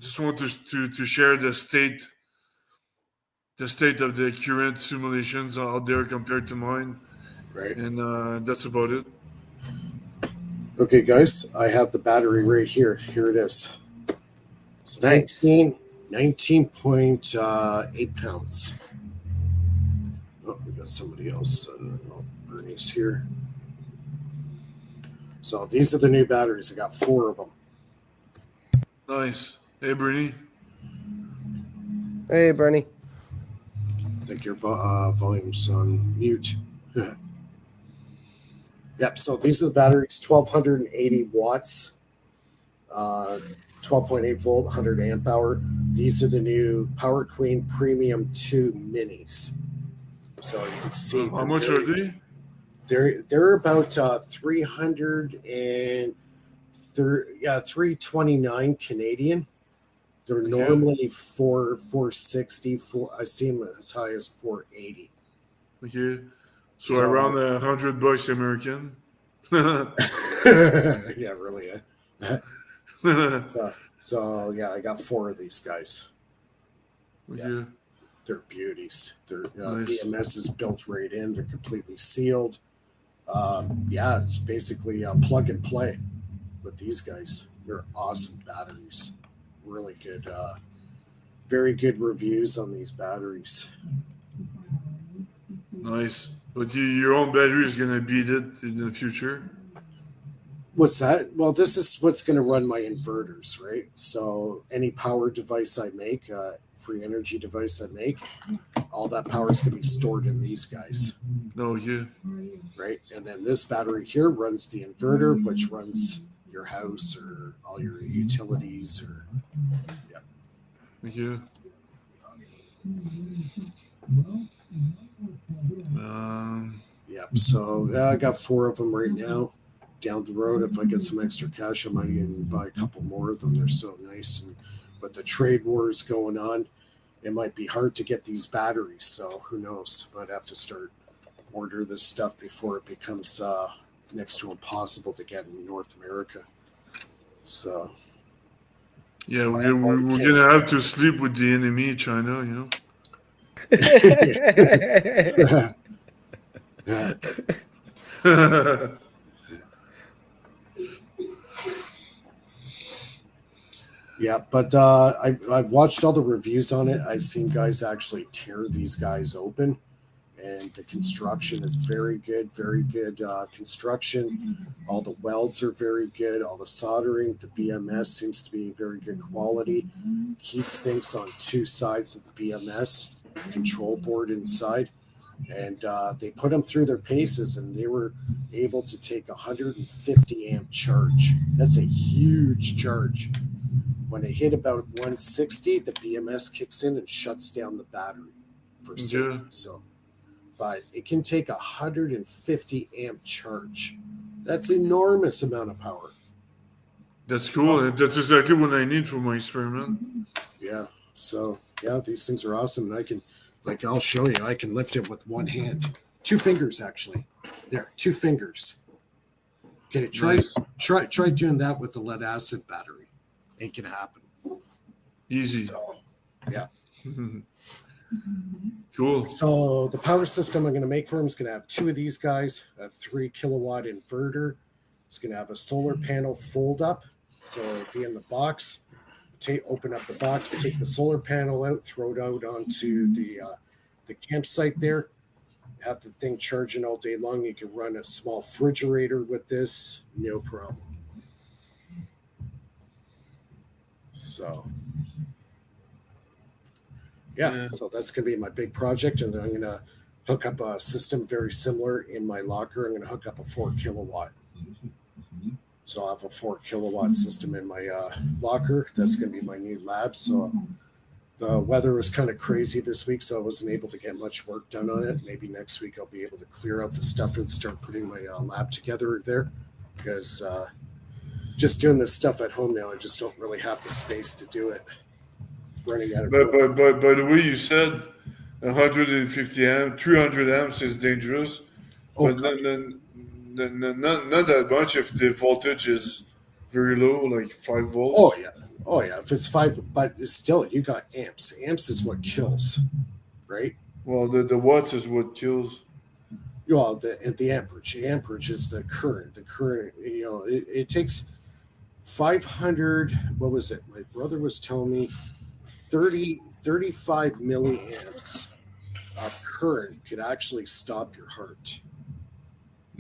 just want to share the state of the current simulations out there compared to mine, Right. and that's about it. Okay, guys, I have the battery right here. Here it is. It's Nice. 19.8 pounds. Oh, we got somebody else. BurnEye's here. So these are the new batteries. I got 4 of them. Nice. Hey, Bernie. Hey, Bernie. I think your volume's on mute. Yep, so these are the batteries, 1280 watts, 12.8 volt, 100 amp hour. These are the new Power Queen Premium 2 minis. So you can see How much are they? They're about 329 Canadian. They're normally 460. I've seen them as high as 480. Okay, so around $100 American. Yeah, really. So yeah, I got 4 of these guys. Okay. Yeah. They're beauties. Their Nice. BMS is built right in. They're completely sealed. Yeah, it's basically a plug and play with these guys. They're awesome batteries. Really good. Very good reviews on these batteries. Nice. But your own battery is going to beat it in the future? What's that? Well, this is what's going to run my inverters, right? So any power device I make, free energy device I make, all that power is going to be stored in these guys. Oh, yeah. Right? And then this battery here runs the inverter, which runs your house or all your utilities or Yeah. Yep. So I got 4 of them right now. Down the road, if I get some extra cash, I might even buy a couple more of them. They're so nice. And with the trade wars going on, it might be hard to get these batteries. So who knows? Might have to start order this stuff before it becomes next to impossible to get in North America. So yeah, we're going to have to sleep with the enemy, China, you know? Yeah, but I've watched all the reviews on it. I've seen guys actually tear these guys open, and the construction is very good construction. All the welds are very good. All the soldering, the BMS seems to be very good quality. Heat sinks on 2 sides of the BMS, control board inside. And they put them through their paces, and they were able to take 150 amp charge. That's a huge charge. When they hit about 160, the BMS kicks in and shuts down the battery for safety. Yeah. So, but it can take 150 amp charge. That's an enormous amount of power. That's cool. That's exactly what I need for my experiment. Yeah. So yeah, these things are awesome, and I can. Like, I'll show you. I can lift it with 1 hand. 2 fingers, actually. There, 2 fingers. Okay, try doing that with the lead acid battery. Ain't gonna happen. Easy. So, yeah. Cool. So the power system I'm gonna make for him is gonna have 2 of these guys, a 3 kilowatt inverter. It's gonna have a solar panel fold up, so it'll be in the box. Open up the box, take the solar panel out, throw it out onto the campsite there. Have the thing charging all day long. You can run a small refrigerator with this, no problem. So, yeah, so that's going to be my big project, and I'm going to hook up a system very similar in my locker. I'm going to hook up a 4 kilowatt. So I'll have a 4 kilowatt system in my locker. That's going to be my new lab. So the weather was kind of crazy this week, so I wasn't able to get much work done on it. Maybe next week I'll be able to clear out the stuff and start putting my lab together there, because just doing this stuff at home now, I just don't really have the space to do it. Running out of But by the way, you said 150 amps, 300 amps is dangerous, but not that much if the voltage is very low, like 5 volts? Oh yeah. If it's 5, but still, you got amps. Amps is what kills, right? Well, the watts is what kills. Well, the amperage. The amperage is the current. The current, it takes 500. What was it? My brother was telling me 35 milliamps of current could actually stop your heart.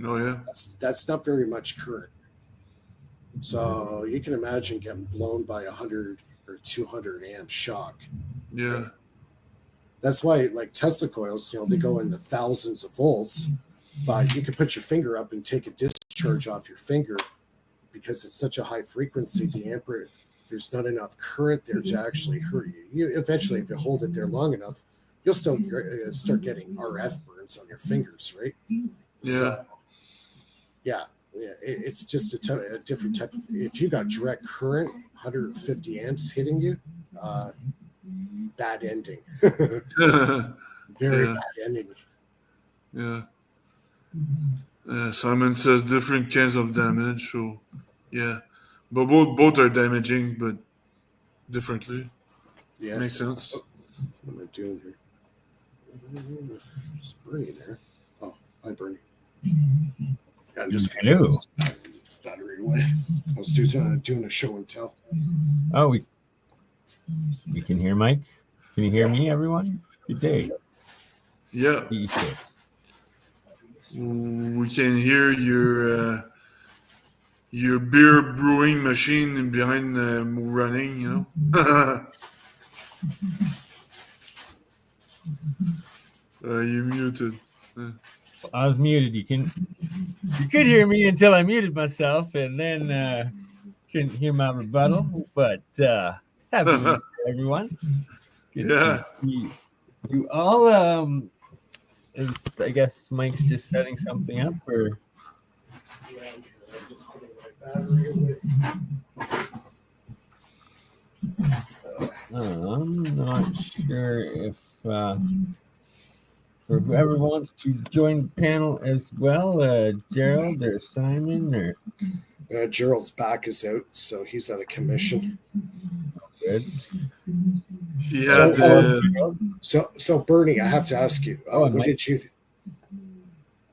Oh, yeah. That's not very much current. So you can imagine getting blown by 100 or 200 amp shock. Yeah. That's why, like Tesla coils, they go in the thousands of volts, but you can put your finger up and take a discharge off your finger because it's such a high frequency. The amperage, there's not enough current there to actually hurt you. Eventually, if you hold it there long enough, you'll still start getting RF burns on your fingers, right? Yeah. So, yeah. It's just a different type of. If you got direct current, 150 amps hitting you, bad ending. Very bad ending. Yeah. Simon says different kinds of damage. So, yeah, but both are damaging, but differently. Yeah, makes sense. What am I doing here? Is Bernie there? Oh, hi, Bernie. Yeah, I'm just Hello. Battery away. I was doing a show and tell. Oh, we can hear Mike. Can you hear me, everyone? Good day. Yeah. We can hear your beer brewing machine behind running. You're muted. I was muted. You could hear me until I muted myself, and then couldn't hear my rebuttal. But happy Easter, everyone. Good to see you all. I guess Mike's just setting something up, or. Yeah, I'm just putting my battery away. I'm not sure if for whoever wants to join the panel as well, Gerald or Simon or. Gerald's back is out, so he's out of commission. Good. Yeah. So Bernie, I have to ask you. What did you?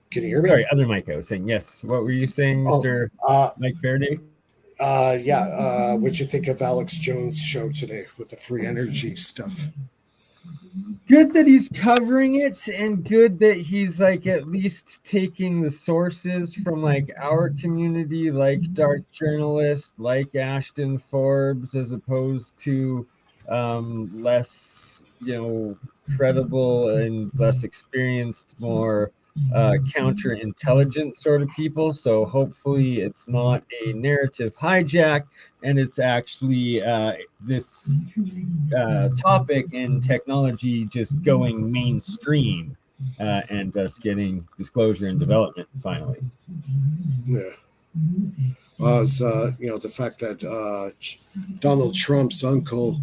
Can you hear me? Sorry, other Mike. I was saying yes. What were you saying, Mr. Mike Faraday? What'd you think of Alex Jones' show today with the free energy stuff? Good that he's covering it, and good that he's like at least taking the sources from like our community, like Dark Journalist, like Ashton Forbes, as opposed to less, credible and less experienced, more counterintelligence sort of people. So hopefully it's not a narrative hijack, and it's actually this topic and technology just going mainstream, and us getting disclosure and development finally. Yeah. It's the fact that Donald Trump's uncle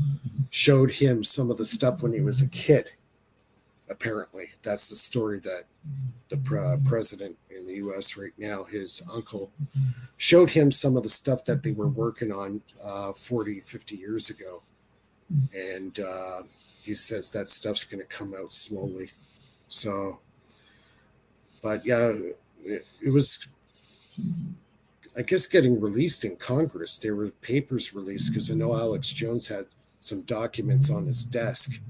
showed him some of the stuff when he was a kid. Apparently, that's the story that the president in the U.S. right now, his uncle, showed him some of the stuff that they were working on 40, 50 years ago. And he says that stuff's going to come out slowly. So, but yeah, it was, I guess, getting released in Congress. There were papers released because I know Alex Jones had some documents on his desk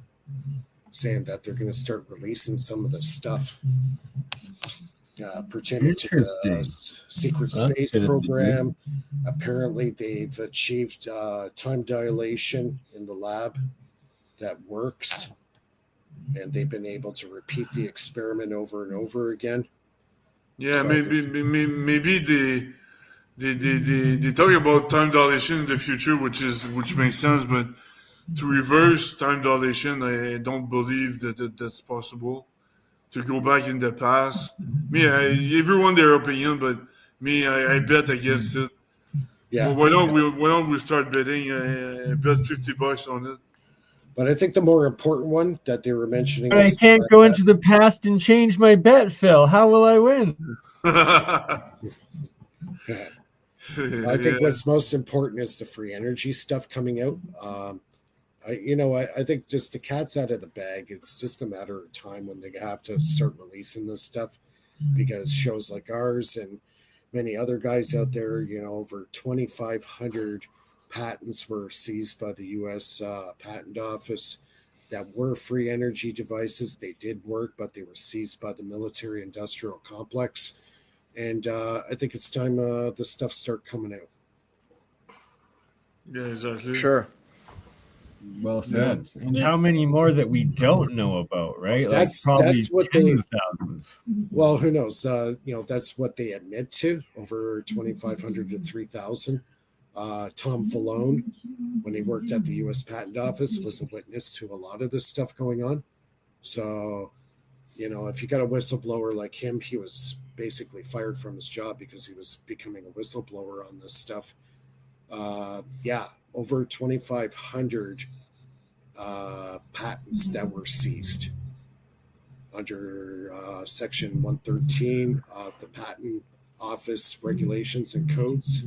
saying that they're going to start releasing some of the stuff pertaining to the secret space program. Apparently, they've achieved time dilation in the lab that works, and they've been able to repeat the experiment over and over again. Yeah, so maybe they talk about time dilation in the future, which makes sense, but to reverse time dilation, I don't believe that's possible. To go back in the past, everyone their opinion, but I bet against it. Yeah. Well, why don't we start betting? I bet $50 on it. But I think the more important one that they were mentioning. But I can't go into the past and change my bet, Phil. How will I win? I think Yeah. what's most important is the free energy stuff coming out. I think just the cat's out of the bag. It's just a matter of time when they have to start releasing this stuff, because shows like ours and many other guys out there, over 2,500 patents were seized by the U.S. Patent Office that were free energy devices. They did work, but they were seized by the military industrial complex. And I think it's time the stuff start coming out. Yeah, exactly. Sure. Well said. And how many more that we don't know about, right? Like That's probably what tens of thousands. Well, who knows? That's what they admit to, over 2,500 to 3,000. Tom Falone, when he worked at the U.S. Patent Office, was a witness to a lot of this stuff going on. So, if you got a whistleblower like him, he was basically fired from his job because he was becoming a whistleblower on this stuff. Over 2,500 patents that were seized under Section 113 of the Patent Office regulations and codes.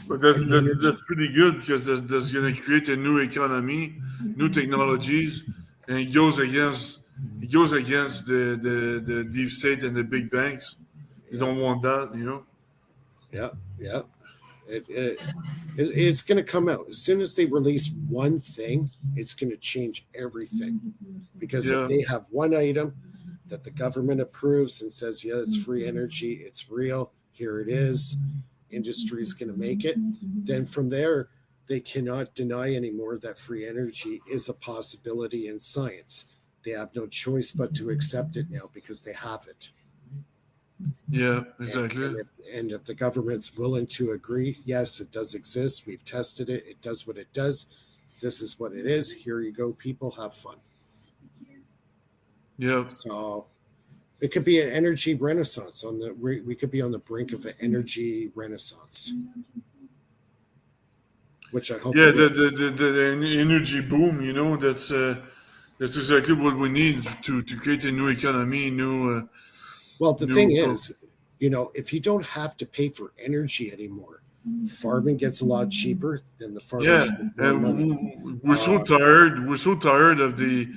But that's pretty good, because that's going to create a new economy, new technologies, and it goes against the deep state and the big banks. You don't want that. Yeah. It's going to come out as soon as they release one thing. It's going to change everything, because if they have one item that the government approves and says, yeah, it's free energy, it's real, here it is, industry is going to make it, then from there they cannot deny anymore that free energy is a possibility in science. They have no choice but to accept it now, because they have it. Yeah, exactly. And if the government's willing to agree, yes, it does exist, we've tested it, it does what it does, this is what it is, here you go, people, have fun. Yeah. So it could be an energy renaissance. We could be on the brink of an energy renaissance, which I hope. Yeah, the energy boom. That's exactly what we need to create a new economy, Well, the thing is, if you don't have to pay for energy anymore, farming gets a lot cheaper than the farmers. Yeah, and we're so tired. We're so tired of the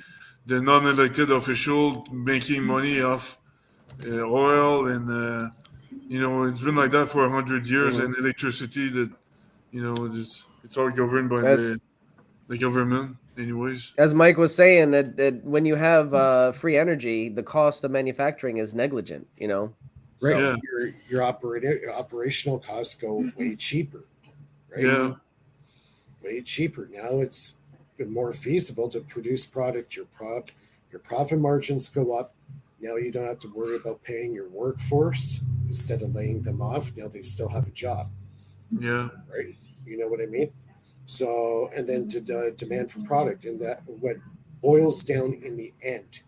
non-elected official making money off oil, and it's been like that for 100 years. And electricity, that it's all governed by the government, anyways. As Mike was saying, that when you have free energy, the cost of manufacturing is negligent. Right. Yeah. Your operational costs go way cheaper. Right. Yeah. Way cheaper. Now it's been more feasible to produce product. Your profit margins go up. Now you don't have to worry about paying your workforce. Instead of laying them off, now they still have a job. Yeah. Right. You know what I mean? So, and then to the demand for product, and that what boils down in the end,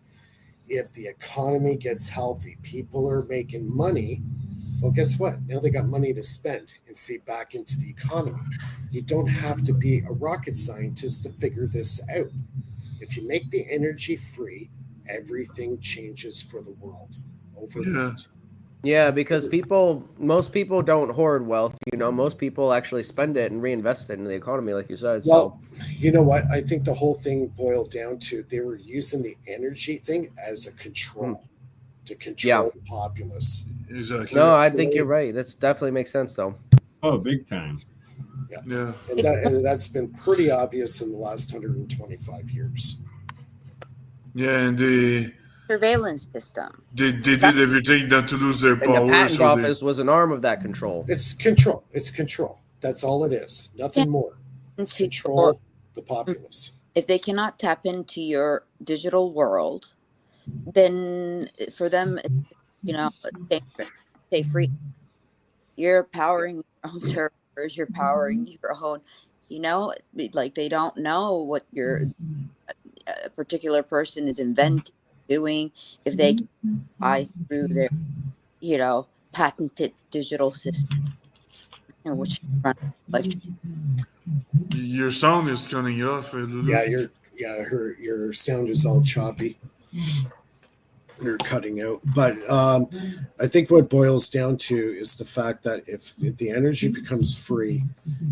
if the economy gets healthy, people are making money. Well, guess what? Now they got money to spend and feed back into the economy. You don't have to be a rocket scientist to figure this out. If you make the energy free, everything changes for the world overnight. Yeah, because most people don't hoard wealth. Most people actually spend it and reinvest it in the economy, like you said. Well, you know what? I think the whole thing boiled down to they were using the energy thing as a control to control the populace. Exactly. No, I think you're right. That definitely makes sense, though. Oh, big time. Yeah. And that's been pretty obvious in the last 125 years. Yeah, and the surveillance system. They did everything not to lose their power. And the patent office was an arm of that control. It's control. It's control. That's all it is. Nothing more. It's control the populace. If they cannot tap into your digital world, then for them, stay free. You're powering your own servers. You're powering your own. Like they don't know what a particular person is inventing, doing, if they can buy through their, patented digital system, which run like. Your sound is cutting off. Yeah, your sound is all choppy. You're cutting out. But I think what boils down to is the fact that if the energy becomes free,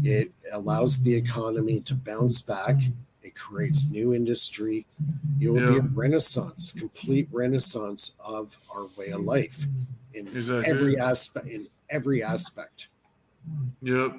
it allows the economy to bounce back. It creates new industry. It will be a renaissance, complete renaissance of our way of life in Exactly. every aspect. In every aspect. Yep.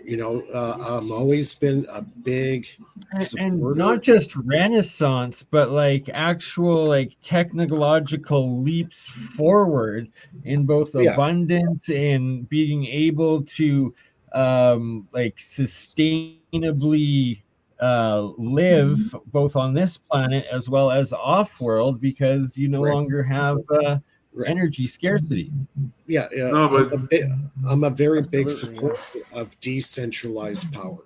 I've always been a big and supporter. not just renaissance, but like actual like technological leaps forward in both abundance and being able to like sustainably live both on this planet as well as off world, because you no longer have energy scarcity. No, but I'm a very big Absolutely, supporter of decentralized power.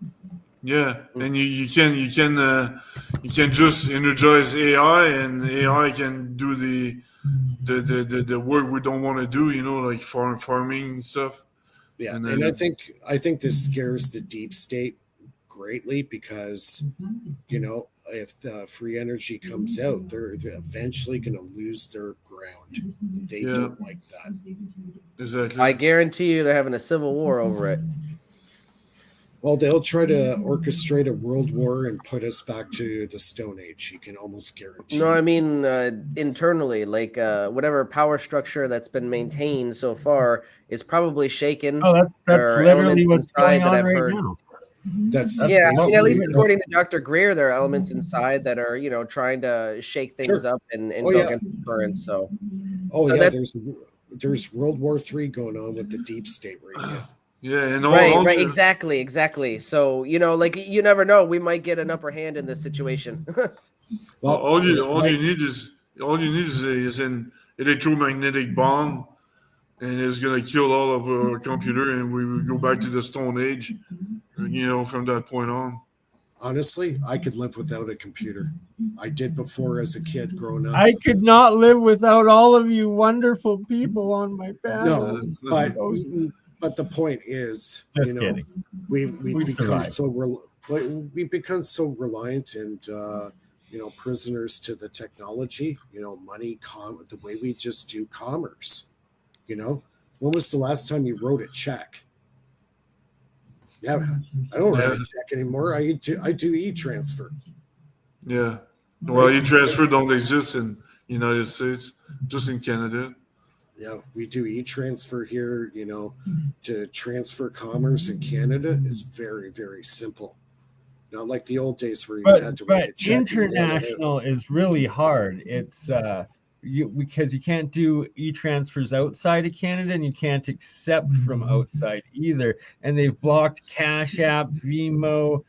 yeah, and you can just energize AI, and AI can do the work we don't want to do. Like farming and stuff. Yeah, And and then, I think this scares the deep state greatly because if the free energy comes out, they're eventually going to lose their ground. They don't like that. exactly. I guarantee you they're having a civil war over it. Well, they'll try to orchestrate a world war and put us back to the Stone Age. You can almost guarantee. No, I mean internally, like whatever power structure that's been maintained so far is probably shaken. Oh, that's There are literally elements what's inside going that on I've right heard. now. That's Yeah, I mean, at least basically- according to Dr. Greer, there are elements inside that are, trying to shake things up and go against the current. So, there's World War III going on with the deep state right now. Yeah, and right, exactly. So, like you never know, we might get an upper hand in this situation. Well, all you need is an electromagnetic bomb, and it's gonna kill all of our computer, and we will go back to the Stone Age. From that point on. Honestly, I could live without a computer. I did before as a kid growing up. I could not live without all of you wonderful people on my panel. No, but the point is, Just kidding. we've become survived. we've become so reliant and prisoners to the technology. Money, the way we just do commerce. When was the last time you wrote a check? Yeah, I don't write a check anymore. I do e-transfer. Yeah. Well, e-transfer don't exist in United States, just in Canada. Yeah, we do e-transfer here. To transfer commerce in Canada is very, very simple. Not like the old days where you had to write a check. International is really hard. It's because you can't do e-transfers outside of Canada, and you can't accept from outside either. And they've blocked Cash App, Venmo.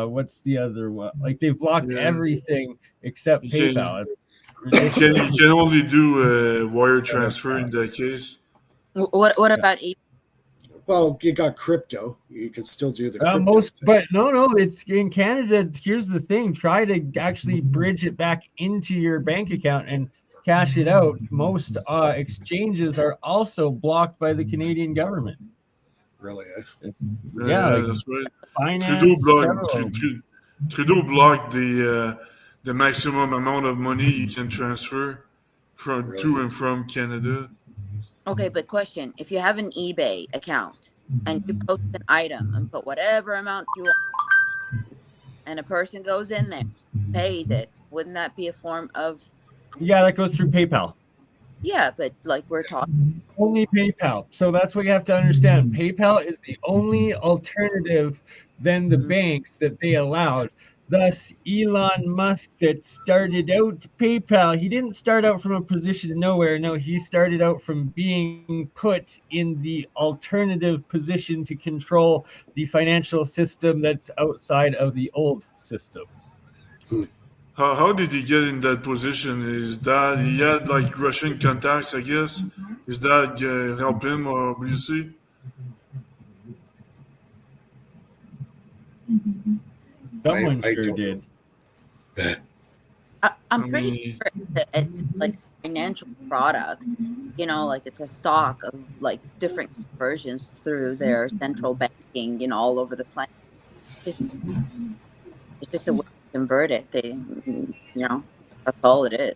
What's the other one? Like they've blocked everything except PayPal. You can only do wire transfer in that case. What about Well, you got crypto. You can still do the crypto thing. But no, it's in Canada. Here's the thing: try to actually bridge it back into your bank account and cash it out. Most exchanges are also blocked by the Canadian government. Really? That's right. Finance, Trudeau blocked the maximum amount of money you can transfer to and from Canada. Okay, but question: if you have an eBay account and you post an item and put whatever amount you want, and a person goes in there, pays it, wouldn't that be a form of? Yeah, that goes through PayPal. Yeah, but like we're talking only PayPal. So that's what you have to understand. PayPal is the only alternative than the banks that they allowed. Thus, Elon Musk that started out PayPal, he didn't start out from a position of nowhere. No, he started out from being put in the alternative position to control the financial system that's outside of the old system. How did he get in that position? Is that he had like Russian contacts, I guess? Is that help him, or will you see? Someone sure did. I'm pretty sure that it's like a financial product, like it's a stock of like different versions through their central banking, all over the planet. It's just a way to convert it. That's all it is.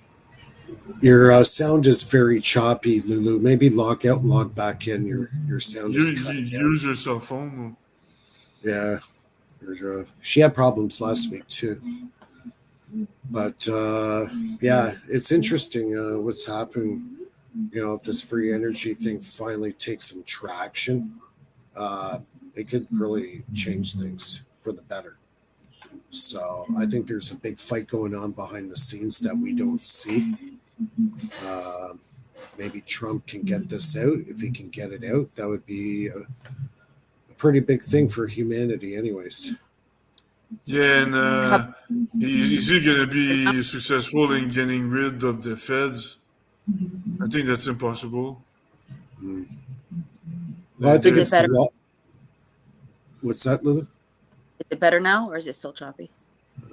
Your sound is very choppy, Lulu. Maybe log out, log back in. Your sound You, is you cutting out. use your cell phone. Yeah. She had problems last week too. But yeah, it's interesting what's happened. If this free energy thing finally takes some traction, it could really change things for the better. So I think there's a big fight going on behind the scenes that we don't see. Maybe Trump can get this out. If he can get it out, that would be a pretty big thing for humanity anyways. Yeah, and is he going to be successful in getting rid of the feds? I think that's impossible. Well, I think Is it it's better? What's that, Lulu? Is it better now, or is it still choppy?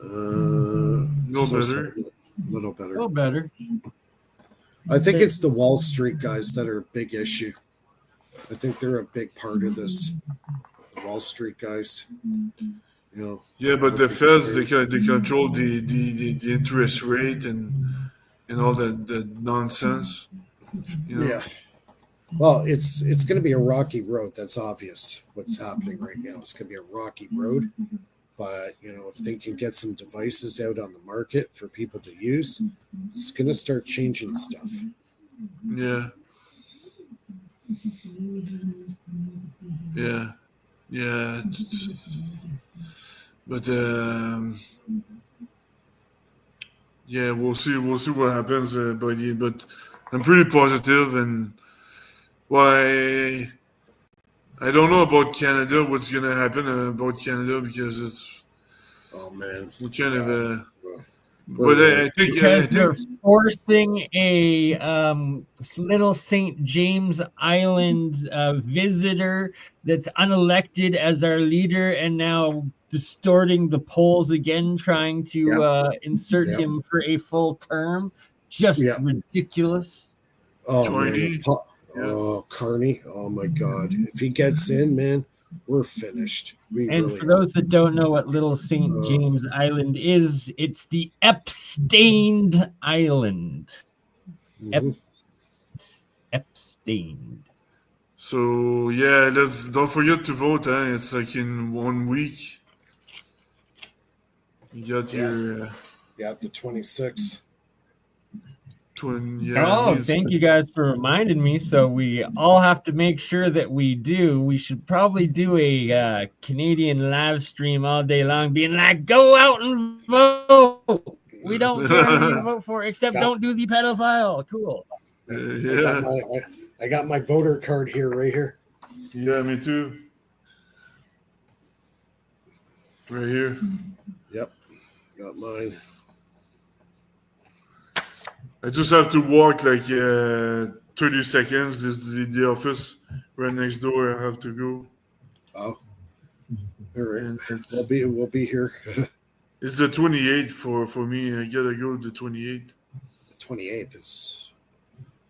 No better. A little better. A little better. I think it's the Wall Street guys that are a big issue. I think they're a big part of this. The Wall Street guys. Yeah, but the feds they control the interest rate and all the nonsense. Yeah. Well, it's going to be a rocky road. That's obvious. What's happening right now? It's going to be a rocky road. But if they can get some devices out on the market for people to use, it's going to start changing stuff. Yeah. Yeah. Yeah. But yeah, we'll see what happens, buddy. But I'm pretty positive, and I don't know about Canada. What's gonna happen about Canada because it's we kind of. But I think they're forcing a little St. James Island visitor that's unelected as our leader, and now distorting the polls again, trying to insert him for a full term. Just ridiculous. Oh, Carney. Man. Oh, Carney. Oh, my God. If he gets in, man, we're finished. And for those that don't know what Little St. James Island is, it's the Epstein Island. Epstein. So yeah, don't forget to vote. It's like in 1 week. You got your the 26th. Thank you guys for reminding me. So we all have to make sure that we do. We should probably do a Canadian live stream all day long, being like, "Go out and vote. We don't care who you vote for, except don't do the pedophile." Cool. I got my voter card here, right here. Yeah, me too. Right here. Yep, got mine. I just have to walk like 30 seconds. The office right next door. I have to go. Oh, all right. We'll be here. It's the 28th for me. I gotta go the 28th. The 28th is.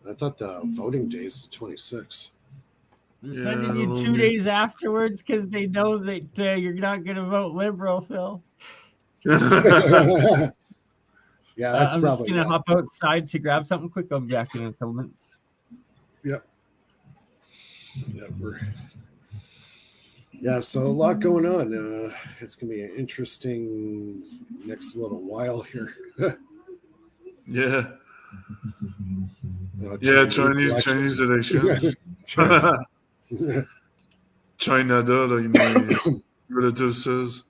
I thought the voting day is the 26th. They're sending you 2 days afterwards because they know that you're not going to vote Liberal, Phil. Yeah, that's I'm probably. just going to hop outside to grab something quick. I'll be back in a couple minutes. Yep. Yeah, so a lot going on. It's going to be an interesting next little while here. Yeah. Chinese election. China, like my relative says.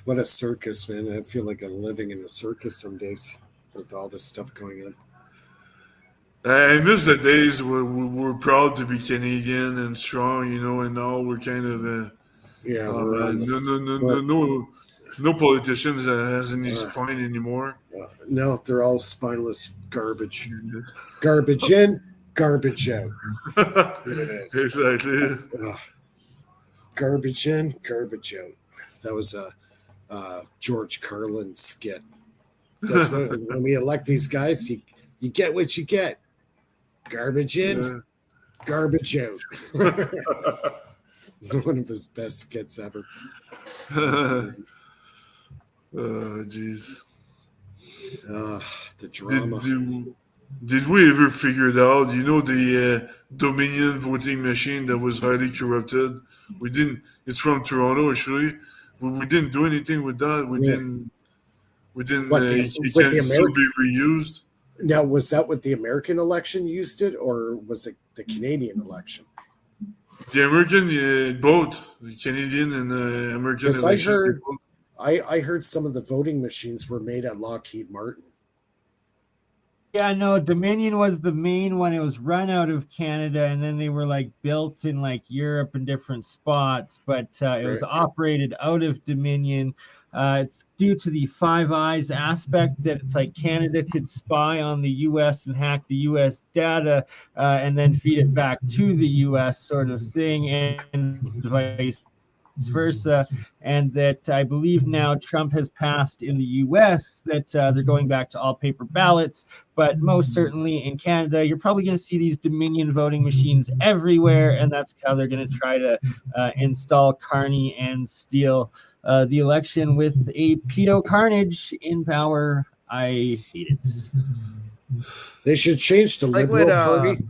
What a circus, man. I feel like I'm living in a circus some days with all this stuff going on. I miss the days where we're proud to be Canadian and strong, and now we're kind of no politicians has any spine anymore. No, they're all spineless garbage. Garbage in, garbage out. That's what it is. Exactly. Garbage in, garbage out. That was a George Carlin skit. That's when we elect these guys, you get what you get. Garbage in, garbage out. One of his best skits ever. Jeez. The drama. Did we ever figure it out? You know the Dominion voting machine that was highly corrupted. We didn't. It's from Toronto, actually. We didn't do anything with that. We Yeah. didn't. We didn't. What, It with the can still Ameri- be reused. Now, was that with the American election used it, or was it the Canadian election? The American, both the Canadian and American Yes, election. I heard some of the voting machines were made at Lockheed Martin. Yeah, no, Dominion was the main one. It was run out of Canada, and then they were like built in like Europe and different spots, but it was Right. operated out of Dominion. It's due to the Five Eyes aspect that it's like Canada could spy on the US and hack the US data and then feed it back to the US sort of thing, and vice versa. And that I believe now Trump has passed in the US that they're going back to all paper ballots. But most certainly in Canada, you're probably going to see these Dominion voting machines everywhere. And that's how they're going to try to install Carney and steal the election with a pedo carnage in power. I hate it. They should change the Like Liberal what, Party.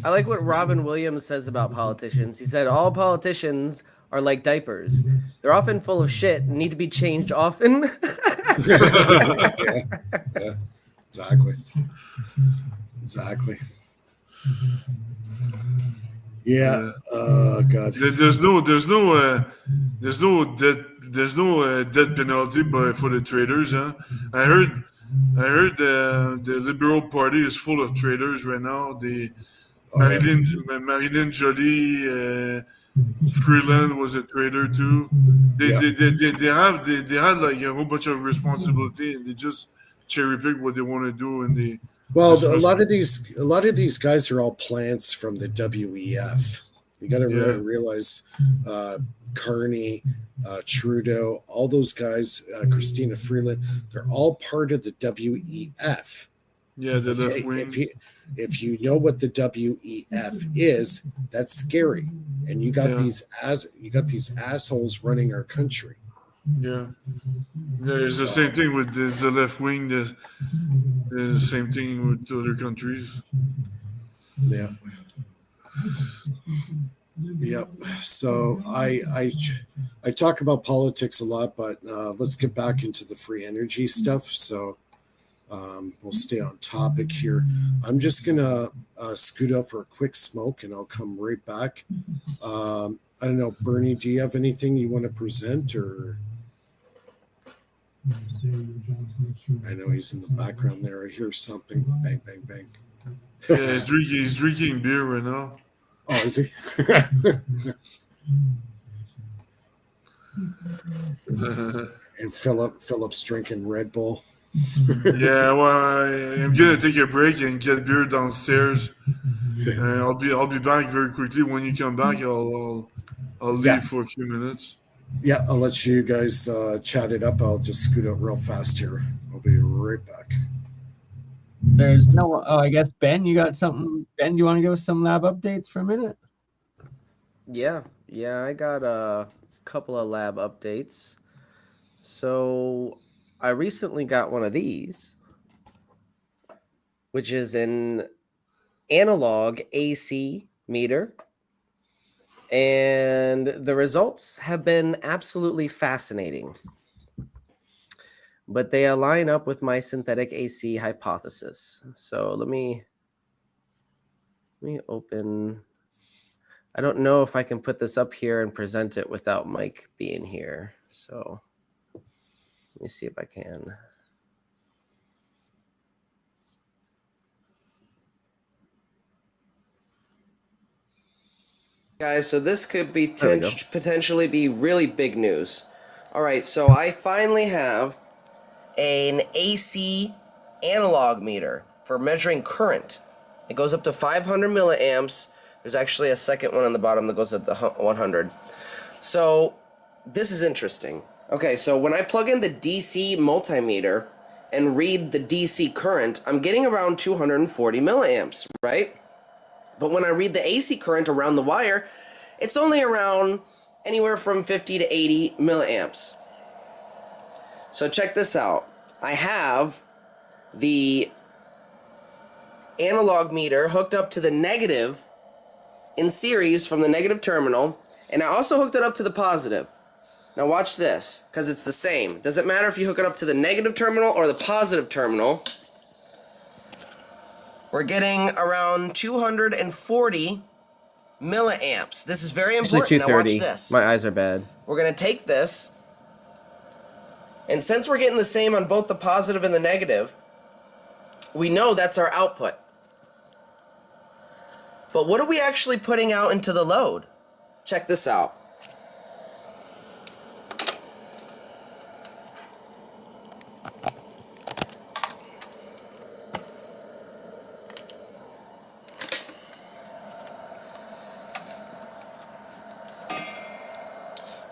I like what Robin Williams says about politicians. He said all politicians are like diapers. They're often full of shit and need to be changed often. Yeah, exactly. Yeah. God. There's no death penalty, but for the traitors, huh? I heard the Liberal Party is full of traitors right now. The Marilyn Jolie, Freeland was a traitor too. They had like a whole bunch of responsibility, and they just cherry pick what they want to do, and they. Well, a lot of these guys are all plants from the WEF. You got to realize Carney, Trudeau, all those guys, Christina Freeland, they're all part of the WEF. Yeah, the left wing. If you know what the WEF is, that's scary. And you got these assholes running our country. Yeah, it's the same thing with the left wing. There's the same thing with other countries. Yeah. Yep. So I talk about politics a lot, but let's get back into the free energy stuff. So we'll stay on topic here. I'm just gonna scoot out for a quick smoke, and I'll come right back. I don't know, Bernie, do you have anything you want to present, or? I know he's in the background there. I hear something. Bang, bang, bang. Yeah, he's drinking beer right now. Oh, is he? And Philip's drinking Red Bull. Yeah, well, I'm gonna take a break and get beer downstairs. And I'll be back very quickly. When you come back, I'll leave for a few minutes. Yeah, I'll let you guys chat it up. I'll just scoot out real fast here. I'll be right back. There's no, I guess, Ben, you got something. Ben, do you want to give us some lab updates for a minute? Yeah, I got a couple of lab updates. So I recently got one of these, which is an analog AC meter. And the results have been absolutely fascinating. But they align up with my synthetic AC hypothesis. So let me open. I don't know if I can put this up here and present it without Mike being here. So let me see if I can. Guys, so this could be potentially be really big news. All right, so I finally have an AC analog meter for measuring current. It goes up to 500 milliamps. There's actually a second one on the bottom that goes at the 100. So this is interesting. Okay, so when I plug in the DC multimeter and read the DC current, I'm getting around 240 milliamps, right? But when I read the AC current around the wire, it's only around anywhere from 50 to 80 milliamps. So check this out. I have the analog meter hooked up to the negative in series from the negative terminal, and I also hooked it up to the positive. Now watch this, because it's the same. Doesn't matter if you hook it up to the negative terminal or the positive terminal. We're getting around 240 milliamps. This is very important. Now watch this. My eyes are bad. We're going to take this, and since we're getting the same on both the positive and the negative, we know that's our output. But what are we actually putting out into the load? Check this out.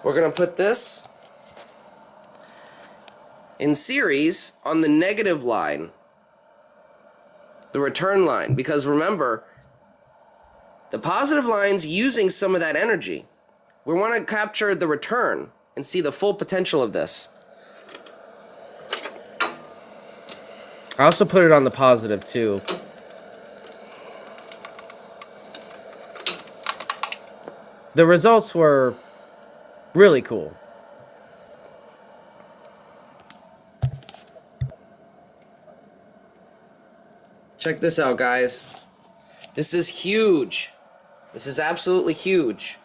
We're going to put this in series on the negative line, the return line, because remember, the positive line's using some of that energy. We want to capture the return and see the full potential of this. I also put it on the positive too. The results were really cool. Check this out, guys. This is huge. This is absolutely huge.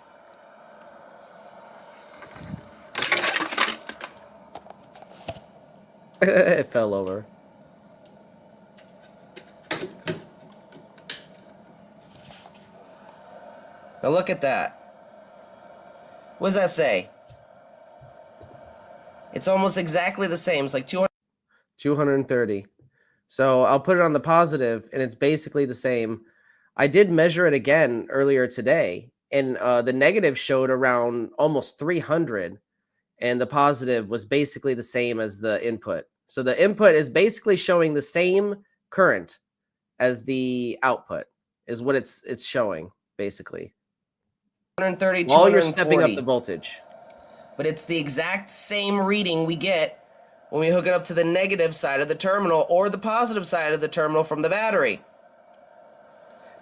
It fell over. Now look at that. What does that say? It's almost exactly the same. It's like 230. So I'll put it on the positive, and it's basically the same. I did measure it again earlier today, and the negative showed around almost 300, and the positive was basically the same as the input. So the input is basically showing the same current as the output, is what it's showing, basically. 230, While you're stepping up the voltage. But it's the exact same reading we get when we hook it up to the negative side of the terminal or the positive side of the terminal from the battery.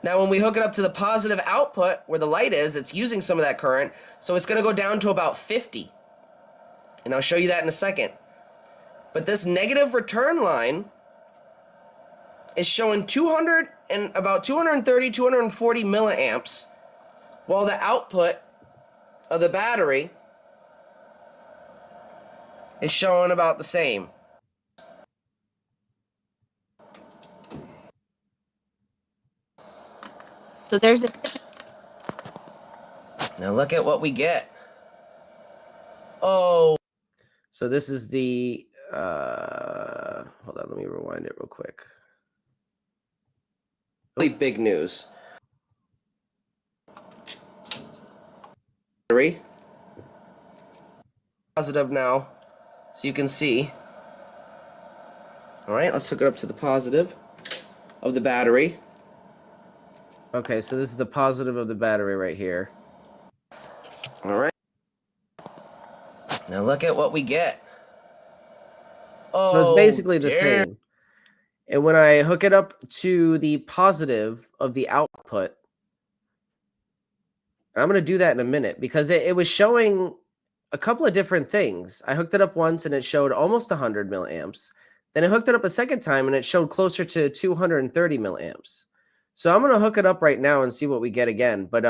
Now, when we hook it up to the positive output where the light is, it's using some of that current, so it's going to go down to about 50. And I'll show you that in a second. But this negative return line is showing about 230, 240 milliamps, while the output of the battery is showing about the same. So there's a Now look at what we get. Oh. So this is the hold on, let me rewind it real quick. Really big news. Battery. Positive now, so you can see. All right, let's hook it up to the positive of the battery. Okay, so this is the positive of the battery right here. All right. Now look at what we get. Oh, So it's basically the same. And when I hook it up to the positive of the output, and I'm going to do that in a minute because it was showing a couple of different things. I hooked it up once and it showed almost 100 milliamps. Then I hooked it up a second time and it showed closer to 230 milliamps. So I'm going to hook it up right now and see what we get again. But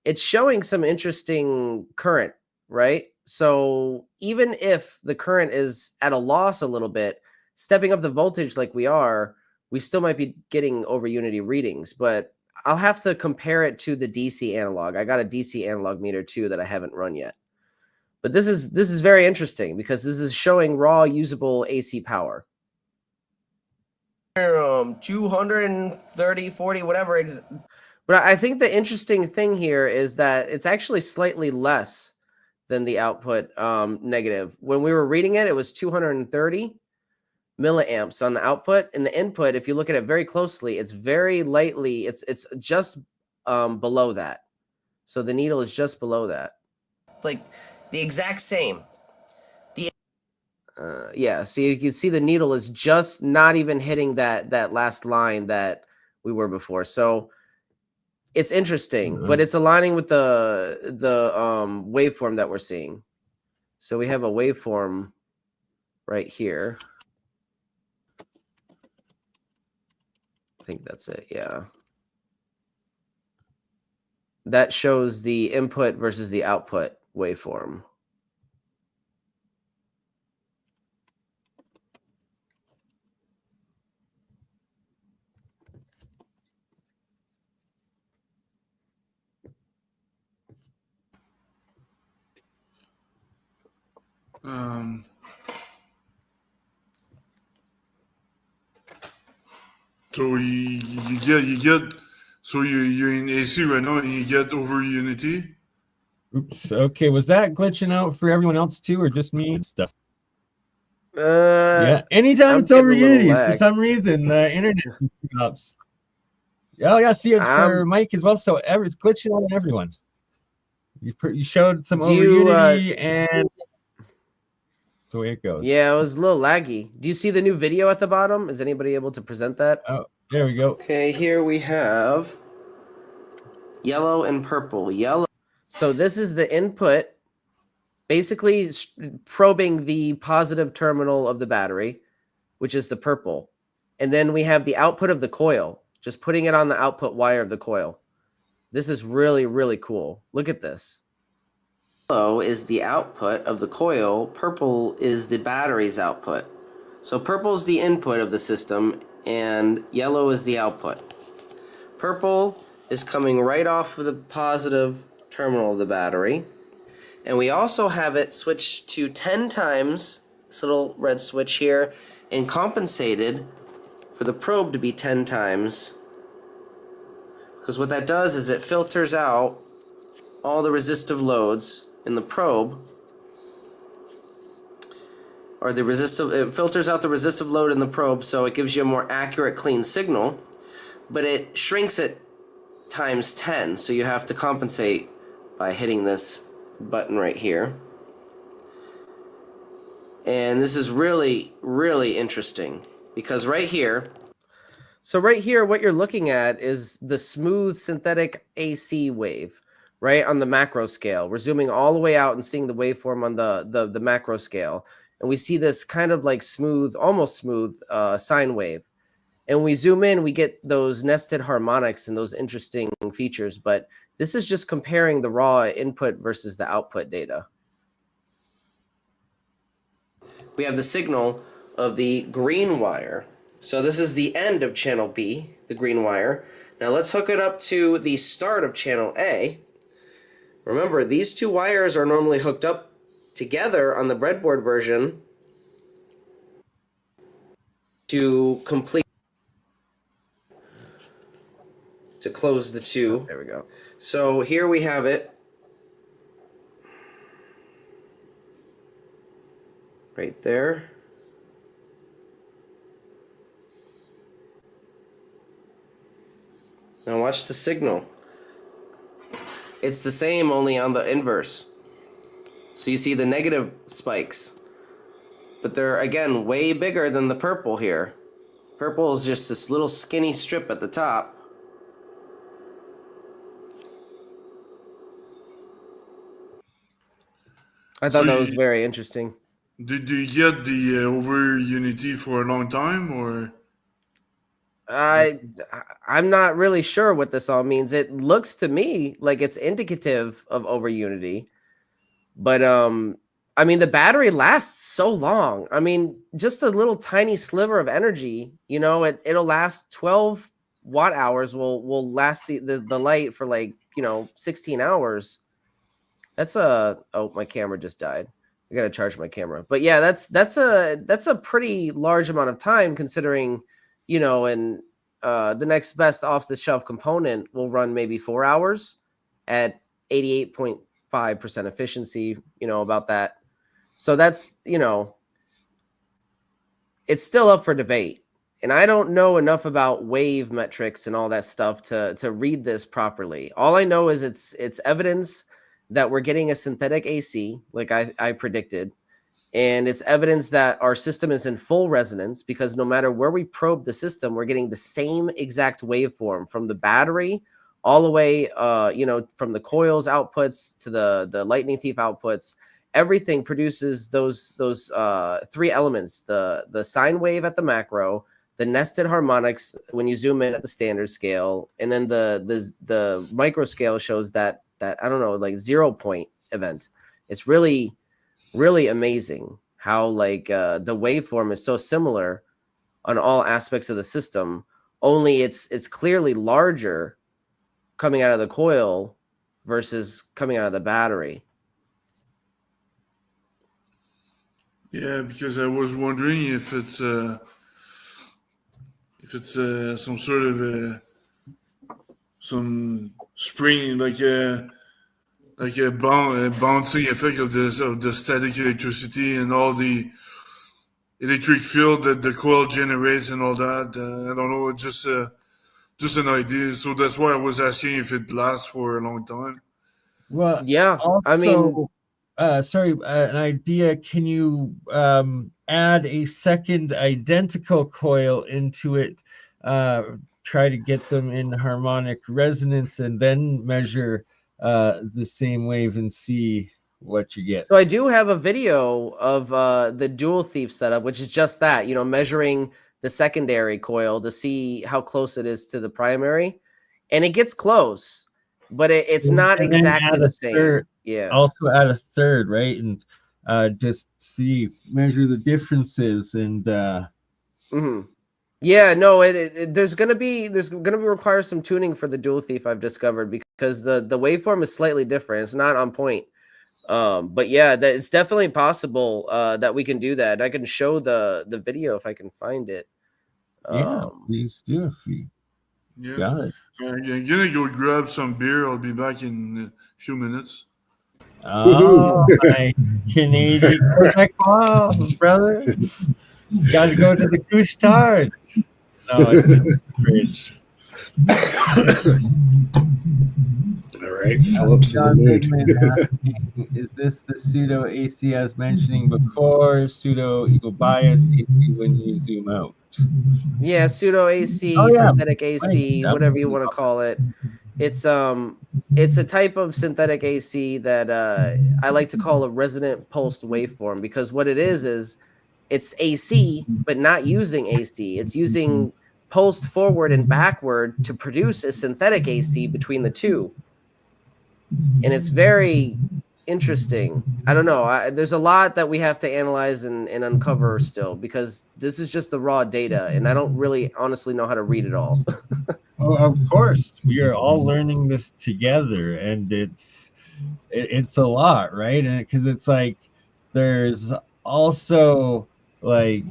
it's showing some interesting current, right? So even if the current is at a loss a little bit, stepping up the voltage like we are, we still might be getting over unity readings. But I'll have to compare it to the DC analog. I got a DC analog meter too that I haven't run yet. But this is very interesting because this is showing raw usable AC power. 230, 40, whatever. But I think the interesting thing here is that it's actually slightly less than the output negative. When we were reading it, it was 230 milliamps on the output. And the input, if you look at it very closely, it's very lightly, it's just below that. So the needle is just below that. like the exact same. Yeah, so you can see the needle is just not even hitting that last line that we were before. So it's interesting, but it's aligning with the waveform that we're seeing. So we have a waveform right here. I think that's it. Yeah. That shows the input versus the output waveform. So you get so you're in AC right now and you get over Unity. Oops. Okay, was that glitching out for everyone else too, or just me? Stuff. Yeah. Anytime I'm it's over getting a little Unity, for lag. some reason, the internet stops. Oh yeah, see it's for Mike as well. So it's glitching on everyone. You showed some Do over you, Unity, and that's the way it goes. Yeah, it was a little laggy. Do you see the new video at the bottom? Is anybody able to present that? Oh, there we go. Okay, here we have yellow and purple. Yellow. So this is the input, basically probing the positive terminal of the battery, which is the purple. And then we have the output of the coil, just putting it on the output wire of the coil. This is really, really cool. Look at this. Yellow is the output of the coil. Purple is the battery's output. So purple is the input of the system, and yellow is the output. Purple is coming right off of the positive terminal of the battery. And we also have it switched to 10 times, this little red switch here, and compensated for the probe to be 10 times. Because what that does is it filters out all the resistive loads in the probe, or it filters out the resistive load in the probe, so it gives you a more accurate, clean signal, but it shrinks it times 10, so you have to compensate by hitting this button right here. And this is really, really interesting, because right here, so right here, what you're looking at is the smooth synthetic AC wave, right, on the macro scale. We're zooming all the way out and seeing the waveform on the macro scale. And we see this kind of like smooth, almost smooth sine wave. And we zoom in, we get those nested harmonics and those interesting features. But this is just comparing the raw input versus the output data. we have the signal of the green wire. So this is the end of channel B, the green wire. Now let's hook it up to the start of channel A. Remember, these two wires are normally hooked up together on the breadboard version to close the two. Oh, there we go. So here we have it. Right there. Now watch the signal. It's the same, only on the inverse. So you see the negative spikes. But they're, again, way bigger than the purple here. Purple is just this little skinny strip at the top. I thought that was very interesting. Did you get the over Unity for a long time, or? I'm not really sure what this all means. It looks to me like it's indicative of over Unity, but I mean, the battery lasts so long. I mean, just a little tiny sliver of energy, you know, it'll last 12 watt hours. Will last the light for like 16 hours. That's oh, my camera just died. I gotta charge my camera. But yeah, that's a pretty large amount of time considering, and the next best off the shelf component will run maybe 4 hours at 88.5% efficiency, about that. So that's, it's still up for debate. And I don't know enough about wave metrics and all that stuff to read this properly. All I know is it's evidence that we're getting a synthetic AC, like I predicted. And it's evidence that our system is in full resonance, because no matter where we probe the system, we're getting the same exact waveform from the battery all the way, from the coils outputs to the lightning thief outputs. Everything produces those three elements: the sine wave at the macro, the nested harmonics when you zoom in at the standard scale, and then the micro scale shows that I don't know, like 0 point event. It's really amazing how the waveform is so similar on all aspects of the system, only it's clearly larger coming out of the coil versus coming out of the battery. Yeah, because I was wondering if it's some sort of some spring, like a bouncing effect of the static electricity and all the electric field that the coil generates and all that. I don't know, it's just an idea. So that's why I was asking if it lasts for a long time. Well, Yeah, also, I mean, an idea. Can you add a second identical coil into it? Try to get them in harmonic resonance, and then measure the same wave and see what you get. so I do have a video of the dual thief setup, which is just that, measuring the secondary coil to see how close it is to the primary, and it gets close, but it's not And then exactly add the a same. third. Yeah. Also add a third, right? And just measure the differences, and Yeah, no, there's gonna be require some tuning for the dual thief, I've discovered, because the waveform is slightly different. It's not on point. But yeah, that it's definitely possible that we can do that. I can show the video if I can find it. yeah, please do if you got it. I'm gonna go grab some beer. I'll be back in a few minutes. Oh, my Canadian Quebecois, brother. Got to go to the Couche-Tard. No, it's just the fridge. All right, Philip's in the mood. Asking, is this the pseudo AC I was mentioning before? Pseudo equal bias AC when you zoom out. Yeah, pseudo AC, Oh, yeah. synthetic AC, whatever you want to call it. It's a type of synthetic AC that I like to call a resonant pulsed waveform, because what it is it's AC, but not using AC. It's using pulsed forward and backward to produce a synthetic AC between the two. And it's very interesting. I don't know. There's a lot that we have to analyze and uncover still, because this is just the raw data, and I don't really honestly know how to read it all. Oh, of course, we are all learning this together, and it's a lot, right? And because it's like there's also like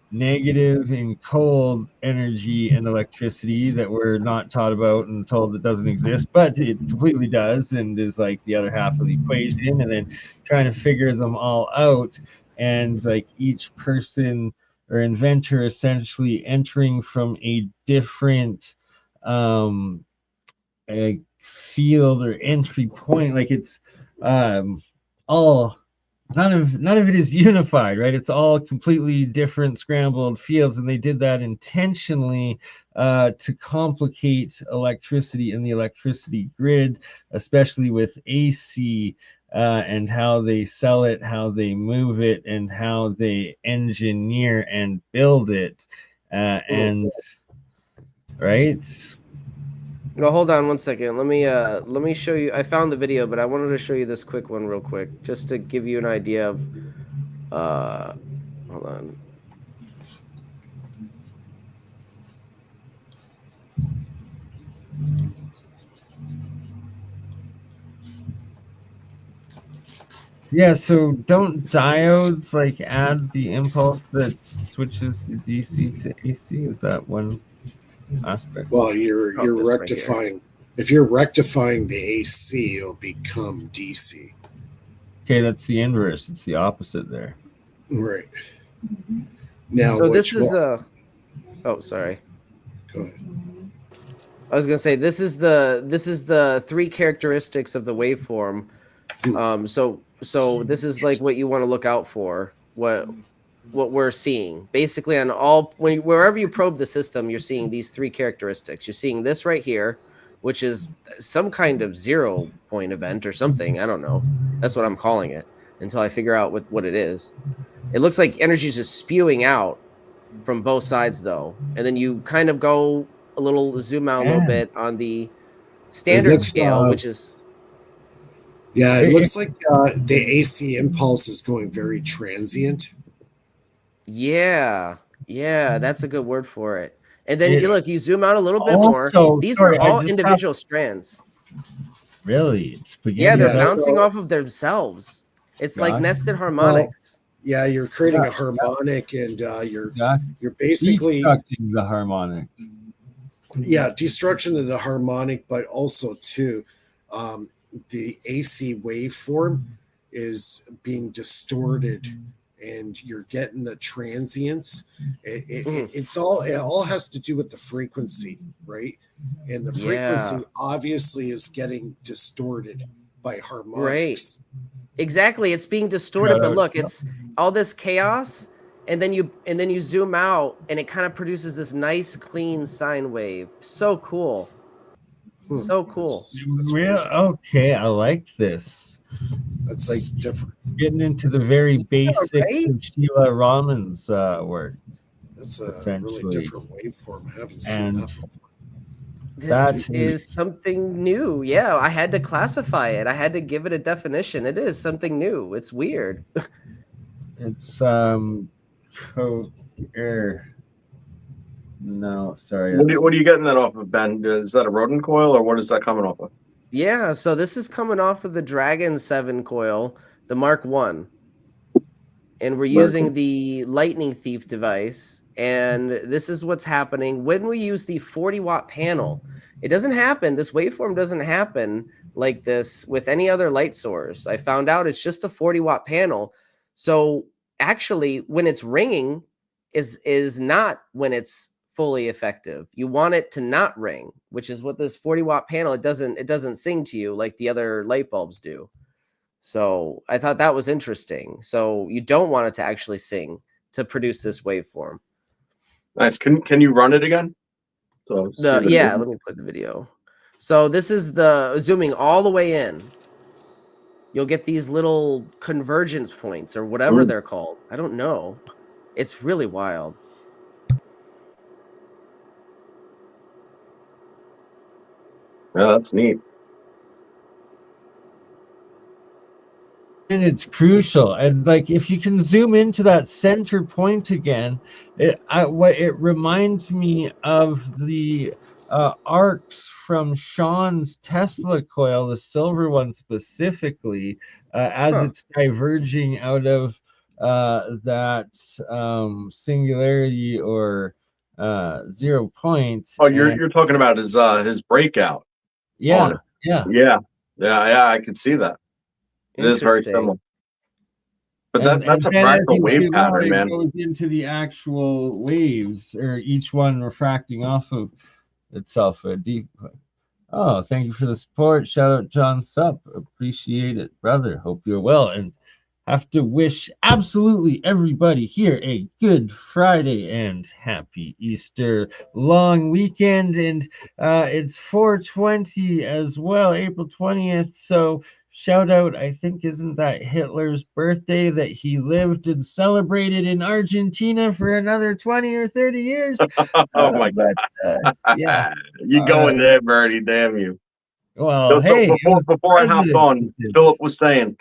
negative and cold energy and electricity that we're not taught about and told it doesn't exist, but it completely does, and is like the other half of the equation. And then trying to figure them all out, and like each person or inventor essentially entering from a different a field or entry point. Like it's all none of it is unified, right? It's all completely different scrambled fields, and they did that intentionally to complicate electricity in the electricity grid, especially with AC, and how they sell it, how they move it, and how they engineer and build it, and right. Well, hold on one second. Let me show you. I found the video, but I wanted to show you this quick one real quick, just to give you an idea of. Hold on. Yeah, so don't diodes like add the impulse that switches the DC to AC? Is that one aspect? Well, you're this right rectifying. If you're rectifying the AC, it'll become DC. Okay, that's the inverse. It's the opposite there. Right. Now, So this is oh, sorry. Go ahead. I was gonna say this is the three characteristics of the waveform So this is like what you want to look out for. What we're seeing basically on all wherever you probe the system, you're seeing these three characteristics. You're seeing this right here, which is some kind of 0 point event or something. I don't know. That's what I'm calling it until I figure out what it is. It looks like energy is just spewing out from both sides though, and then you kind of go a little zoom out a little bit on the standard scale, which is it looks like the AC impulse is going very transient. yeah, that's a good word for it. And then you zoom out a little bit more. These are all individual strands. Really? Yeah, they're bouncing off of themselves. It's like nested harmonics. Well, you're creating a harmonic, and you're basically destructing the harmonic. Yeah, destruction of the harmonic, but also too, the AC waveform is being distorted, and you're getting the transients. It all has to do with the frequency, right? And the frequency obviously is getting distorted by harmonics. Right. Exactly, it's being distorted, but look, it's all this chaos, and then you zoom out, and it kind of produces this nice, clean sine wave. So cool. So cool. Okay, I like this. That's like different. Getting into the very basics of Sheila Raman's work. That's a really different waveform. I haven't seen that before. This is something new. Yeah, I had to classify it. I had to give it a definition. It is something new. It's weird. It's no, sorry. What are you getting that off of, Ben? Is that a rodent coil, or what is that coming off of? Yeah, so this is coming off of the Dragon 7 coil, the Mark 1. And we're using the Lightning Thief device. And this is what's happening when we use the 40-watt panel. It doesn't happen. This waveform doesn't happen like this with any other light source. I found out it's just a 40-watt panel. So actually, when it's ringing is not when it's fully effective. You want it to not ring, which is what this 40-watt panel, it doesn't sing to you like the other light bulbs do. So I thought that was interesting. So you don't want it to actually sing to produce this waveform. Nice. Can you run it again? So let me play the video. So this is the zooming all the way in. You'll get these little convergence points or whatever they're called. I don't know. It's really wild. Yeah, that's neat. And it's crucial, and like if you can zoom into that center point again, it reminds me of the arcs from Sean's Tesla coil, the silver one specifically, as it's diverging out of that singularity or 0 point. Oh, you're talking about his breakout. Yeah. I can see that. It is very similar. But that's a fractal wave pattern, man. It goes into the actual waves, or each one refracting off of itself. Oh, thank you for the support. Shout out John Sup. Appreciate it, brother. Hope you're well. And have to wish absolutely everybody here a good Friday and happy Easter long weekend. And it's 420 as well, April 20th. So shout out, I think, isn't that Hitler's birthday that he lived and celebrated in Argentina for another 20 or 30 years? Oh my God. Yeah. You going there, Bertie, damn you. Well, before I hopped on, Philip was saying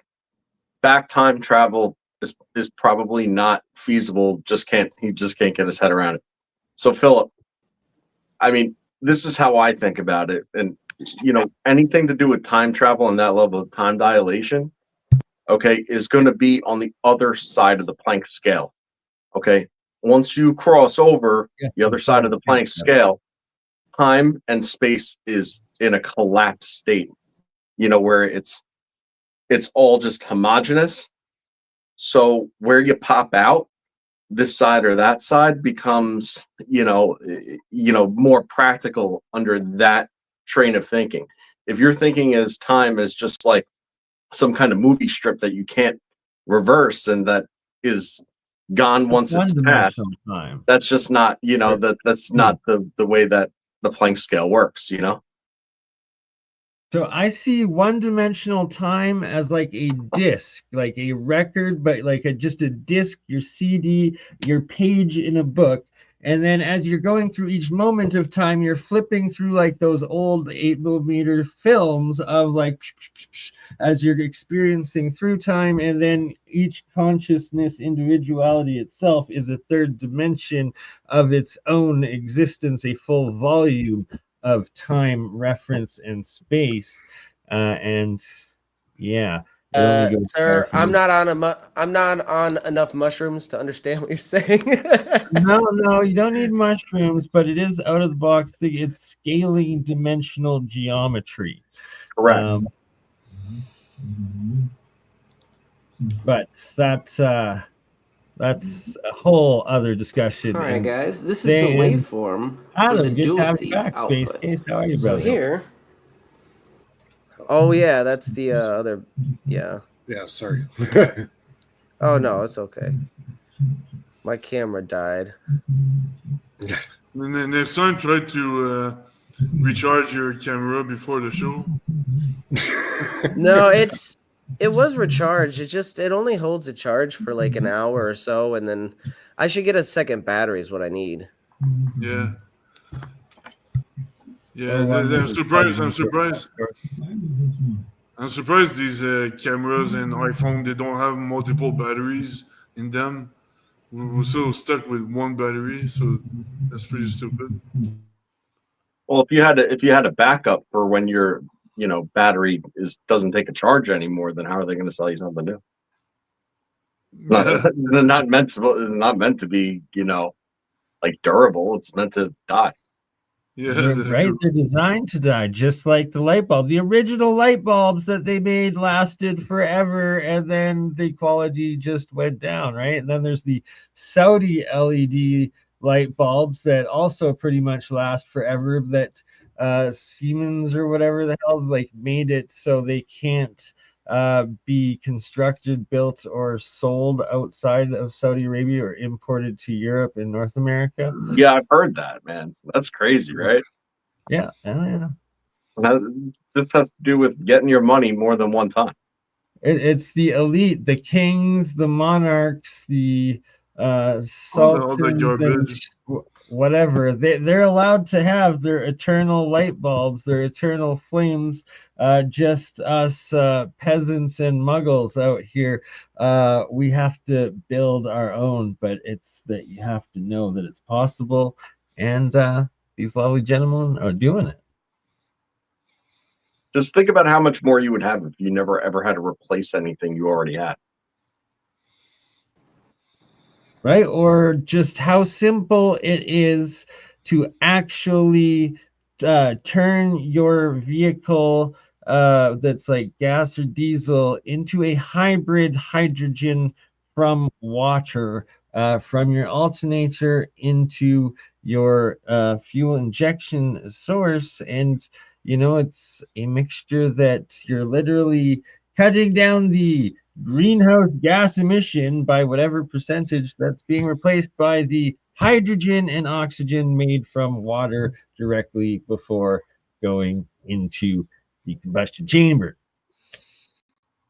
back time travel is probably not feasible. He just can't get his head around it. So Philip, I mean, this is how I think about it. And anything to do with time travel and that level of time dilation, okay, is going to be on the other side of the Planck scale. Okay. Once you cross over the other side of the Planck scale, time and space is in a collapsed state, where it's all just homogeneous. So where you pop out, this side or that side becomes, more practical under that train of thinking. If you're thinking as time as just like some kind of movie strip that you can't reverse and that is gone once it's passed. One-dimensional time. That's just not, that's not the way that the Planck scale works, So I see one-dimensional time as like a disc, like a record, but like just a disc, your CD, your page in a book. And then as you're going through each moment of time, you're flipping through like those old 8mm films of like as you're experiencing through time. And then each consciousness individuality itself is a third dimension of its own existence, a full volume of time, reference, and space. And yeah. Sir, I'm not on enough mushrooms to understand what you're saying. No, you don't need mushrooms, but it is out of the box. It's scaling dimensional geometry. Correct. But that's a whole other discussion. All right, And guys, this is the waveform for Adam, the good to dual have you thief back, Space output. Case. How are you, So brother? here, Oh yeah, that's the other. Yeah. Yeah, sorry. Oh no, it's okay. My camera died. And then next time, try to recharge your camera before the show. No, it was recharged. It only holds a charge for like an hour or so, and then I should get a second battery is what I need. Yeah. Yeah, I'm surprised. I'm surprised these cameras and iPhone, they don't have multiple batteries in them. We're so stuck with one battery, so that's pretty stupid. Well, if you had a backup for when your battery doesn't take a charge anymore, then how are they going to sell you something new? It's not meant to be like durable. It's meant to die. Yeah, right. They're designed to die, just like the light bulb. The original light bulbs that they made lasted forever, and then the quality just went down, right? And then there's the Saudi LED light bulbs that also pretty much last forever, that Siemens or whatever the hell like made it so they can't be constructed, built, or sold outside of Saudi Arabia or imported to Europe and North America. Yeah, I've heard that, man. That's crazy, right? Yeah. Yeah. This has to do with getting your money more than one time. It's the elite, the kings, the monarchs, the sultans, and whatever. They're allowed to have their eternal light bulbs, their eternal flames. Just us peasants and muggles out here, we have to build our own. But it's that you have to know that it's possible, and these lovely gentlemen are doing it. Just think about how much more you would have if you never ever had to replace anything you already had. Right? Or just how simple it is to actually turn your vehicle that's like gas or diesel into a hybrid hydrogen from water, from your alternator into your fuel injection source. And it's a mixture that you're literally cutting down the greenhouse gas emission by whatever percentage that's being replaced by the hydrogen and oxygen made from water directly before going into the combustion chamber.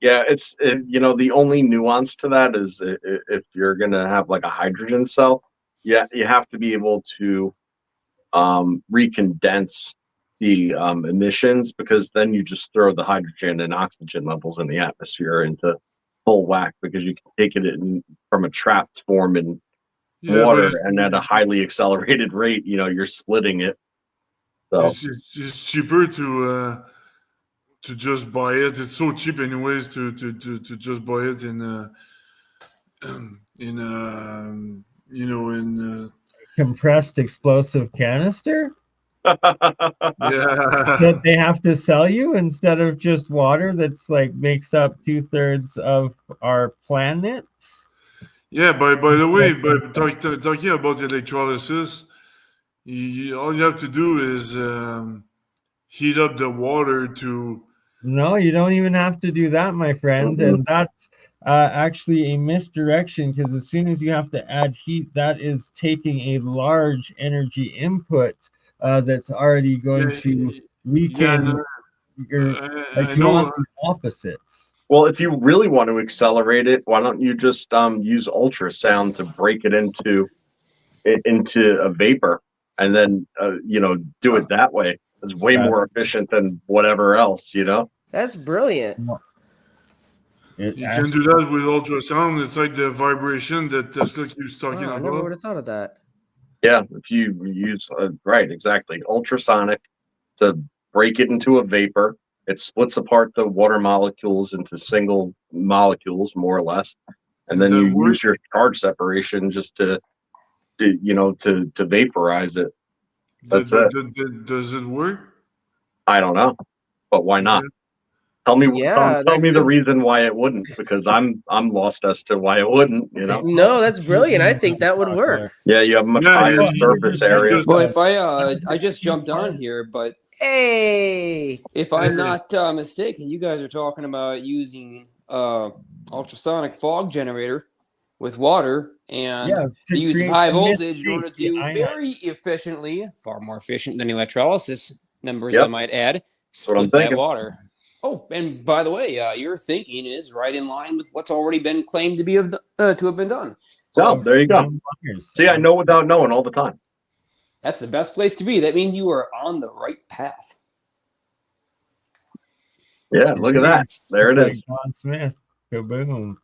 Yeah, it's the only nuance to that is if you're gonna have like a hydrogen cell, yeah, you have to be able to recondense the emissions, because then you just throw the hydrogen and oxygen levels in the atmosphere into full whack, because you can take it from a trapped form in water, and at a highly accelerated rate, you're splitting it. So it's cheaper to just buy it. It's so cheap anyways to just buy it in compressed explosive canister. Yeah, that they have to sell you instead of just water that's like makes up 2/3 of our planet. Yeah, by the way, but talking about electrolysis, all you have to do is heat up the water to No, you don't even have to do that, my friend. Mhm. And that's actually a misdirection, because as soon as you have to add heat, that is taking a large energy input that's already going Yeah, to yeah, weaken your, like, I you know. want the opposites. Well, if you really want to accelerate it, why don't you just use ultrasound to break it into a vapor, and then do it that way? It's way That's more efficient than whatever else. That's brilliant. it. You can do that with ultrasound. It's like the vibration that Tesla keeps talking Wow, I never would about. have thought of that. Yeah, if you use right, exactly, ultrasonic to break it into a vapor, it splits apart the water molecules into single molecules, more or less, and And then that you work. use your charge separation just to vaporize it. That's it. Does it work? I don't know, but why not? Okay. Tell me, Yeah, tell that me the could. reason why it wouldn't, because I'm lost as to why it wouldn't. No, that's brilliant. I think that would work. Yeah, you have a much Yeah, higher surface area. just Well, if I just jumped on here, but Hey, if I'm not mistaken, you guys are talking about using ultrasonic fog generator with water and Yeah, the to use of create high the voltage in order mist state, to the very efficiently, far more efficient than electrolysis numbers, I Yep. might add, what I'm split that thinking. water. Oh, and by the way, your thinking is right in line with what's already been claimed to have been done. No, So there you go. See, I know without knowing all the time. that's the best place to be. That means you are on the right path. Yeah, look at that. There It's it like is. Don Smith. Kaboom.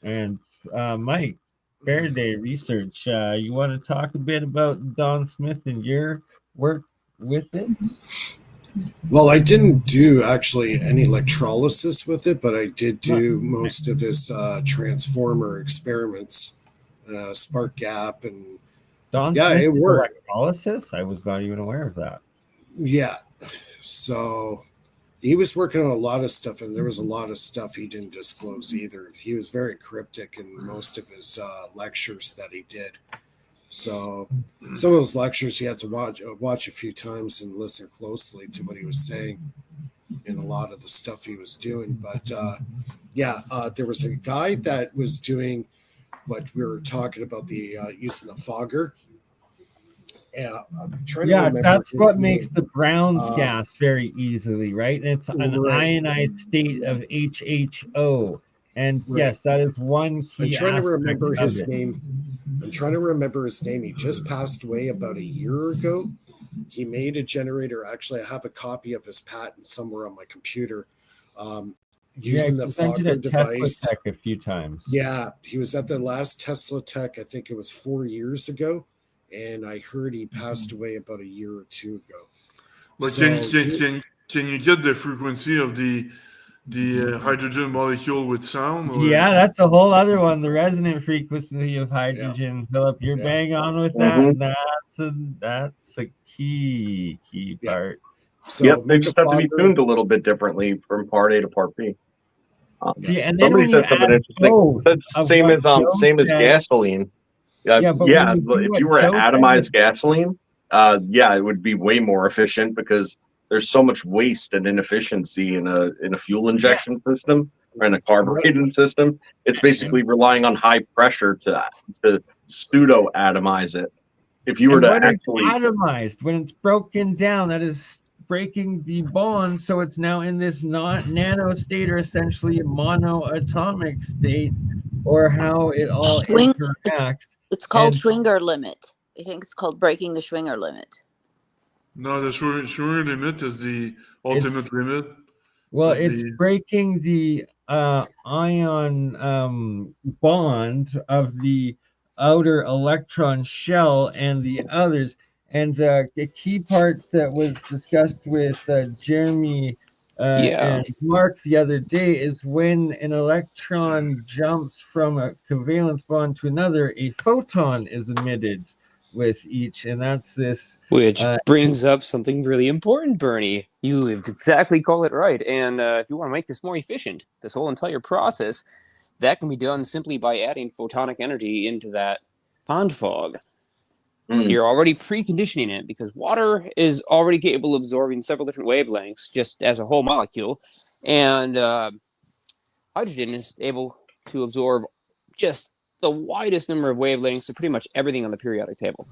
And Mike, Faraday Research, you want to talk a bit about Don Smith and your work with it? Well, I didn't do actually any electrolysis with it, but I did do most of his transformer experiments, spark gap, and Don yeah, Smith it did worked. electrolysis? I was not even aware of that. Yeah, so he was working on a lot of stuff, and there was a lot of stuff he didn't disclose either. He was very cryptic in most of his lectures that he did. So some of those lectures you had to watch a few times and listen closely to what he was saying in a lot of the stuff he was doing. But there was a guy that was doing what we were talking about, the using the fogger. Yeah, I'm trying to remember. That's what his makes name. the Brown's gas very easily, right? And it's an Right. ionized state of HHO. And Right. yes, that is one key I'm trying to aspect remember of his it. name. He just passed away about a year ago. He made a generator. Actually, I have a copy of his patent somewhere on my computer. Using the fogger device. Tesla Tech a few times. Yeah, he was at the last Tesla Tech. I think it was 4 years ago, and I heard he passed away about a year or two ago. But So can you get the frequency of the hydrogen molecule with sound? Or? Yeah, that's a whole other one. The resonant frequency of hydrogen, Philip. You're bang on with that. Mhm. That's a key part. So Yep, they just have to be fogger- tuned a little bit differently from part A to part B. See, and then Somebody when you said something add interesting. both Said of same what as Joe same as said- gasoline. Yeah, but when you do if what you were to Joe said atomize with- gasoline, it would be way more efficient because there's so much waste and inefficiency in a fuel injection system or in a carbureted system. It's basically relying on high pressure to pseudo atomize it. If you were And to when actually it's atomized, when it's broken down, that is breaking the bond, so it's now in this nano state, or essentially monoatomic state, or how it all interacts. It's called Schwinger limit. I think it's called breaking the Schwinger limit. No, the Schwinger limit is the ultimate limit. Well, it's breaking the ion bond of the outer electron shell and the others. And the key part that was discussed with Jeremy and Mark the other day is when an electron jumps from a covalence bond to another, a photon is emitted with each, and that's this. Which brings up something really important, Bernie. You have exactly called it right. And if you want to make this more efficient, this whole entire process, that can be done simply by adding photonic energy into that pond fog. You're already preconditioning it because water is already capable of absorbing several different wavelengths just as a whole molecule. And hydrogen is able to absorb just the widest number of wavelengths of pretty much everything on the periodic table.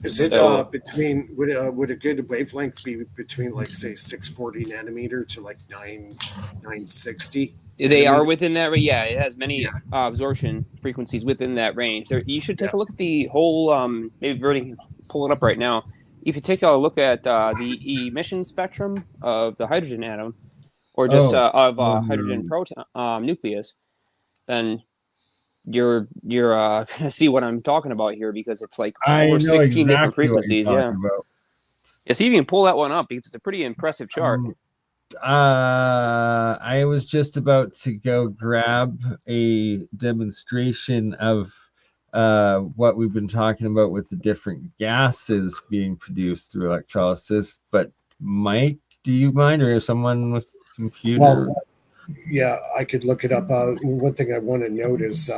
Is it So- between would a good wavelength be between like say 640 nanometer to like 960? They are within that range. Yeah, it has many absorption frequencies within that range. You should take a look at the whole. Maybe Bernie can pull it up right now. If you take a look at the emission spectrum of the hydrogen atom, or just hydrogen proton nucleus, then you're gonna see what I'm talking about here, because it's like over 16 different frequencies. Yeah. Yeah, see if you can pull that one up, because it's a pretty impressive chart. I was just about to go grab a demonstration of what we've been talking about with the different gases being produced through electrolysis. But Mike, do you mind, or someone with a computer? Well, yeah, I could look it up. One thing I want to note is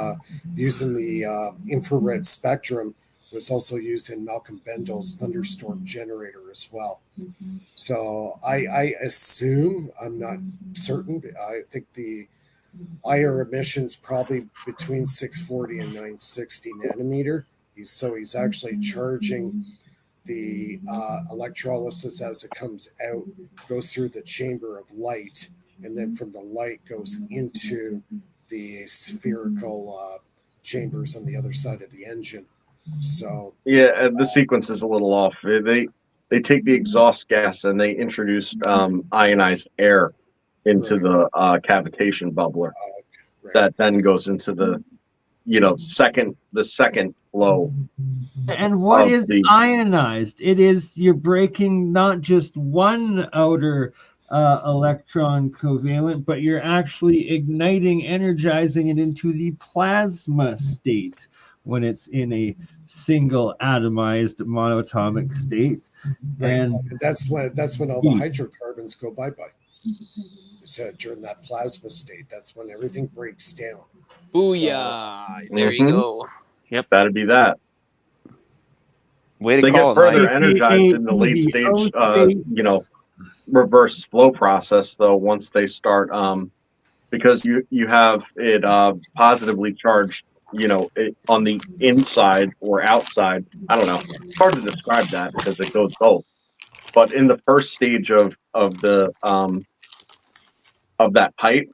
using the infrared spectrum was also used in Malcolm Bendel's thunderstorm generator as well. So I assume, I'm not certain, I think the IR emissions probably between 640 and 960 nanometer. He's actually charging the electrolysis as it comes out, goes through the chamber of light, and then from the light goes into the spherical chambers on the other side of the engine. So yeah, the sequence is a little off. They take the exhaust gas and they introduce ionized air into the cavitation bubbler. Right. That then goes into the second flow. And what is ionized? It is, you're breaking not just one outer electron covalent, but you're actually igniting, energizing it into the plasma state when it's in a single atomized monatomic state. And that's when all the hydrocarbons go bye-bye. So during that plasma state, that's when everything breaks down. Booyah! There you go. Yep, that'd be that. Way to they call get it, further Mike. energized in the late stage, reverse flow process, though. Once they start, because you have it positively charged, on the inside or outside. I don't know. It's hard to describe that because it goes both. But in the first stage of that pipe,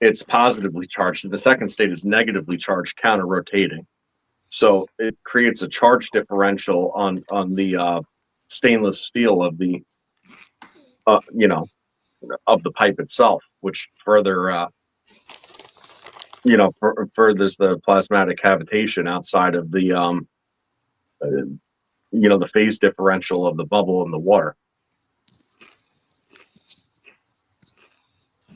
it's positively charged. And the second state is negatively charged, counter-rotating. So it creates a charge differential on the stainless steel of the of the pipe itself, which further furthers the plasmatic cavitation outside of the the phase differential of the bubble in the water.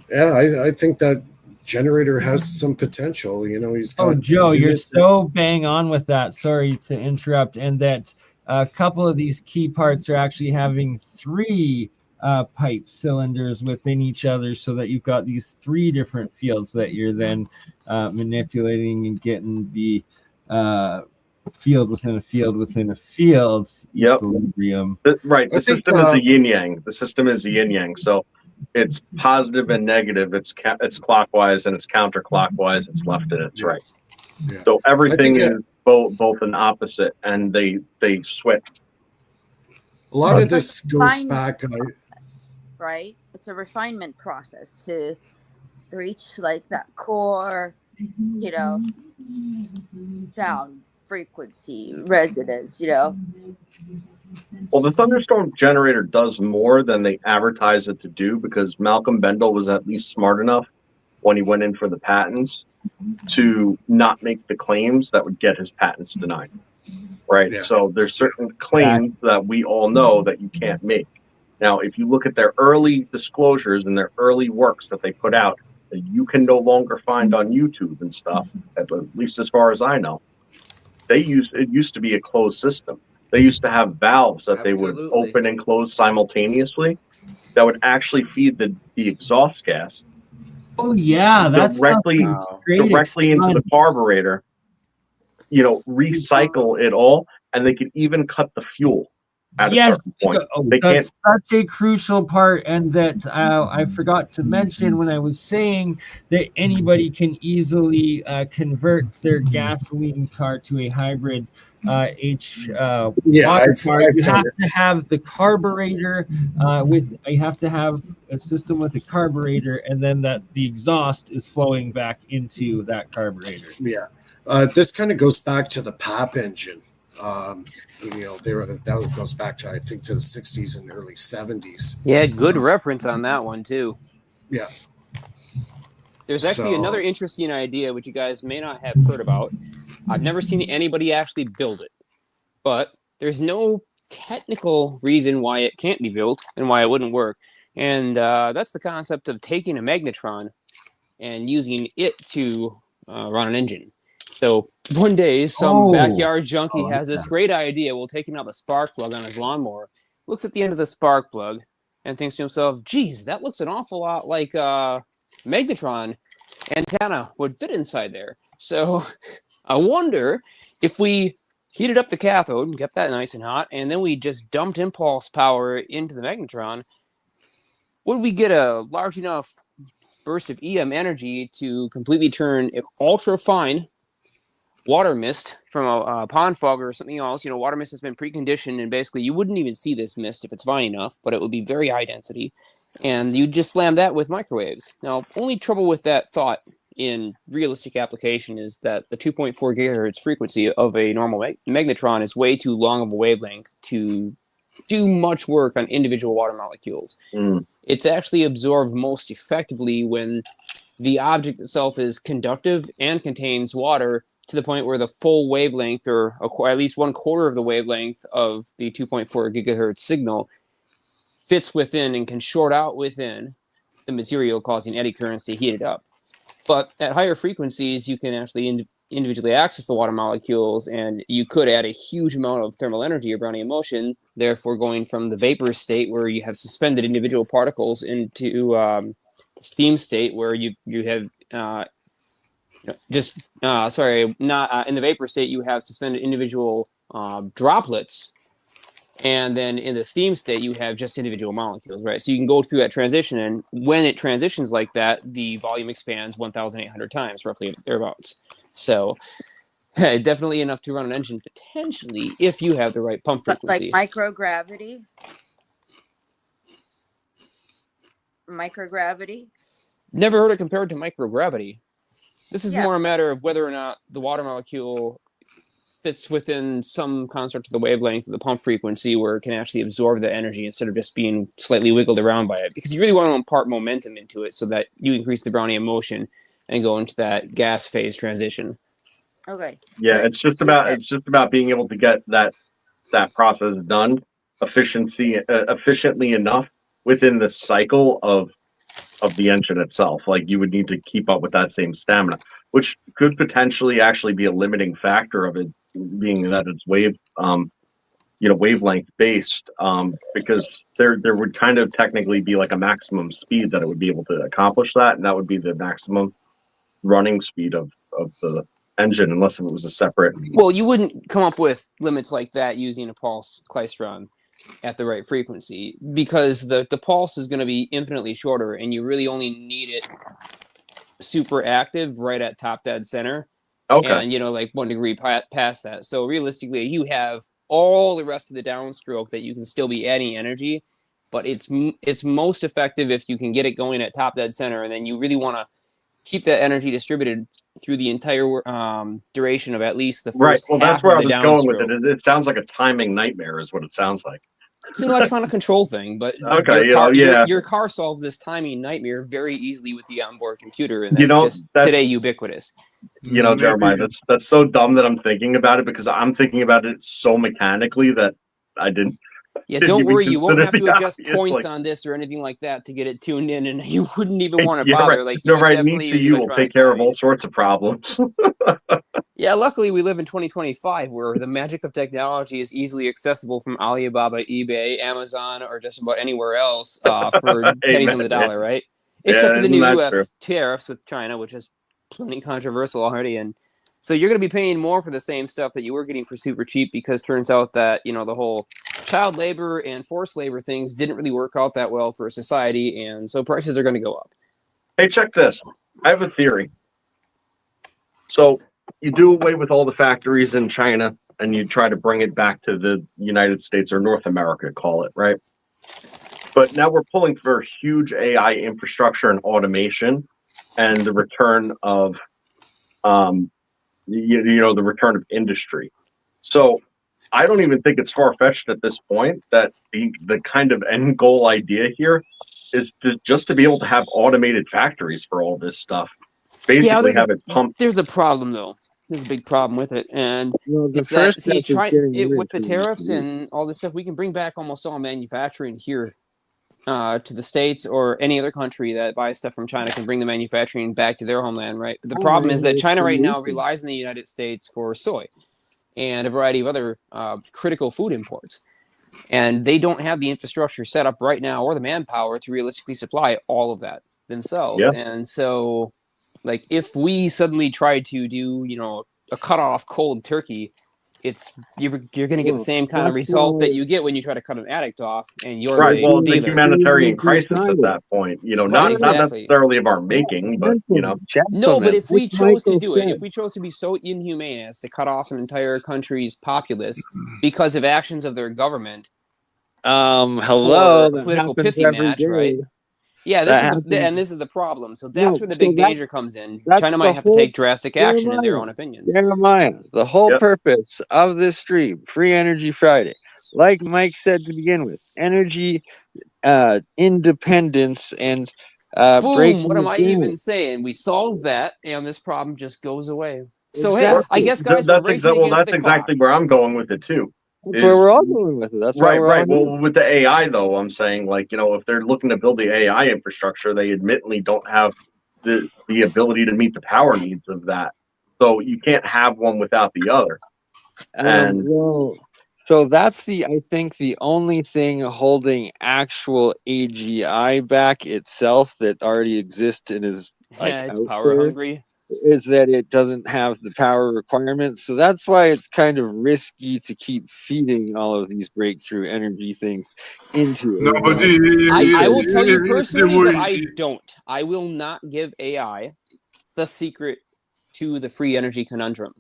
Yeah, I think that generator has some potential. He's got Joe, you're so bang on with that. Sorry to interrupt. And that a couple of these key parts are actually having 3 pipe cylinders within each other, so that you've got these 3 different fields that you're then manipulating and getting the field within a field within a field equilibrium. Right. The system is a yin yang. The system is a yin yang. So it's positive and negative. It's clockwise and it's counterclockwise. It's left and it's right. Yeah. So everything is both an opposite, and they switch. A lot of this goes back. Right? It's a refinement process to reach like that core, sound frequency resonance. Well, the thunderstorm generator does more than they advertise it to do, because Malcolm Bendel was at least smart enough when he went in for the patents to not make the claims that would get his patents denied. Right. Yeah. So there's certain claims that we all know that you can't make. Now, if you look at their early disclosures and their early works that they put out, that you can no longer find on YouTube and stuff, at least as far as I know, it used to be a closed system. They used to have valves that they would open and close simultaneously that would actually feed the exhaust gas. Oh yeah, that's directly into the carburetor. Recycle it all, and they could even cut the fuel at a Yes, certain point. that's such a crucial part, and that I forgot to mention when I was saying that anybody can easily convert their gasoline car to a hybrid water car. You have to have the carburetor you have to have a system with a carburetor, and then that the exhaust is flowing back into that carburetor. Yeah, this kind of goes back to the PAP engine. That goes back to, I think, to the 60s and early 70s. Yeah, good reference on that one too. Yeah. There's actually another interesting idea which you guys may not have heard about. I've never seen anybody actually build it, but there's no technical reason why it can't be built and why it wouldn't work. And that's the concept of taking a magnetron and using it to run an engine. So one day, some backyard junkie has this great idea while taking out the spark plug on his lawnmower, looks at the end of the spark plug, and thinks to himself, geez, that looks an awful lot like a magnetron antenna would fit inside there. So I wonder if we heated up the cathode and kept that nice and hot, and then we just dumped impulse power into the magnetron, would we get a large enough burst of EM energy to completely turn ultra fine water mist from a pond fog or something else? Water mist has been preconditioned, and basically you wouldn't even see this mist if it's fine enough, but it would be very high density, and you just slam that with microwaves. Now, only trouble with that thought in realistic application is that the 2.4 gigahertz frequency of a normal magnetron is way too long of a wavelength to do much work on individual water molecules. It's actually absorbed most effectively when the object itself is conductive and contains water to the point where the full wavelength, or at least 1/4 of the wavelength of the 2.4 gigahertz signal, fits within and can short out within the material, causing eddy currents to heat it up. But at higher frequencies, you can actually individually access the water molecules, and you could add a huge amount of thermal energy or Brownian motion, therefore going from the vapor state where you have suspended individual particles into the steam state where you have in the vapor state you have suspended individual droplets, and then in the steam state you have just individual molecules, right? So you can go through that transition, and when it transitions like that, the volume expands 1,800 times, roughly thereabouts. So definitely enough to run an engine potentially if you have the right pump frequency. Like microgravity? Never heard it compared to microgravity. This is more a matter of whether or not the water molecule fits within some construct of the wavelength of the pump frequency where it can actually absorb the energy instead of just being slightly wiggled around by it. Because you really want to impart momentum into it so that you increase the Brownian motion and go into that gas phase transition. Okay. Yeah, it's just about being able to get that process done efficiently enough within the cycle of the engine itself. Like, you would need to keep up with that same stamina, which could potentially actually be a limiting factor of it, being that it's wavelength based, because there would kind of technically be like a maximum speed that it would be able to accomplish that, and that would be the maximum running speed of the engine, unless it was a separate. Well, you wouldn't come up with limits like that using a pulse klystron at the right frequency, because the pulse is going to be infinitely shorter, and you really only need it super active right at top dead center. Okay. And like 1 degree past that. So realistically, you have all the rest of the downstroke that you can still be adding energy, but it's most effective if you can get it going at top dead center, and then you really want to keep that energy distributed through the entire duration of at least the first right. Well, half that's where of I was going with it. It sounds like a timing nightmare, is what it sounds like. It's an electronic control thing, but your car solves this timing nightmare very easily with the onboard computer, and that's today ubiquitous. Jeremiah, that's so dumb that I'm thinking about it, because I'm thinking about it so mechanically that I didn't. Yeah, don't worry. You won't have to adjust points on this or anything like that to get it tuned in, and you wouldn't even want to bother. Right. Like, you will take care of all sorts of problems. Yeah, luckily we live in 2025, where the magic of technology is easily accessible from Alibaba, eBay, Amazon, or just about anywhere else for pennies on the dollar, right? Except for the new U.S. tariffs with China, which is plenty controversial already. And So you're going to be paying more for the same stuff that you were getting for super cheap, because turns out that, you know, the whole child labor and forced labor things didn't really work out that well for society, and so prices are going to go up. Hey, check this. I have a theory. So you do away with all the factories in China and you try to bring it back to the United States, or North America, call it, right? But now we're pulling for huge AI infrastructure and automation and the return of, the return of industry. So I don't even think it's far-fetched at this point that the kind of end goal idea here is just to be able to have automated factories for all this stuff. Basically, have it pumped. There's a problem, though. There's a big problem with it, and the it's that first step is getting with the rid of tariffs it. and all this stuff. We can bring back almost all manufacturing here to the States, or any other country that buys stuff from China can bring the manufacturing back to their homeland, right? But the problem is that China right now relies on the United States for soy and a variety of other critical food imports. And they don't have the infrastructure set up right now, or the manpower, to realistically supply all of that themselves. Yeah. And so, like, if we suddenly try to do, you know, a cut off cold turkey, you're going to get the same kind of result that you get when you try to cut an addict off, and you're Right. the Well, the dealer. humanitarian crisis at that point, not exactly. necessarily of our making, but No, but if we chose to do it, if we chose to be so inhumane as to cut off an entire country's populace because of actions of their government, hello, political pissy match, right? Yeah, this is the problem. So that's where the big danger comes in. China might have to take drastic action in their own opinions. Jeremiah, the whole purpose of this stream, Free Energy Friday, like Mike said to begin with, energy independence and boom, what am I even saying? We solve that, and this problem just goes away. So hey, I guess, guys, that's exactly where I'm going with it too. That's where we're all going with it. That's right. Well, with the AI though, I'm saying, like, if they're looking to build the AI infrastructure, they admittedly don't have the ability to meet the power needs of that. So you can't have one without the other. And so that's I think the only thing holding actual AGI back itself that already exists and is it's power hungry, is that it doesn't have the power requirements. So that's why it's kind of risky to keep feeding all of these breakthrough energy things into it. No, but I will tell you personally that I don't. I will not give AI the secret to the free energy conundrum.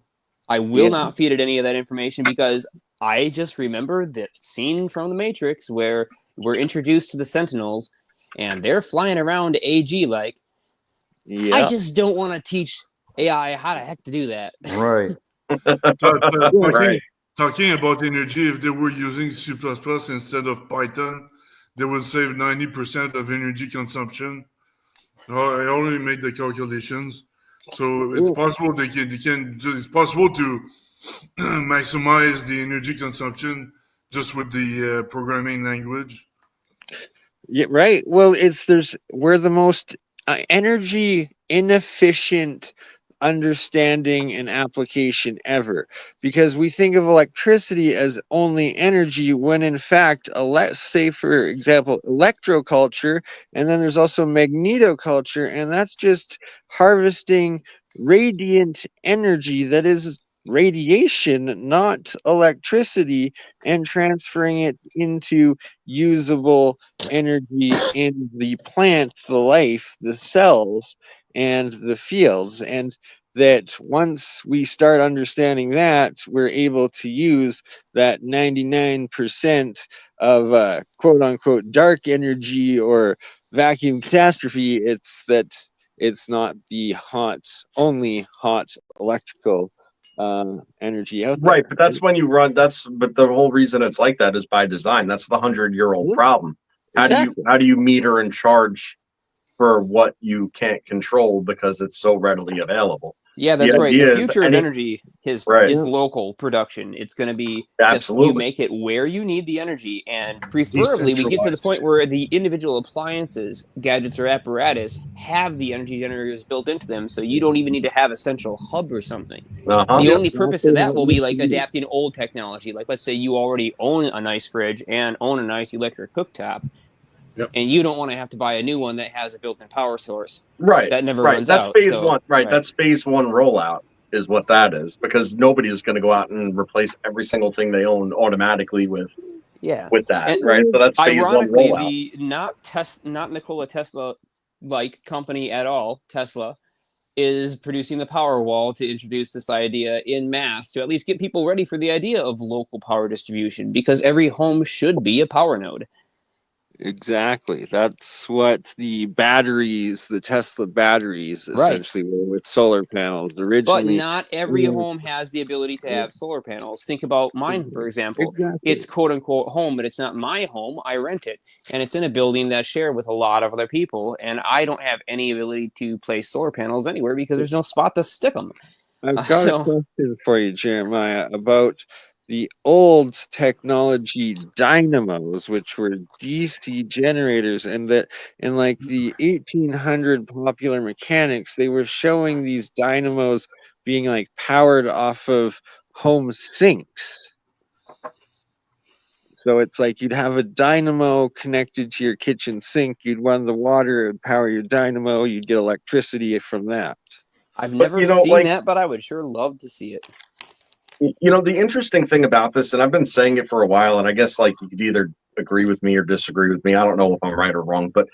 I will not feed it any of that information, because I just remember that scene from The Matrix where we're introduced to the Sentinels and they're flying around AG like. Yeah. I just don't want to teach AI how the heck to do that. Right. Talking about energy, if they were using C++ instead of Python, they would save 90% of energy consumption. I already made the calculations, so it's possible it's possible to maximize the energy consumption just with the programming language. Yeah, right. Well, we're the most energy inefficient understanding and application ever, because we think of electricity as only energy, when in fact, let's say for example, electroculture, and then there's also magnetoculture, and that's just harvesting radiant energy that is radiation, not electricity, and transferring it into usable energy in the plant, the life, the cells, and the fields. And that once we start understanding that, we're able to use that 99% of quote unquote dark energy or vacuum catastrophe. It's not the only hot electrical energy out there. Right, but that's when you run. But the whole reason it's like that is by design. That's the 100-year-old problem. How do you meter and charge for what you can't control because it's so readily available? Yeah, that's right. The future of energy is local production. It's going to be just you make it where you need the energy, and preferably we get to the point where the individual appliances, gadgets, or apparatus have the energy generators built into them, so you don't even need to have a central hub or something. The only purpose of that will be like adapting old technology. Like, let's say you already own a nice fridge and own a nice electric cooktop. Yep. And you don't want to have to buy a new one that has a built-in power source. Right. That never runs that's out. Phase one. Right. That's phase one rollout. is what that is, because nobody is going to go out and replace every single thing they own automatically with that, And right? So that's phase one ironically, rollout. the not Nikola Tesla like company at all, Tesla, is producing the Powerwall to introduce this idea in mass to at least get people ready for the idea of local power distribution, because every home should be a power node. Exactly. That's what the batteries, the Tesla batteries, Right. essentially were with solar panels But originally. not every home has the ability to have solar panels. Think about mine, for example. Exactly. It's quote unquote home, but it's not my home. I rent it. And it's in a building that's shared with a lot of other people. And I don't have any ability to place solar panels anywhere because there's no spot to stick them. I've got a question for you, Jeremiah, about the old technology dynamos, which were DC generators, and that in like the 1800 popular mechanics, they were showing these dynamos being like powered off of home sinks. So it's like you'd have a dynamo connected to your kitchen sink, you'd run the water and power your dynamo, you'd get electricity from that. I've never seen that, but I would sure love to see it. You know, the interesting thing about this, and I've been saying it for a while, and I guess like you could either agree with me or disagree with me. I don't know if I'm right or wrong, but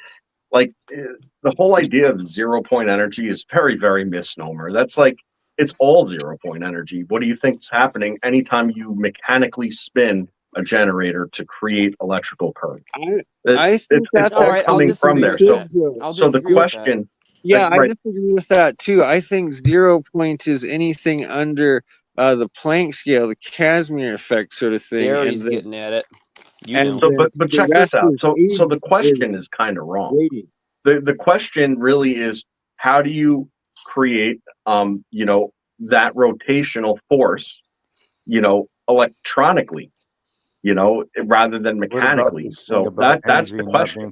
like the whole idea of 0 point energy is very, very misnomer. That's like, it's all 0 point energy. What do you think is happening anytime you mechanically spin a generator to create electrical current? I think that's all right, coming from there. So the question, yeah, I disagree with that too. I think 0 point is anything under the Planck scale, the Casimir effect sort of thing. There he's getting at it. But check this out. So the question is kind of wrong. The question really is, how do you create you know, that rotational force, you know, electronically, you know, rather than mechanically? So that's the question.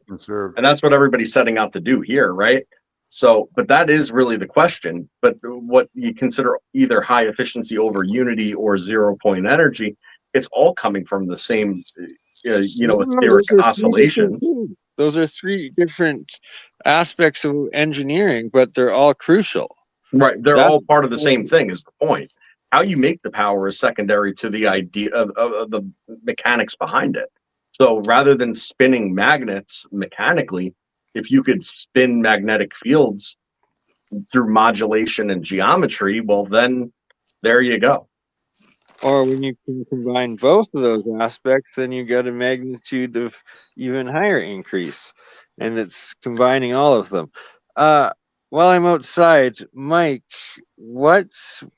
And that's what everybody's setting out to do here, right? So, but that is really the question. But what you consider either high efficiency over unity or 0 point energy, it's all coming from the same, you know, etheric oscillation. Those are three different aspects of engineering, but they're all crucial. Right. They're all part of the same thing is the point. How you make the power is secondary to the idea of the mechanics behind it. So rather than spinning magnets mechanically, if you could spin magnetic fields through modulation and geometry, well, then there you go. Or when you can combine both of those aspects, then you get a magnitude of even higher increase. And it's combining all of them. While I'm outside, Mike, what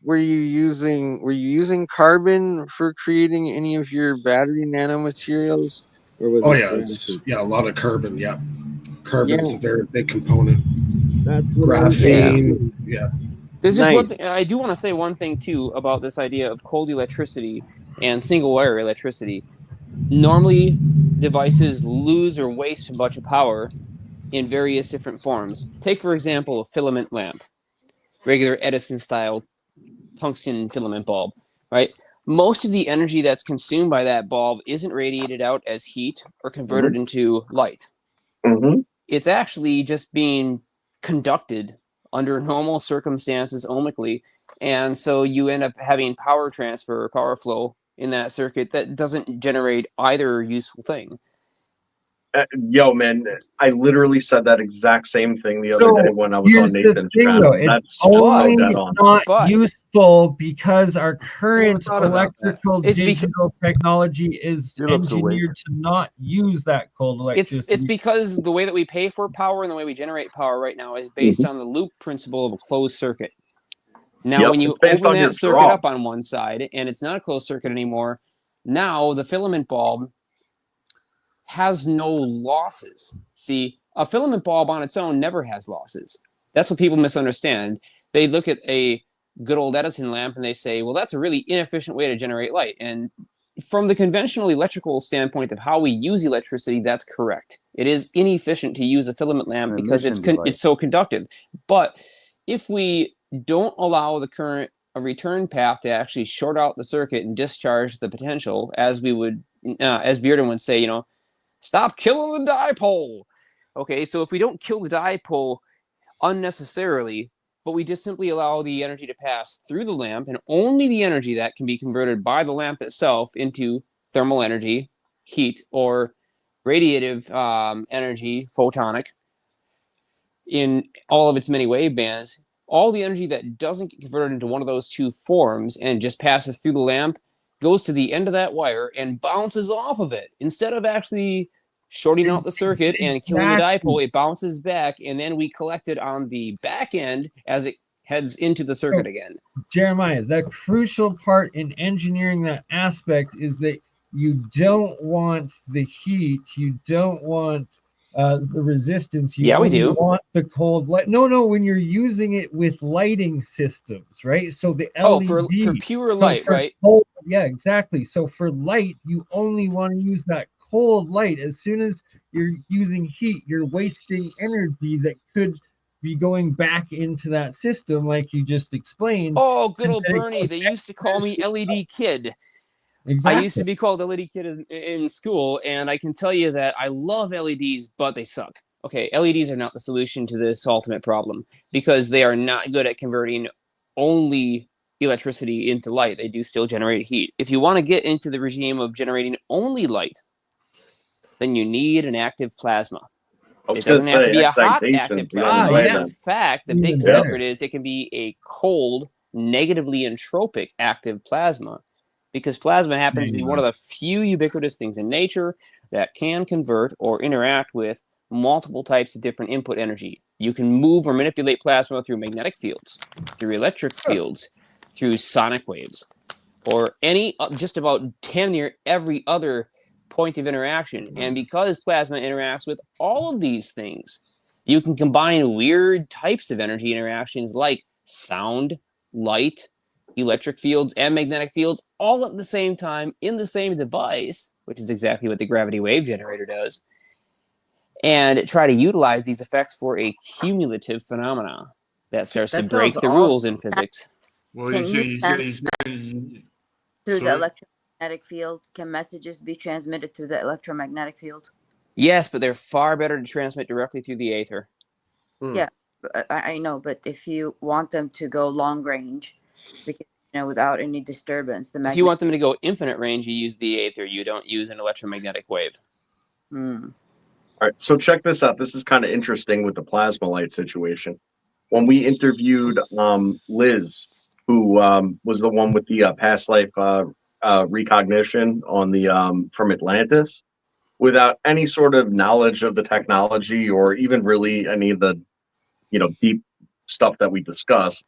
were you using? Were you using carbon for creating any of your battery nanomaterials? Or was a lot of carbon. Yeah, carbon's a very big component. That's graphene. Yeah. There's just one thing I do want to say. One thing too about this idea of cold electricity and single wire electricity. Normally, devices lose or waste a bunch of power in various different forms. Take, for example, a filament lamp, regular Edison-style tungsten filament bulb, right? Most of the energy that's consumed by that bulb isn't radiated out as heat or converted into light. It's actually just being conducted under normal circumstances ohmically, and so you end up having power transfer or power flow in that circuit that doesn't generate either useful thing. Yo, man, I literally said that exact same thing the other day when I was on Nathan's channel. It's only not useful because our current electrical digital technology is engineered to not use that cold electricity. It's because the way that we pay for power and the way we generate power right now is based on the loop principle of a closed circuit. Now, when you open that circuit up on one side and it's not a closed circuit anymore, now the filament bulb has no losses. See, a filament bulb on its own never has losses. That's what people misunderstand. They look at a good old Edison lamp and they say, well, that's a really inefficient way to generate light. And from the conventional electrical standpoint of how we use electricity, that's correct. It is inefficient to use a filament lamp because it's so conductive. But if we don't allow the current a return path to actually short out the circuit and discharge the potential, as we would, as Bearden would say, you know, stop killing the dipole. Okay, so if we don't kill the dipole unnecessarily, but we just simply allow the energy to pass through the lamp, and only the energy that can be converted by the lamp itself into thermal energy, heat, or radiative energy, photonic, in all of its many wave bands. All the energy that doesn't get converted into one of those two forms and just passes through the lamp goes to the end of that wire and bounces off of it. Instead of actually shorting out the circuit and killing the dipole, it bounces back, and then we collect it on the back end as it heads into the circuit again. Jeremiah, the crucial part in engineering that aspect is that you don't want the heat, you don't want the resistance. You we do. want the cold light. No, when you're using it with lighting systems, right? So the LED. For pure light, right? Yeah, exactly. So for light, you only want to use that cold light. As soon as you're using heat, you're wasting energy that could be going back into that system, like you just explained. Oh, good old BurnEye. They used to call me LED Kid. Exactly. I used to be called LED Kid in school, and I can tell you that I love LEDs, but they suck. Okay, LEDs are not the solution to this ultimate problem because they are not good at converting only electricity into light. They do still generate heat. If you want to get into the regime of generating only light, then you need an active plasma. It doesn't have to be a hot active plasma. In fact, the big secret is it can be a cold, negatively entropic active plasma, because plasma happens to be one of the few ubiquitous things in nature that can convert or interact with multiple types of different input energy. You can move or manipulate plasma through magnetic fields, through electric fields, through sonic waves, or just about damn near every other point of interaction. And because plasma interacts with all of these things, you can combine weird types of energy interactions like sound, light, electric fields, and magnetic fields all at the same time in the same device, which is exactly what the gravity wave generator does, and try to utilize these effects for a cumulative phenomena that starts to break the rules in physics. Well, Can you through the electromagnetic field, can messages be transmitted through the electromagnetic field? Yes, but they're far better to transmit directly through the aether. Yeah, I know, but if you want them to go long range, because without any disturbance, if you want them to go infinite range, you use the aether. You don't use an electromagnetic wave. All right, so check this out. This is kind of interesting with the plasma light situation. When we interviewed Liz, who was the one with the past life recognition on the from Atlantis, without any sort of knowledge of the technology or even really any of the deep stuff that we discussed,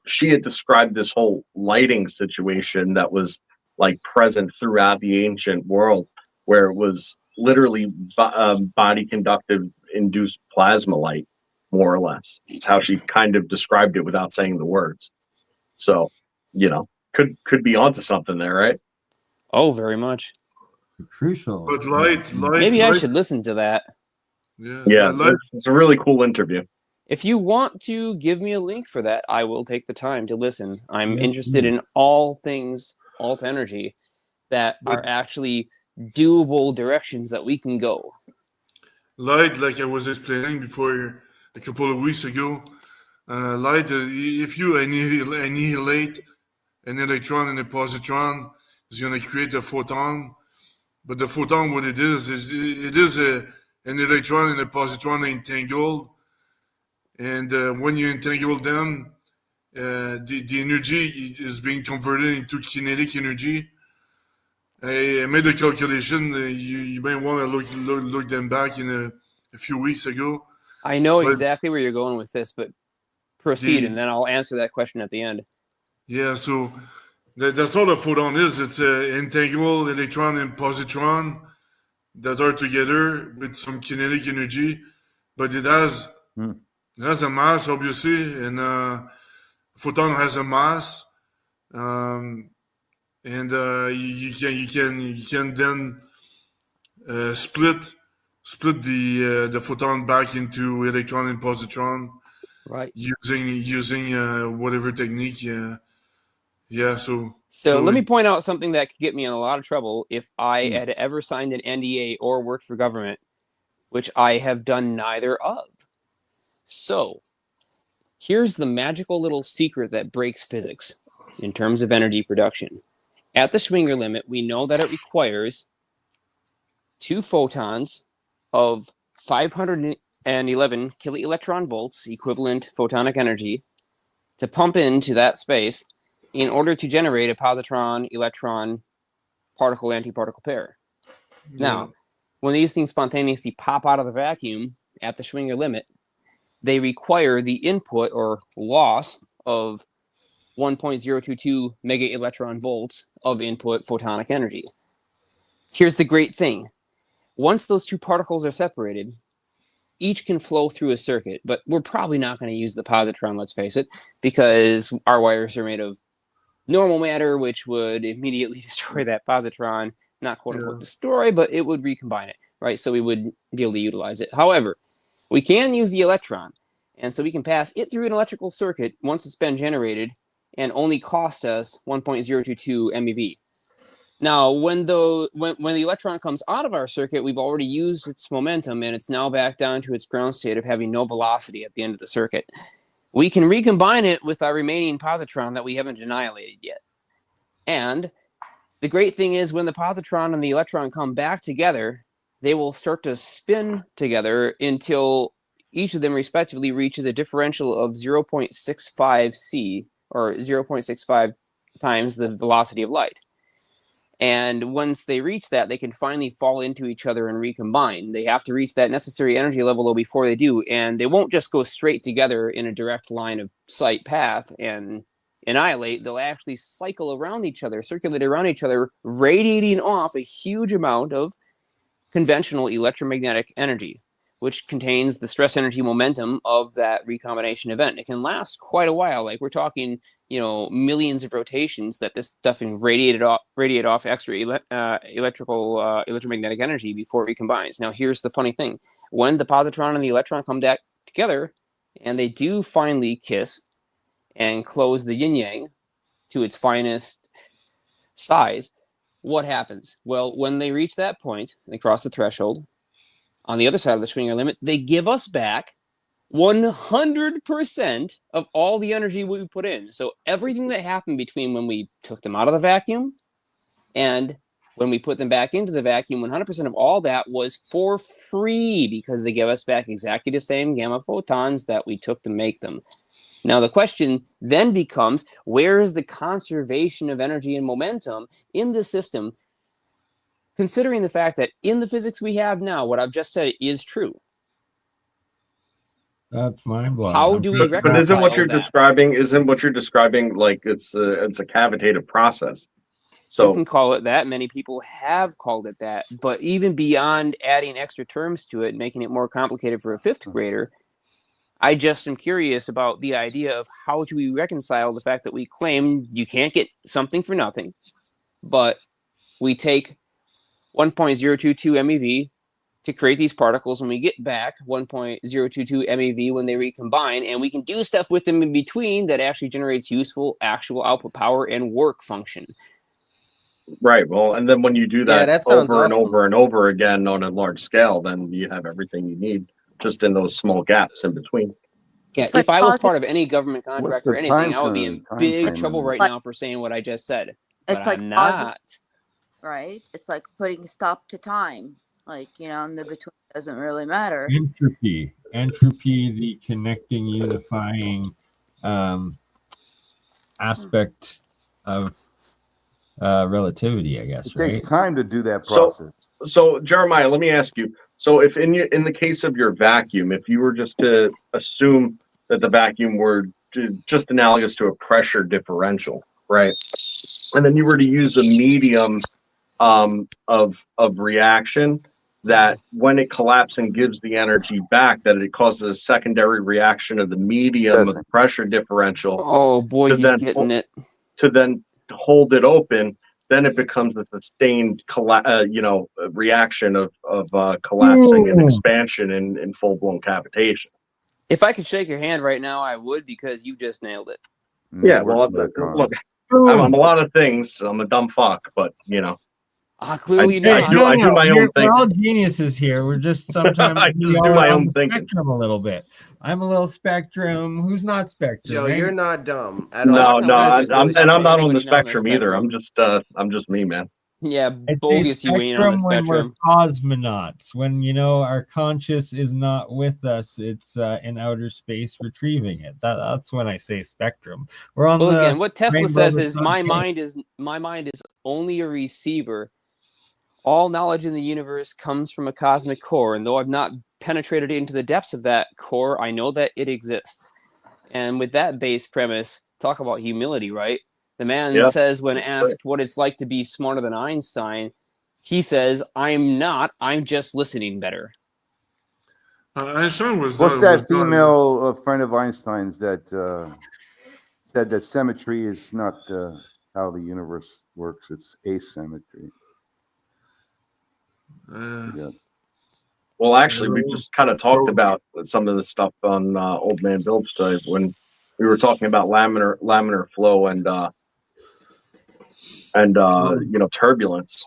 she had described this whole lighting situation that was like present throughout the ancient world, where it was literally body conductive induced plasma light, more or less. It's how she kind of described it without saying the words. So, could be onto something there, right? Oh, very much. Crucial. But light. Maybe I should listen to that. Yeah, it's a really cool interview. If you want to give me a link for that, I will take the time to listen. I'm interested in all things alt energy that are actually doable directions that we can go. Light, like I was explaining before a couple of weeks ago, light, if you annihilate an electron and a positron, it's going to create a photon. But the photon, what it is an electron and a positron entangled. And when you entangle them, the energy is being converted into kinetic energy. I made a calculation. You may want to look them back in a few weeks ago. I know exactly where you're going with this, but proceed, and then I'll answer that question at the end. Yeah, so that's all a photon is. It's an entangled electron and positron that are together with some kinetic energy, but it has a mass, obviously, and photon has a mass, and you can then split the photon back into electron and positron, right? Using whatever technique. So let me point out something that could get me in a lot of trouble if I had ever signed an NDA or worked for government, which I have done neither of. So Here's the magical little secret that breaks physics in terms of energy production. At the Schwinger limit, we know that it requires 2 photons of 511 kiloelectron volts, equivalent photonic energy, to pump into that space in order to generate a positron, electron, particle, antiparticle pair. Now, when these things spontaneously pop out of the vacuum at the Schwinger limit, they require the input or loss of 1.022 mega electron volts of input photonic energy. Here's the great thing. Once those two particles are separated, each can flow through a circuit, but we're probably not going to use the positron, let's face it, because our wires are made of normal matter, which would immediately destroy that positron. Not quote unquote destroy, but it would recombine it, right? So we would be able to utilize it. However, we can use the electron, and so we can pass it through an electrical circuit once it's been generated and only cost us 1.022 MeV. Now, when the electron comes out of our circuit, we've already used its momentum, and it's now back down to its ground state of having no velocity at the end of the circuit. We can recombine it with our remaining positron that we haven't annihilated yet. And the great thing is when the positron and the electron come back together, they will start to spin together until each of them respectively reaches a differential of 0.65 c, or 0.65 times the velocity of light. And once they reach that, they can finally fall into each other and recombine. They have to reach that necessary energy level though before they do, and they won't just go straight together in a direct line of sight path and annihilate. They'll actually cycle around each other, circulate around each other, radiating off a huge amount of conventional electromagnetic energy, which contains the stress energy momentum of that recombination event. It can last quite a while. Like we're talking, millions of rotations that this stuff can radiate off extra electromagnetic energy before it recombines. Now, here's the funny thing. When the positron and the electron come back together, and they do finally kiss and close the yin-yang to its finest size, what happens? Well, when they reach that point, they cross the threshold, on the other side of the Schwinger limit, they give us back 100% of all the energy we put in. So everything that happened between when we took them out of the vacuum and when we put them back into the vacuum, 100% of all that was for free because they give us back exactly the same gamma photons that we took to make them. Now, the question then becomes, where is the conservation of energy and momentum in the system, considering the fact that in the physics we have now, what I've just said is true? That's mind-blowing. How do we reconcile But isn't what you're that? describing like it's a cavitative process? So You can call it that. Many people have called it that. But even beyond adding extra terms to it and making it more complicated for a fifth grader, I just am curious about the idea of how do we reconcile the fact that we claim you can't get something for nothing, but we take 1.022 MeV to create these particles, and we get back 1.022 MeV when they recombine, and we can do stuff with them in between that actually generates useful actual output power and work function. right. Well, and then when you do that that sounds over and awesome. over and over again on a large scale, then you have everything you need just in those small gaps in between. Yeah, It's like if I was positive- part of any government contract the or anything, time I would be in time big frame trouble in it? right Like- now for saying what I just said. But It's like I'm positive- not. right? It's like putting a stop to time. Like, and the between doesn't really matter. Entropy, the connecting, unifying aspect of relativity, I guess. It takes Right? time to do that So- process. So Jeremiah, let me ask you. So if in the case of your vacuum, if you were just to assume that the vacuum were just analogous to a pressure differential, right? And then you were to use a medium of reaction that when it collapses and gives the energy back, that it causes a secondary reaction of the medium of the pressure differential Oh boy, to he's then getting it. to then hold it open. Then it becomes a sustained reaction of collapsing and expansion in full blown cavitation. If I could shake your hand right now, I would, because you just nailed it. Yeah, well, Network look, I'm a lot of things. I'm a dumb fuck, but Clearly I not. do my own We're thing. all geniuses here. We're just sometimes I we just do are my on own the thinking. spectrum a little bit. I'm a little spectrum. Who's not spectrum? Joe, right? you're not dumb at No, all. no, physics, I'm really talking not to on the anybody not on the spectrum either. spectrum. I'm just me, man. Yeah, I say bogus you ain't on the spectrum when we're spectrum. cosmonauts. When our conscious is not with us, it's in outer space retrieving it. That's when I say spectrum. We're on Well, the again, what Tesla rainbow says that's is not my pink. mind is only a receiver. All knowledge in the universe comes from a cosmic core, and though I've not penetrated into the depths of that core, I know that it exists. And with that base premise, talk about humility, right? The man Yeah. says, when asked what it's like to be smarter than Einstein, he says, I'm not, I'm just listening better. Einstein was What's not, that female friend of Einstein's that said that symmetry is not how the universe works? It's asymmetry. Yeah. Well, actually, we just kind of talked about some of the stuff on Old Man Bill's today when we were talking about laminar flow and turbulence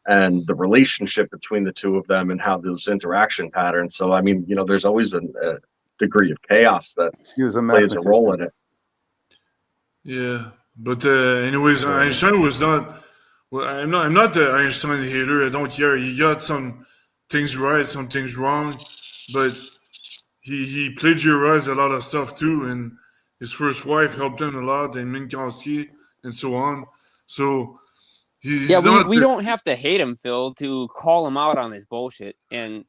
and the relationship between the two of them and how those interaction patterns. So, I mean, there's always a degree of chaos that plays a role in it. Yeah, but anyways, Einstein was not. Well, I'm not the Einstein hater. I don't care. He got some things right, some things wrong, but he plagiarized a lot of stuff too, and his first wife helped him a lot, and Minkowski, and so on. So he's Yeah, not. we don't have to hate him, Phil, to call him out on his bullshit and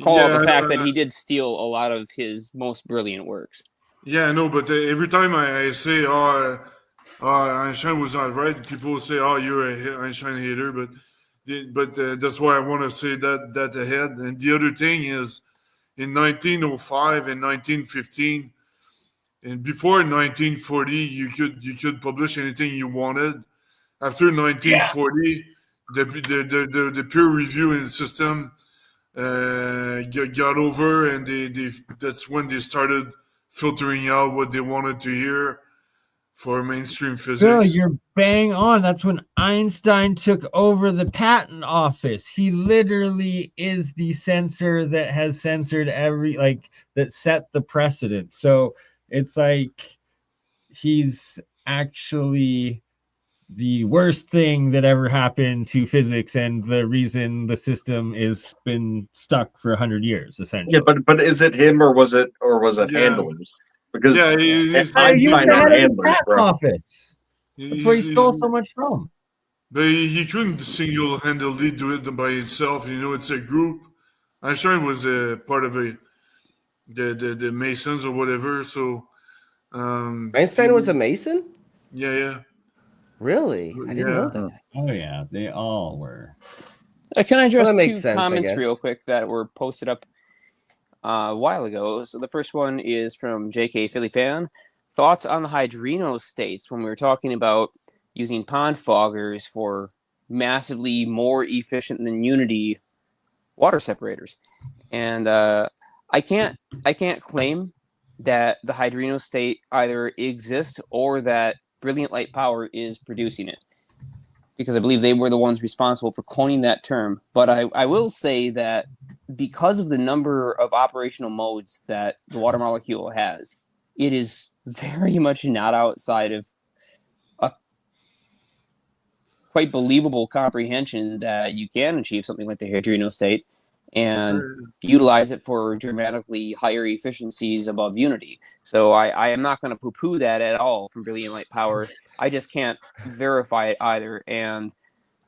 call out the fact that he did steal a lot of his most brilliant works. Yeah, I know, but every time I say, Einstein was not right, people say, "Oh, you're a Einstein hater," but that's why I want to say that ahead. And the other thing is, in 1905 and 1915, and before 1940, you could publish anything you wanted. After 1940, the peer reviewing system got over, and they that's when they started filtering out what they wanted to hear for mainstream Phil, physics. you're bang on. That's when Einstein took over the patent office. He literally is the censor that has censored that set the precedent. So it's like he's actually the worst thing that ever happened to physics and the reason the system is been stuck for 100 years, essentially. Yeah, but is it him or was it handlers? Because He was Einstein the head had of the handlers, patent bro. office. That's where he stole so much from. But he couldn't single-handedly do it by himself. It's a group. Einstein was a part of the Masons or whatever. So Einstein was a Mason? Yeah. Really? I didn't know that. Oh yeah, they all were. Can I address Well, that makes two sense, I comments guess. real quick that were posted up a while ago? So the first one is from JK Philly Fan. Thoughts on the hydrino states when we were talking about using pond foggers for massively more efficient than Unity water separators. And I can't claim that the hydrino state either exists or that Brilliant Light Power is producing it, because I believe they were the ones responsible for coining that term. But I will say that because of the number of operational modes that the water molecule has, it is very much not outside of a quite believable comprehension that you can achieve something like the hydrino state and utilize it for dramatically higher efficiencies above Unity. So I am not going to poo-poo that at all from Brilliant Light Power. I just can't verify it either. And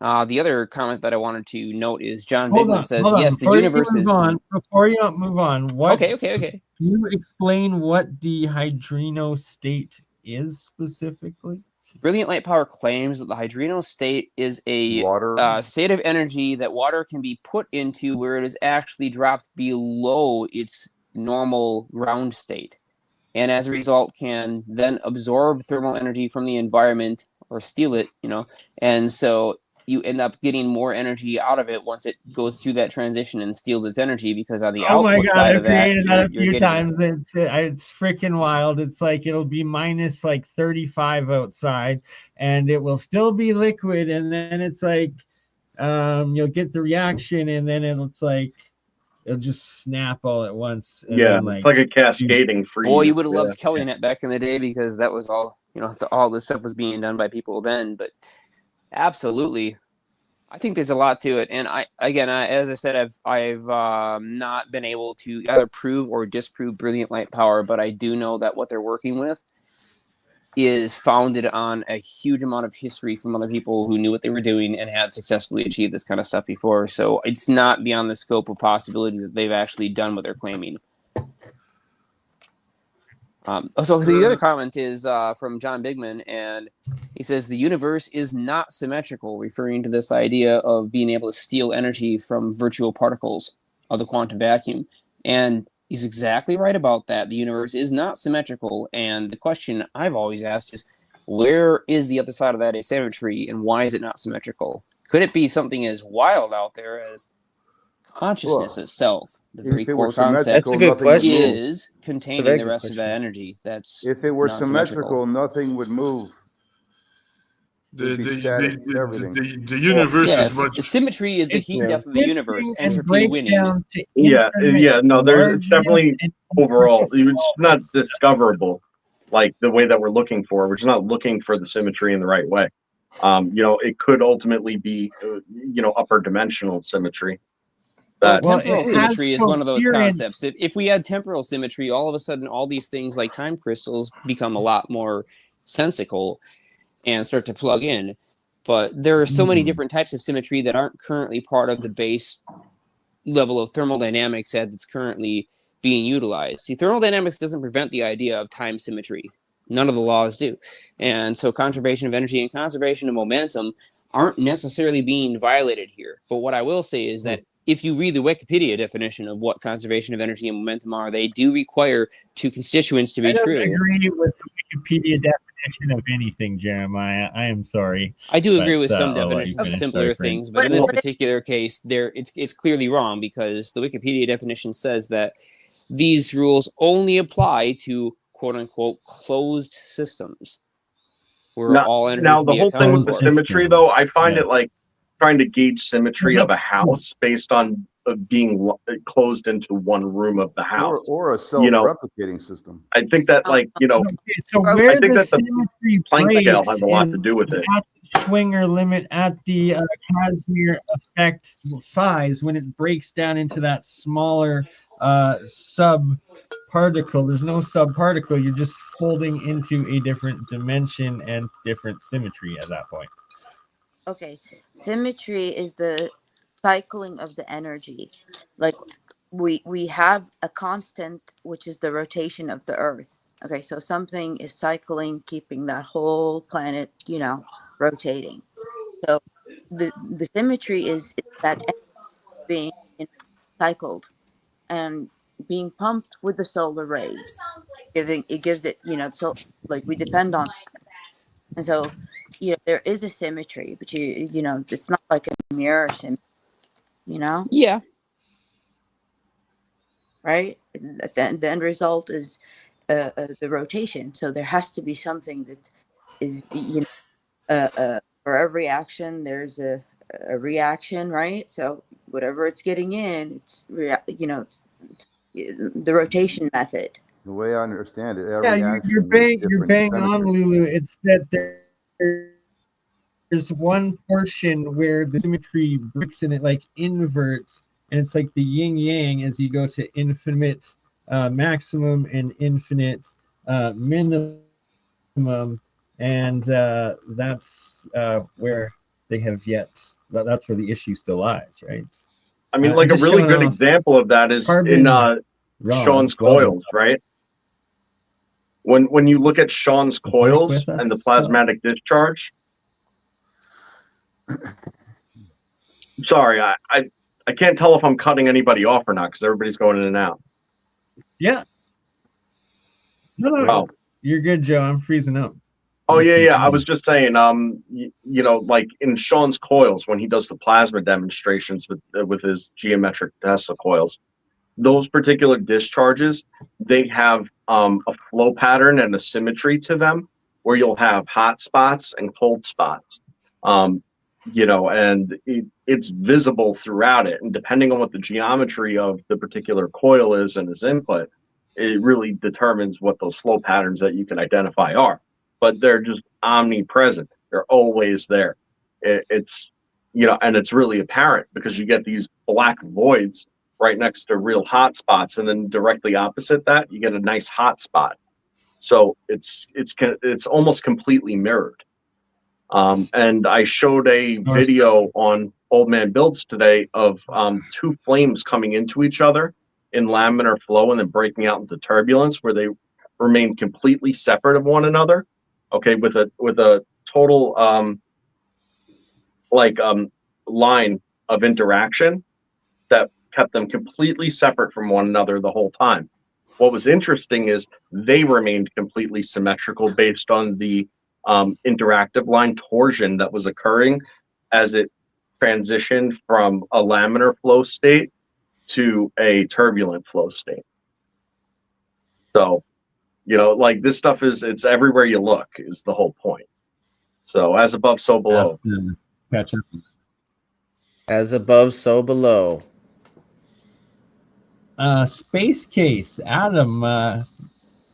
the other comment that I wanted to note is John Bigman says, yes, the universe is... Before you move on, Okay. Can you explain what the hydrino state is specifically? Brilliant Light Power claims that the hydrino state is a state of energy that water can be put into where it is actually dropped below its normal ground state, and as a result can then absorb thermal energy from the environment or steal it, and so you end up getting more energy out of it once it goes through that transition and steals its energy, because on the output side of that, created that a you're few getting... times. It's freaking wild. It's like it'll be minus 35 outside, and it will still be liquid, and then it's like you'll get the reaction, and then it's like it'll just snap all at once. And Yeah, then, it's like a cascading freeze. Boy, you would have yeah. loved Kellynet back in the day because that was all, all this stuff was being done by people then. But absolutely, I think there's a lot to it. And as I said, I've not been able to either prove or disprove brilliant light power, but I do know that what they're working with is founded on a huge amount of history from other people who knew what they were doing and had successfully achieved this kind of stuff before. So it's not beyond the scope of possibility that they've actually done what they're claiming. So the other comment is from John Bigman, and he says the universe is not symmetrical, referring to this idea of being able to steal energy from virtual particles of the quantum vacuum. And he's exactly right about that. The universe is not symmetrical, and the question I've always asked is, where is the other side of that asymmetry, and why is it not symmetrical? Could it be something as wild out there as consciousness itself? The very core concept That's a good question. is containing the rest of that energy. That's if it were not symmetrical, nothing would move. The Everything. universe yes, is much. symmetry is the heat depth of the universe, entropy winning. Yeah, no, it's definitely overall, it's not discoverable like the way that we're looking for. We're just not looking for the symmetry in the right way. It could ultimately be, upper dimensional symmetry. Temporal symmetry is one of those concepts. If we had temporal symmetry, all of a sudden, all these things like time crystals become a lot more sensical and start to plug in. But there are so many different types of symmetry that aren't currently part of the base level of thermodynamics that's currently being utilized. See, thermodynamics doesn't prevent the idea of time symmetry. None of the laws do. And so conservation of energy and conservation of momentum aren't necessarily being violated here. But what I will say is that if you read the Wikipedia definition of what conservation of energy and momentum are, they do require two constituents to be true. I don't agree with the Wikipedia definition of anything, Jeremiah. I am sorry. I do agree with some definitions of simpler things, but in this particular case, it's clearly wrong because the Wikipedia definition says that these rules only apply to quote-unquote closed systems. Now the whole thing with the symmetry, though, I find it like trying to gauge symmetry of a house based on being closed into one room of the house, or a self-replicating system. I think that, so where I think the that the symmetry Planck scale breaks has a lot is to do with it. at the Schwinger limit, at the Casimir effect size, when it breaks down into that smaller sub-particle. There's no sub-particle. You're just folding into a different dimension and different symmetry at that point. Okay, symmetry is the cycling of the energy. Like we have a constant, which is the rotation of the Earth. Okay, so something is cycling, keeping that whole planet, rotating. So the symmetry is that being cycled and being pumped with the solar rays. It gives it, so like we depend on that. And so, there is a symmetry, but it's not like a mirror symmetry, Yeah. Right? The end result is the rotation. So there has to be something that is, for every action, there's a reaction, right? So whatever it's getting in, it's, it's the rotation method. The way I understand it, you're bang on, Lulu. It's that there's one portion where the symmetry breaks and it like inverts, and it's like the yin yang as you go to infinite maximum and infinite minimum, and that's where they have yet. That's where the issue still lies, right? I mean, like a really good example of that is in Sean's coils, right? When you look at Sean's coils and the plasmatic discharge. Sorry, I can't tell if I'm cutting anybody off or not because everybody's going in and out. Yeah. No. You're good, Joe. I'm freezing up. Oh yeah. I was just saying, like in Sean's coils when he does the plasma demonstrations with his geometric Tesla coils, those particular discharges, they have a flow pattern and a symmetry to them where you'll have hot spots and cold spots. and it's visible throughout it. And depending on what the geometry of the particular coil is and its input, it really determines what those flow patterns that you can identify are. But they're just omnipresent. They're always there. It's and it's really apparent because you get these black voids right next to real hot spots, and then directly opposite that, you get a nice hot spot. So it's almost completely mirrored. And I showed a video on Old Man Builds today of two flames coming into each other in laminar flow and then breaking out into turbulence, where they remain completely separate of one another. Okay, with a total line of interaction that kept them completely separate from one another the whole time. What was interesting is they remained completely symmetrical based on the interactive line torsion that was occurring as it transitioned from a laminar flow state to a turbulent flow state. So, this stuff it's everywhere you look is the whole point. So as above, so below. Catch up. As above, so below. Space Case, Adam,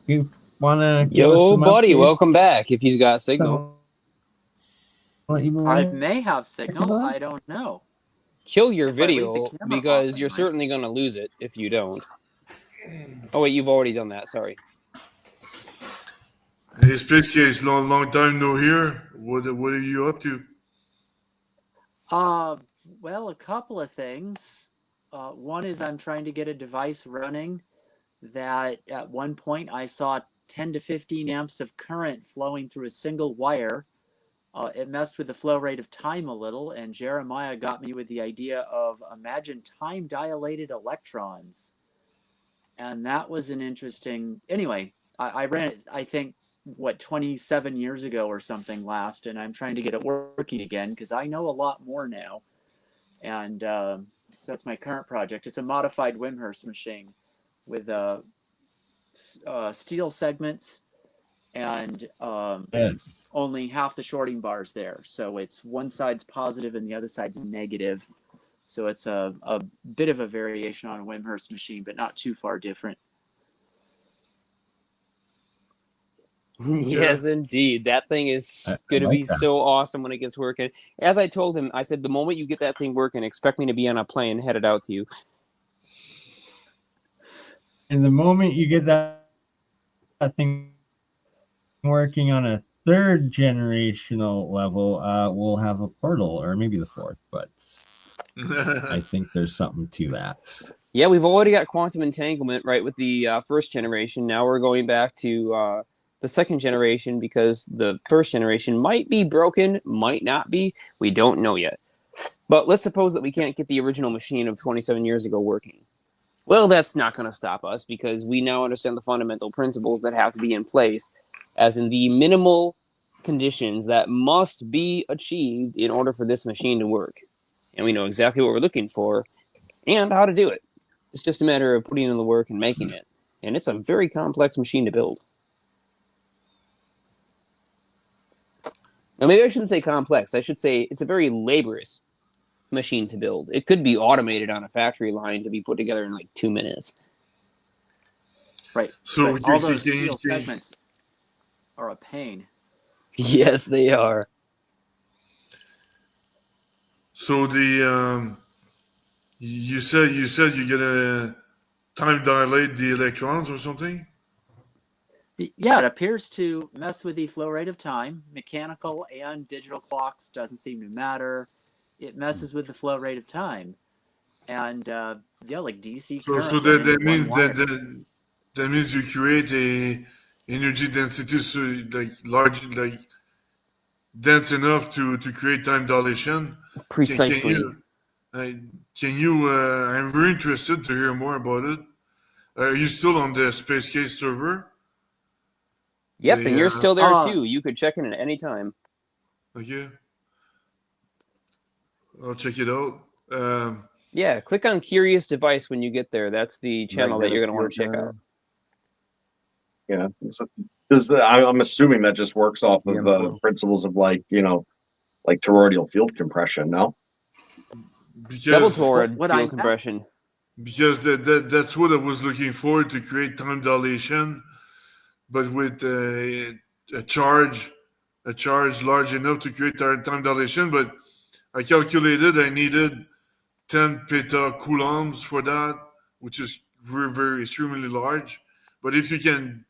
you wanna give us Yo, some buddy, updates? welcome back. If he's got signal, I may have signal. I don't know. kill your If I leave the video camera because off, I you're might. certainly going to lose it if you don't. Oh wait, you've already done that. Sorry. Hey, Space Case, long time no here. What are you up to? Well, a couple of things. One is I'm trying to get a device running that at one point I saw 10 to 15 amps of current flowing through a single wire. It messed with the flow rate of time a little, and Jeremiah got me with the idea of imagine time-dilated electrons. And that was an interesting... Anyway, I ran it, I think, 27 years ago or something last, and I'm trying to get it working again because I know a lot more now. And so that's my current project. It's a modified Wimhurst machine with steel segments and Yes. only half the shorting bars there. So it's one side's positive and the other side's negative. So it's a bit of a variation on a Wimhurst machine, but not too far different. Yes, indeed. That thing is going to be so awesome when it gets working. As I told him, I said, the moment you get that thing working, expect me to be on a plane headed out to you. And the moment you get that thing working on a third generational level, we'll have a portal, or maybe the fourth, but I think there's something to that. Yeah, we've already got quantum entanglement, right, with the first generation. Now we're going back to the second generation because the first generation might be broken, might not be. We don't know yet. But let's suppose that we can't get the original machine of 27 years ago working. Well, that's not going to stop us because we now understand the fundamental principles that have to be in place, as in the minimal conditions that must be achieved in order for this machine to work. And we know exactly what we're looking for and how to do it. It's just a matter of putting in the work and making it. And it's a very complex machine to build. Now, maybe I shouldn't say complex. I should say it's a very laborious machine to build. It could be automated on a factory line to be put together in like 2 minutes. Right. So but all those steel segments are a pain. Yes, they are. So you said you're gonna time dilate the electrons or something? Yeah, it appears to mess with the flow rate of time. Mechanical and digital clocks doesn't seem to matter. It messes with the flow rate of time. And yeah, like DC current. So that means you create a energy density like dense enough to create time dilation. Precisely. Can you I'm very interested to hear more about it. Are you still on the Space Case server? Yep, and you're still there too. You could check in at any time. Okay. I'll check it out. Yeah, click on Curious Device when you get there. That's the channel that you're going to want to check out. Yeah, I'm assuming that just works off of the principles of like toroidal field compression. No. Double Because toroid what field I compression. because that's what I was looking for, to create time dilation, but with a charge large enough to create time dilation. But I calculated I needed 10 petacoulombs for that, which is very, very extremely large. But if you can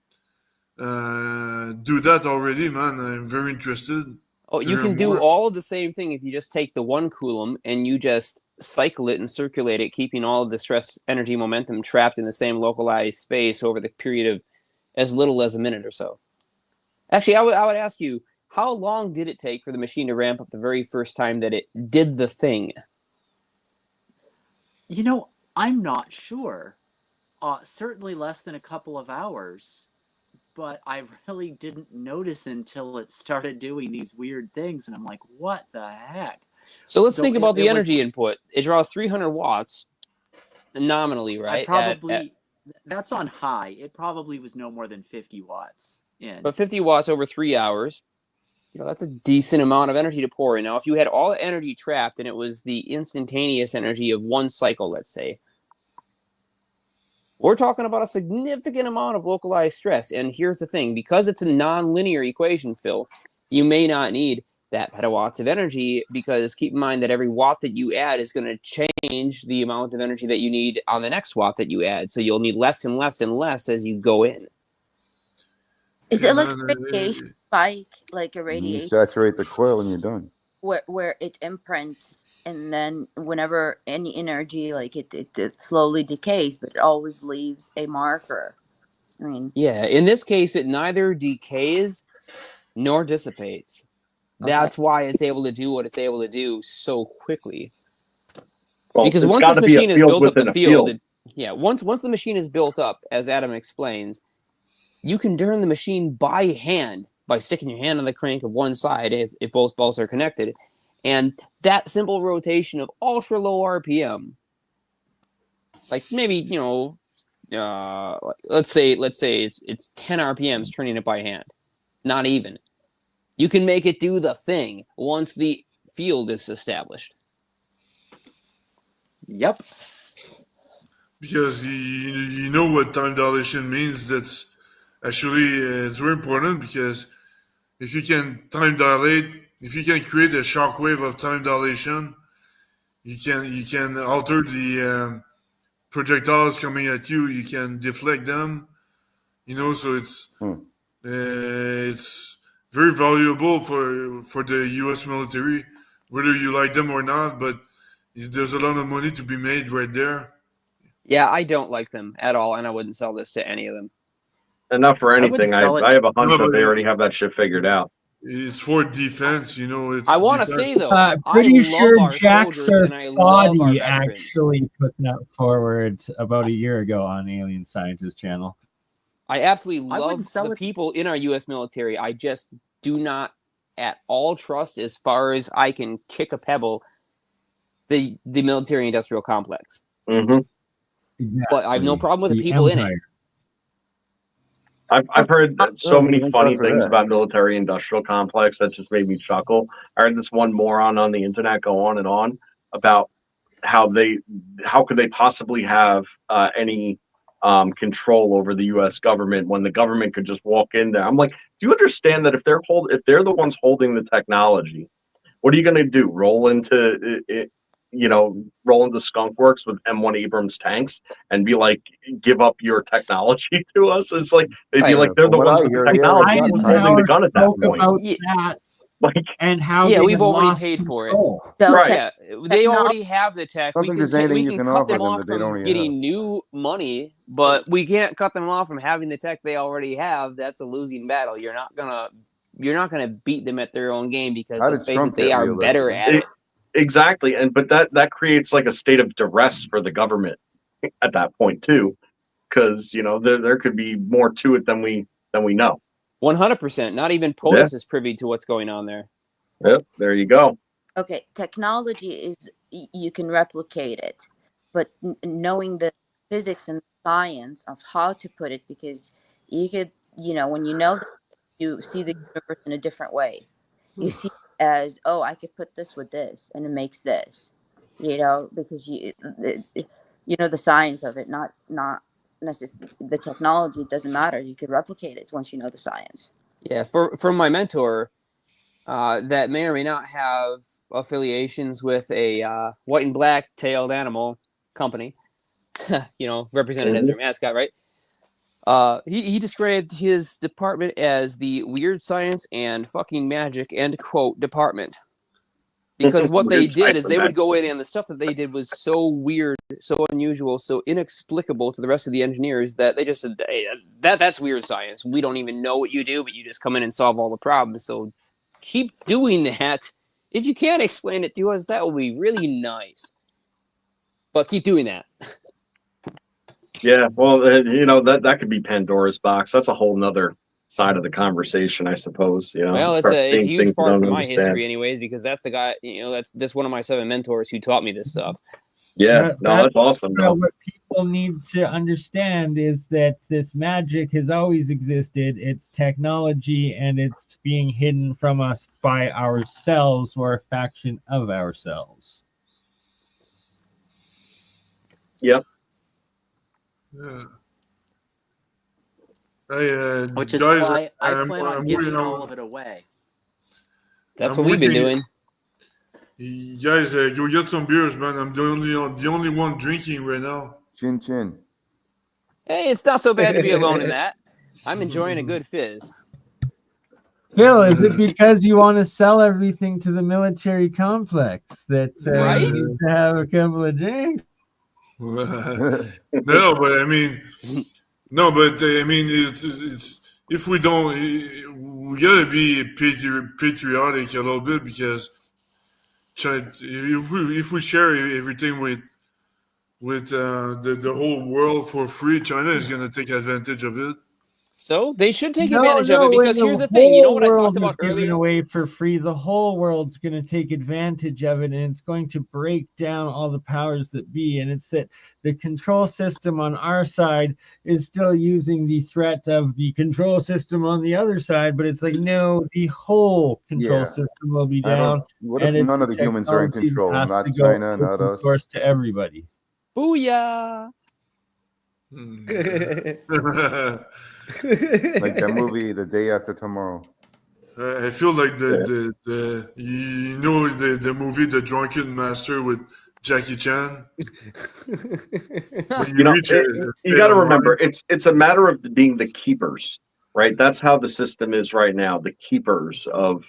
do that already, man, I'm very interested. Oh, to you hear can do more. all of the same thing if you just take the 1 coulomb and you just cycle it and circulate it, keeping all of the stress, energy, momentum trapped in the same localized space over the period of as little as a minute or so. Actually, I would ask you, how long did it take for the machine to ramp up the very first time that it did the thing? You know, I'm not sure. Certainly less than a couple of hours, but I really didn't notice until it started doing these weird things, and I'm like, what the heck? So let's So think about the it was. energy input. It draws 300 watts nominally, I right? probably that's on high. It probably was no more than 50 watts in. But 50 watts over 3 hours, that's a decent amount of energy to pour in. Now, if you had all the energy trapped and it was the instantaneous energy of 1 cycle, let's say, we're talking about a significant amount of localized stress. And here's the thing, because it's a nonlinear equation, Phil, you may not need that petawatts of energy, because keep in mind that every watt that you add is going to change the amount of energy that you need on the next watt that you add. So you'll need less and less and less as you go in. Is Yeah, it like a man, radiation spike, like a You radiation saturate the coil and you're done. where it imprints, and then whenever any energy, like it slowly decays, but it always leaves a marker. I mean, Yeah, in this case, it neither decays nor dissipates. That's why it's able to do what it's able to do so quickly. Well, Because it's once got this to be a machine has field built up within the a field, field. once the machine is built up, as Adam explains, you can turn the machine by hand by sticking your hand on the crank of one side as if both balls are connected, and that simple rotation of ultra low RPM, like maybe let's say it's 10 RPMs turning it by hand, not even. You can make it do the thing once the field is established. Yep. because you know what time dilation means. That's actually it's very important, because if you can time dilate, if you can create a shockwave of time dilation, you can alter the projectiles coming at you. You can deflect them. So it's very valuable for the U.S. military, whether you like them or not. But there's a lot of money to be made right there. Yeah, I don't like them at all, and I wouldn't sell this to any of them. Enough for I wouldn't anything. sell it. I have a hunch No, that but they already have that shit figured out. it's for defense. It's I want to defense. say though, Pretty I sure love our Jack soldiers and I love our Sarfati veterans. actually put that forward about a year ago on Alien Scientist channel. I absolutely I love wouldn't sell the it. people in our U.S. military. I just do not at all trust, as far as I can kick a pebble, the military-industrial complex. Mm-hmm. Exactly. But I have no problem with the people in it. I've heard so many thank funny God for things that. about military industrial complex that just made me chuckle. I heard this one moron on the internet go on and on about how could they possibly have any control over the U.S. government when the government could just walk in there. I'm like, do you understand that if they're the ones holding the technology, what are you going to do? Roll into Skunk Works with M1 Abrams tanks and be like, give up your technology to us? It's like they'd be Right. like, they're the From what ones I with the hear, they technology. already Who's got holding the gun at that spoke point? about Yeah. that Like, and how Yeah, they we've had already lost paid for it. control. So Right. Yeah, they already have the tech. I don't think there's anything we you can can cut offer them them off that they from don't getting have. new money, but we can't cut them off from having the tech they already have. That's a losing battle. You're not gonna beat them at their own game, because How let's did face Trump it, they get are reelected, better man? at it. Exactly, but that creates like a state of duress for the government at that point too, because there could be more to it than we know. 100%. Not even POTUS is privy to what's going on there. Yep, there you go. okay, technology is you can replicate it, but knowing the physics and science of how to put it, because you could, when you know that, you see the universe in a different way. You see as, oh, I could put this with this and it makes this, you know, because you know the science of it, not necessarily the technology. Doesn't matter. You could replicate it once you know the science. Yeah, from my mentor, that may or may not have affiliations with a white and black tailed animal company, you know, represented as their mascot, right? He described his department as the weird science and fucking magic end quote department. Because what they did is they would go in, and the stuff that they did was so weird, so unusual, so inexplicable to the rest of the engineers that they just said, hey, that's weird science. We don't even know what you do, but you just come in and solve all the problems. So keep doing that. If you can't explain it to us, that will be really nice. But keep doing that. Yeah, well, you know, that could be Pandora's box. That's a whole nother side of the conversation, I suppose. You know, Well, it's a huge part from my understand. history, anyways, because that's the guy. You know, that's one of my 7 mentors who taught me this stuff. Yeah, that's awesome. Though. What people need to understand is that this magic has always existed. It's technology, and it's being hidden from us by ourselves or a faction of ourselves. Yep. Yeah. Which is guys, why I I'm plan on waiting giving all on- of it away. That's I'm what we've been waiting- doing. Guys, go get some beers, man. I'm the only one drinking right now. Chin chin. Hey, it's not so bad to be alone in that. I'm enjoying a good fizz. Phil, is it because you want to sell everything to the military complex that Right? you have a couple of drinks? No, but I mean, it's if we don't, we gotta be patriotic a little bit because if we share everything with the whole world for free, China is gonna take advantage of it. So they should take advantage of it because here's the thing. whole You know what I talked world about is given earlier? away for free. The whole world's going to take advantage of it, and it's going to break down all the powers that be. And it's that the control system on our side is still using the threat of the control system on the other side, but it's like, no, the whole control Yeah. system will be down. What if and it's none of the humans are in technology that control? has Not to go China, not open us. source to everybody. Booyah! Like that movie, The Day After Tomorrow. I feel like the movie The Drunken Master with Jackie Chan. You know, you got to remember, it's a matter of being the keepers, right? That's how the system is right now. The keepers of,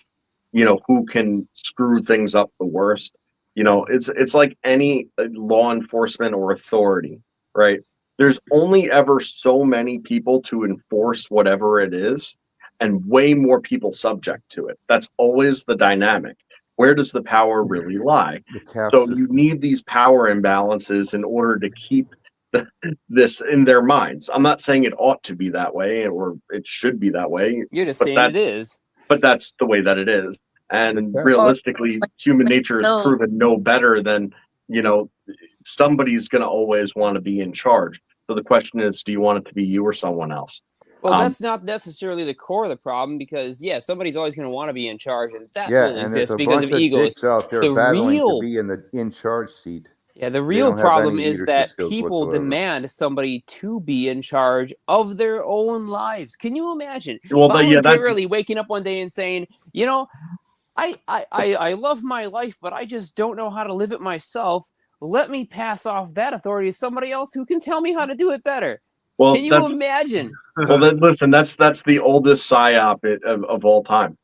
you know, who can screw things up the worst. You know, it's like any law enforcement or authority, right? There's only ever so many people to enforce whatever it is, and way more people subject to it. That's always the dynamic. Where does the power really lie? So you need these power imbalances in order to keep this in their minds. I'm not saying it ought to be that way or it should be that way. You're just saying it is. But that's the way that it is. And realistically, human nature has proven no better than, you know, somebody's going to always want to be in charge. So the question is, do you want it to be you or someone else? Well, that's not necessarily the core of the problem because, yeah, somebody's always going to want to be in charge, and that will exist because of egos. Out there battling to be in the in-charge seat. Yeah, the real problem is that people demand somebody to be in charge of their own lives. Can you imagine voluntarily waking up one day and saying, you know, I love my life, but I just don't know how to live it myself. Let me pass off that authority to somebody else who can tell me how to do it better. Well, can you imagine? Well, then listen, that's the oldest psyop of all time.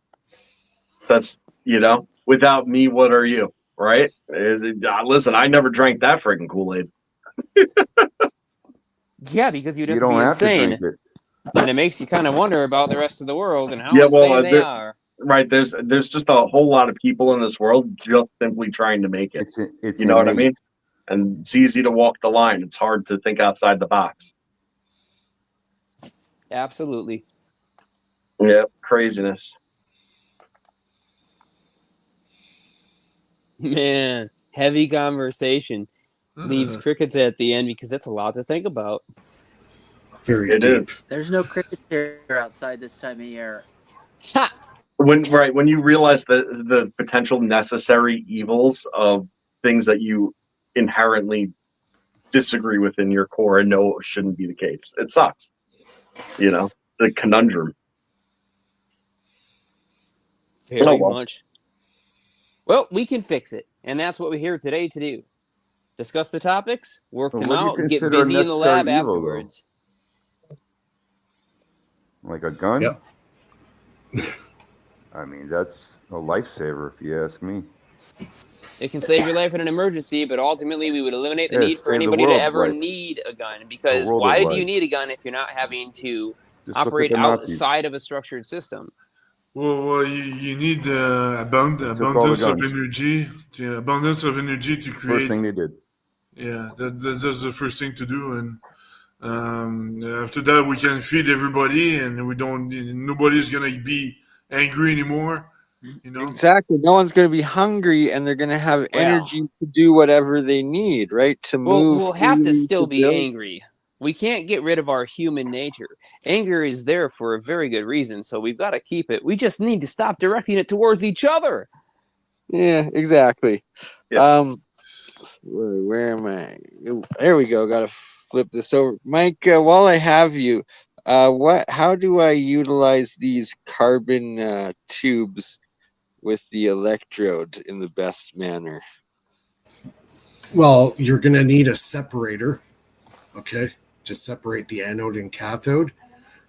That's, you know, without me, what are you? Right? Listen, I never drank that freaking Kool-Aid. Yeah, because you'd have to be insane. And it makes you kind of wonder about the rest of the world and how insane they are. Right. There's just a whole lot of people in this world just simply trying to make it. It's you know what I mean? And it's easy to walk the line. It's hard to think outside the box. Absolutely. Yeah, craziness. Man, heavy conversation leaves crickets at the end because that's a lot to think about. Very deep. There's no crickets here outside this time of year. Ha! when you realize the potential necessary evils of things that you inherently disagree with in your core and know it shouldn't be the case, it sucks. The conundrum. Very much. Well, we can fix it, and that's what we're here today to do. Discuss the topics, work them what do you out, get consider busy in the necessary lab evil, afterwards. Like a gun? Yep. I mean, that's a lifesaver, if you ask me. It can save your life in an emergency, but ultimately we would eliminate the Yeah, need for save the anybody to world's ever life. need a gun. Because The world why of do you life. need a gun if you're not having to Just look at operate the Nazis. outside of a structured system? Well, you need took all the abundance of guns. energy. Abundance of energy to First create. thing they did. Yeah, that's the first thing to do, and after that we can feed everybody, and nobody's gonna be angry anymore. Exactly. No one's going to be hungry, and they're going to have energy to do whatever they need, right? To Well, move. we'll have to freely, still to be build. angry. We can't get rid of our human nature. Anger is there for a very good reason, so we've got to keep it. We just need to stop directing it towards each other. Yeah, exactly. Yeah. Where am I? There we go. Got to flip this over, Mike. While I have you, how do I utilize these carbon tubes with the electrode in the best manner? Well, you're going to need a separator, okay, to separate the anode and cathode.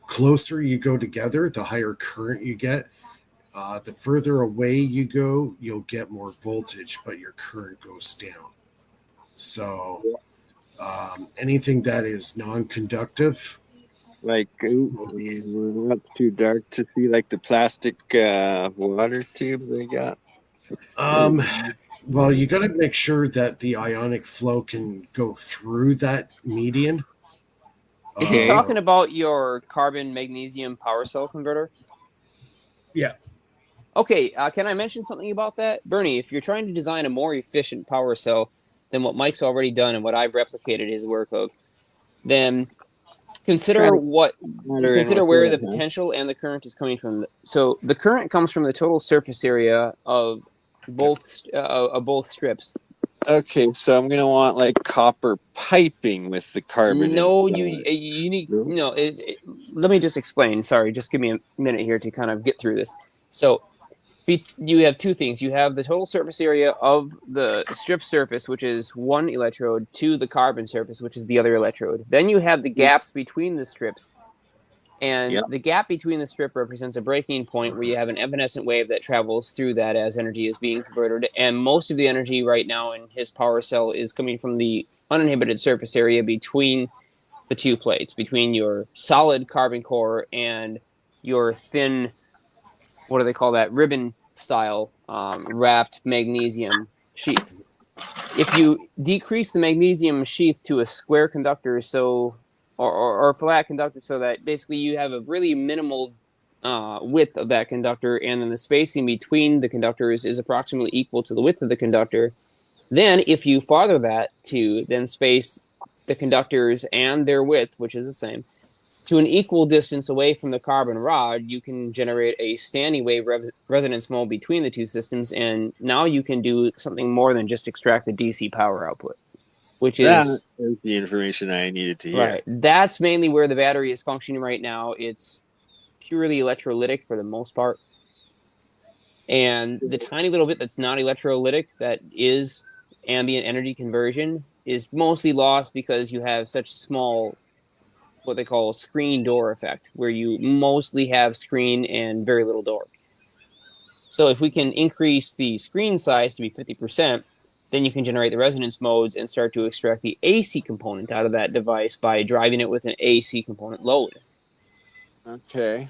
Closer you go together, the higher current you get. The further away you go, you'll get more voltage, but your current goes down. So anything that is non-conductive, like not too dark to see, like the plastic water tube they got. Well, you got to make sure that the ionic flow can go through that median. Is he talking about your carbon magnesium power cell converter? Yeah. Okay, can I mention something about that? BurnEye, if you're trying to design a more efficient power cell than what Mike's already done and what I've replicated his work of, then consider where the potential and the current is coming from. So the current comes from the total surface area of both strips. Okay, so I'm gonna want like copper piping with the carbon. No, you need no. Let me just explain. Sorry, just give me a minute here to kind of get through this. So you have two things. You have the total surface area of the strip surface, which is one electrode, to the carbon surface, which is the other electrode. Then you have the gaps between the strips. And the gap between the strip represents a breaking point where you have an evanescent wave that travels through that as energy is being converted. And most of the energy right now in his power cell is coming from the uninhibited surface area between the two plates, between your solid carbon core and your thin, what do they call that, ribbon style wrapped magnesium sheath. If you decrease the magnesium sheath to a square conductor, or flat conductor, so that basically you have a really minimal width of that conductor, and then the spacing between the conductors is approximately equal to the width of the conductor, then if you farther that to then space the conductors and their width, which is the same, to an equal distance away from the carbon rod, you can generate a standing wave resonance mode between the two systems, and now you can do something more than just extract the DC power output, which is the information I needed to hear. Right. That's mainly where the battery is functioning right now. It's purely electrolytic for the most part. And the tiny little bit that's not electrolytic, that is ambient energy conversion, is mostly lost because you have such small, what they call screen door effect, where you mostly have screen and very little door. So if we can increase the screen size to be 50%, then you can generate the resonance modes and start to extract the AC component out of that device by driving it with an AC component load. Okay.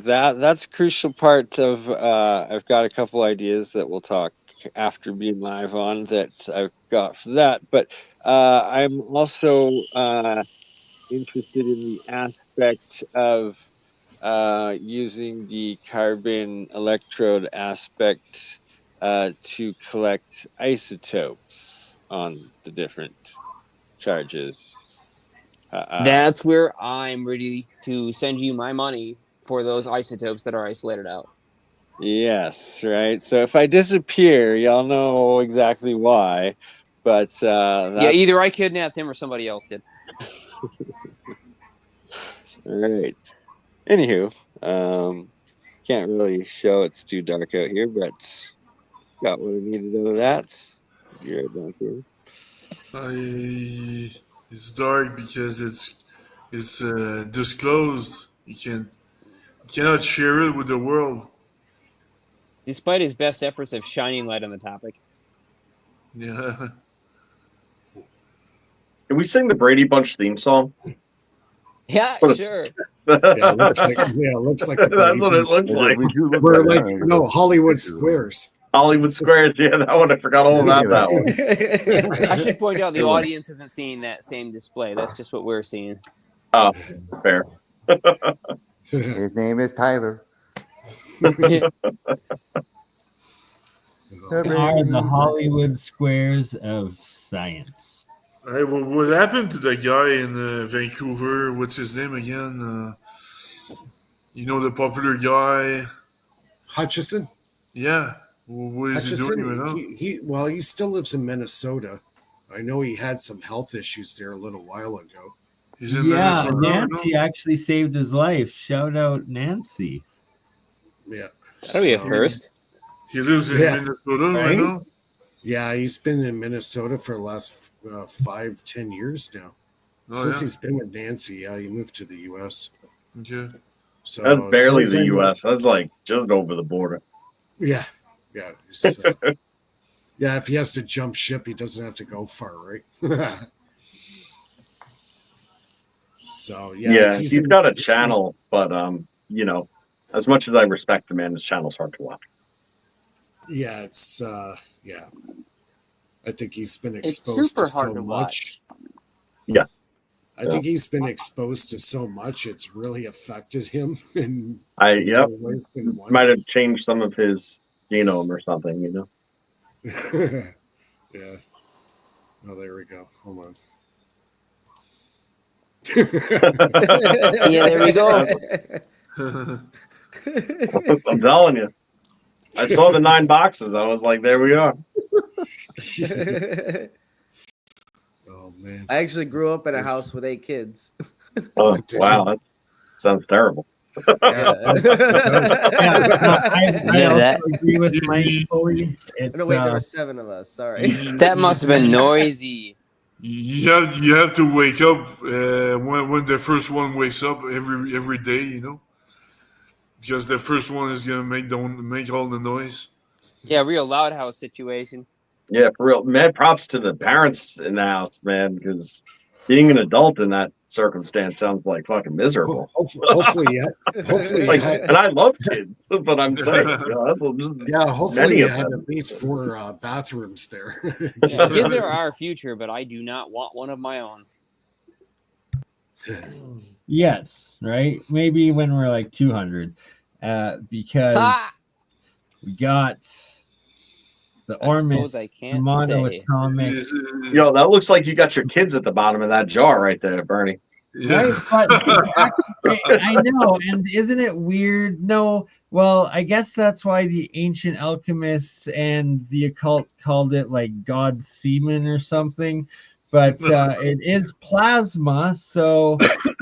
That's a crucial part of I've got a couple ideas that we'll talk after being live on that I've got for that, but I'm also interested in the aspect of using the carbon electrode aspect to collect isotopes on the different charges. That's where I'm ready to send you my money for those isotopes that are isolated out. Yes, right. So if I disappear, y'all know exactly why. But Yeah, either I kidnapped him or somebody else did. All right. Anywho, can't really show, it's too dark out here, but got what I needed out of that. Be right back here. It's dark because it's disclosed. You cannot share it with the world. Despite his best efforts of shining light on the topic. Yeah. Can we sing the Brady Bunch theme song? Yeah, sure. Yeah, it looks like the That's what it looks like. We do look We're like like Hollywood Squares. Hollywood Squares. Yeah, that one. I forgot all about that one. I should point out the audience isn't seeing that same display. That's just what we're seeing. Oh, fair. His name is Tyler. Are the Hollywood Squares of science. Hey, what happened to that guy in Vancouver? What's his name again? The popular guy. Hutchison. Yeah. What is he doing right now? He still lives in Minnesota. I know he had some health issues there a little while ago. He's in Yeah, Minnesota. Nancy actually saved his life. Shout out Nancy. Yeah. That'll be a first. He lives in Minnesota right now? Yeah, he's been in Minnesota for the last 5-10 years now. Since he's been with Nancy, he moved to the U.S. Okay. So that's barely the U.S. That's like just over the border. Yeah. Yeah. Yeah, if he has to jump ship, he doesn't have to go far, right? So, yeah, he's got a channel, but, as much as I respect the man, his channel's hard to watch. Yeah, it's I think he's been exposed to so much. Yeah. I think he's been exposed to so much, it's really affected him. And might have changed some of his genome or something, Yeah. Oh, there we go. Hold on. Yeah, there we go. I'm telling you. I saw the 9 boxes. I was like, there we are. Oh, man. I actually grew up in a house with 8 kids. Oh, wow. That sounds terrible. I agree with Mike fully. No, wait, there were 7 of us. Sorry. That must have been noisy. You have to wake up when the first one wakes up every day, because the first one is gonna make all the noise. Yeah, real loud house situation. Yeah, for real. Mad props to the parents in the house, man, because being an adult in that circumstance sounds like fucking miserable. Hopefully, and I love kids, but I'm saying, hopefully you had at least 4 bathrooms there. Yeah, kids are our future, but I do not want one of my own. Yes, right? Maybe when we're like 200, because we got the Ormus monoatomic. Yo, that looks like you got your kids at the bottom of that jar right there, Bernie. Right? But I know, and isn't it weird? No, well, I guess that's why the ancient alchemists and the occult called it like God's semen or something. But it is plasma, so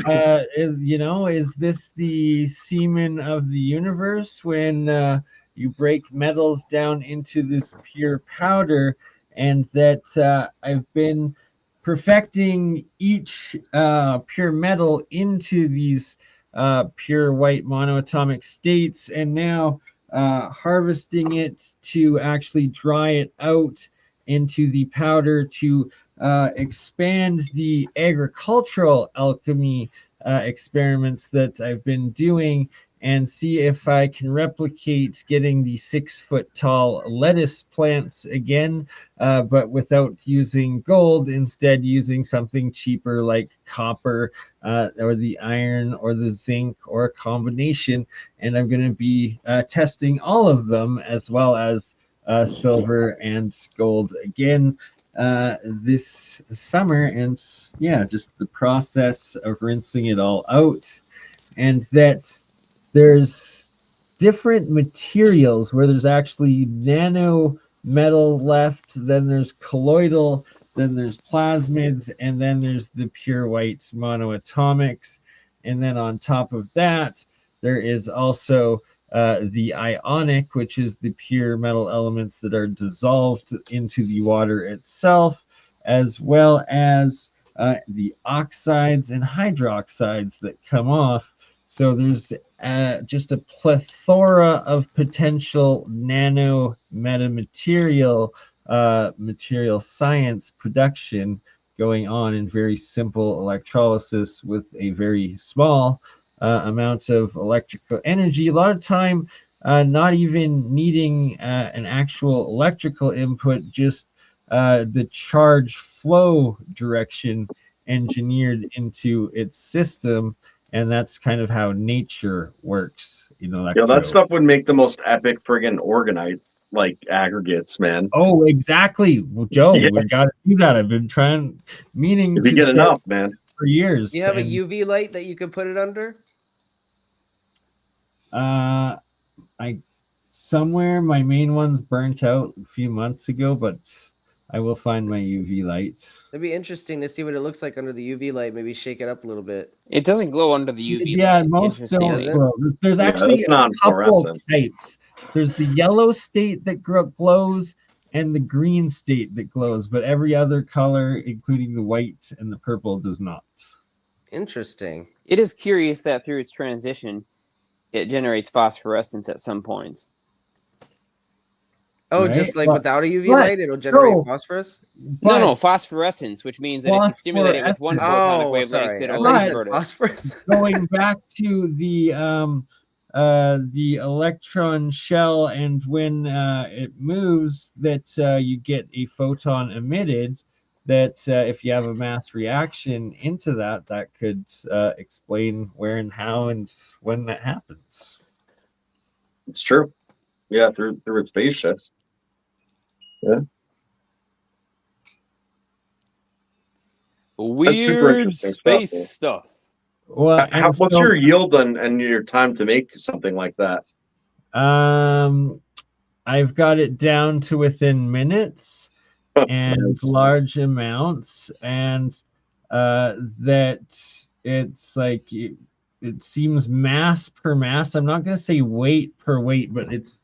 is this the semen of the universe when you break metals down into this pure powder? And that I've been perfecting each pure metal into these pure white monoatomic states, and now harvesting it to actually dry it out into the powder to expand the agricultural alchemy experiments that I've been doing, and see if I can replicate getting the 6-foot tall lettuce plants again, but without using gold, instead using something cheaper like copper or the iron or the zinc or a combination. And I'm going to be testing all of them, as well as silver and gold again. this summer, and yeah, just the process of rinsing it all out, and that there's different materials where there's actually nano metal left, then there's colloidal, then there's plasmids, and then there's the pure white monoatomics. And then on top of that, there is also the ionic, which is the pure metal elements that are dissolved into the water itself, as well as the oxides and hydroxides that come off. So there's just a plethora of potential nano metamaterial material science production going on in very simple electrolysis with a very small amount of electrical energy. A lot of time, not even needing an actual electrical input, just the charge flow direction engineered into its system. And that's kind of how nature works in electro. Yeah, that stuff would make the most epic friggin' organite like aggregates, man. Oh, exactly. Well, Joe, Yeah. we got to do that. I've been meaning If you to get start enough, man. for years. Do you have a UV light that you could put it under? I somewhere my main one's burnt out a few months ago, but I will find my UV light. It'd be interesting to see what it looks like under the UV light. Maybe shake it up a little bit. It doesn't glow under the UV. Yeah, light. most Interesting. don't. Does it? Well, there's Yeah, actually that's a couple of non-fluorescent. types. There's the yellow state that glows and the green state that glows, but every other color, including the white and the purple, does not. Interesting. It is curious that through its transition, it generates phosphorescence at some points. Oh, Right? just like But- without a UV but- light, it'll generate no. phosphorus? No, phosphorescence, which means that if you stimulate it with one Phosphorescence. photonic Oh, wavelength, sorry. I it'll thought you said convert it. phosphorus. Going back to the electron shell, and when it moves, that you get a photon emitted. That if you have a mass reaction into that, that could explain where and how and when that happens. It's true. Yeah, through its phase shifts. Yeah. Weird interesting space stuff, stuff. Well, What's your yield and your time to make something like that? I've got it down to within minutes and large amounts, and that it's like it seems mass per mass. I'm not going to say weight per weight, but it's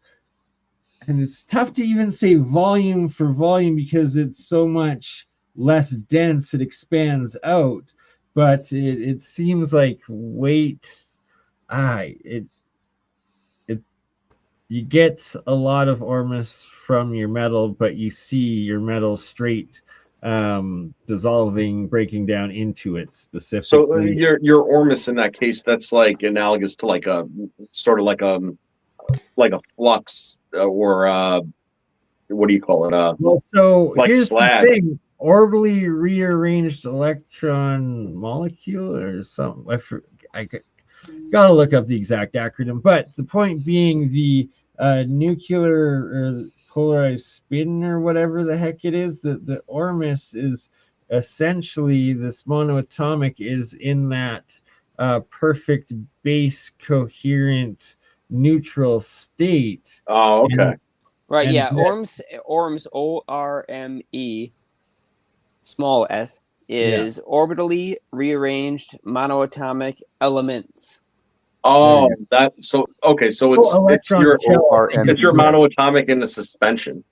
tough to even say volume for volume because it's so much less dense. It expands out, but it seems like weight. You get a lot of Ormus from your metal, but you see your metal straight dissolving, breaking down into it specifically. So your Ormus in that case, that's like analogous to like a sort of like a flux or what do you call it? Well, so like here's slag. the thing: orbitally rearranged electron molecule or something. I gotta look up the exact acronym, but the point being the nuclear or polarized spin or whatever the heck it is, the Ormus is essentially, this monoatomic is in that perfect base coherent neutral state. Oh, okay. Right, and yeah. that- ORME, ORME, small s, is orbitally rearranged monoatomic elements. Oh, that so okay. So it's electron your shell. it's your monoatomic in the suspension.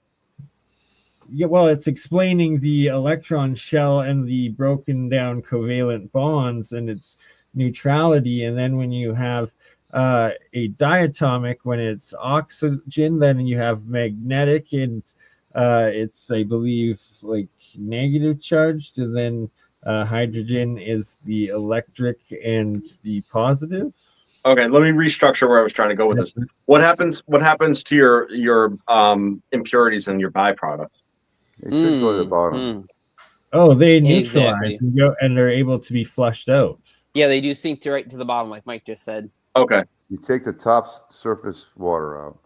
Yeah, well, it's explaining the electron shell and the broken down covalent bonds and its neutrality. And then when you have a diatomic, when it's oxygen, then you have magnetic, and it's, I believe, like negative charged, and then hydrogen is the electric and the positive. Okay, let me restructure where I was trying to go with this. What happens to your impurities and your byproducts? They should go to the bottom. Oh, they neutralize Exactly. and go, and they're able to be flushed out. Yeah, they do sink right to the bottom, like Mike just said. Okay. You take the top surface water out.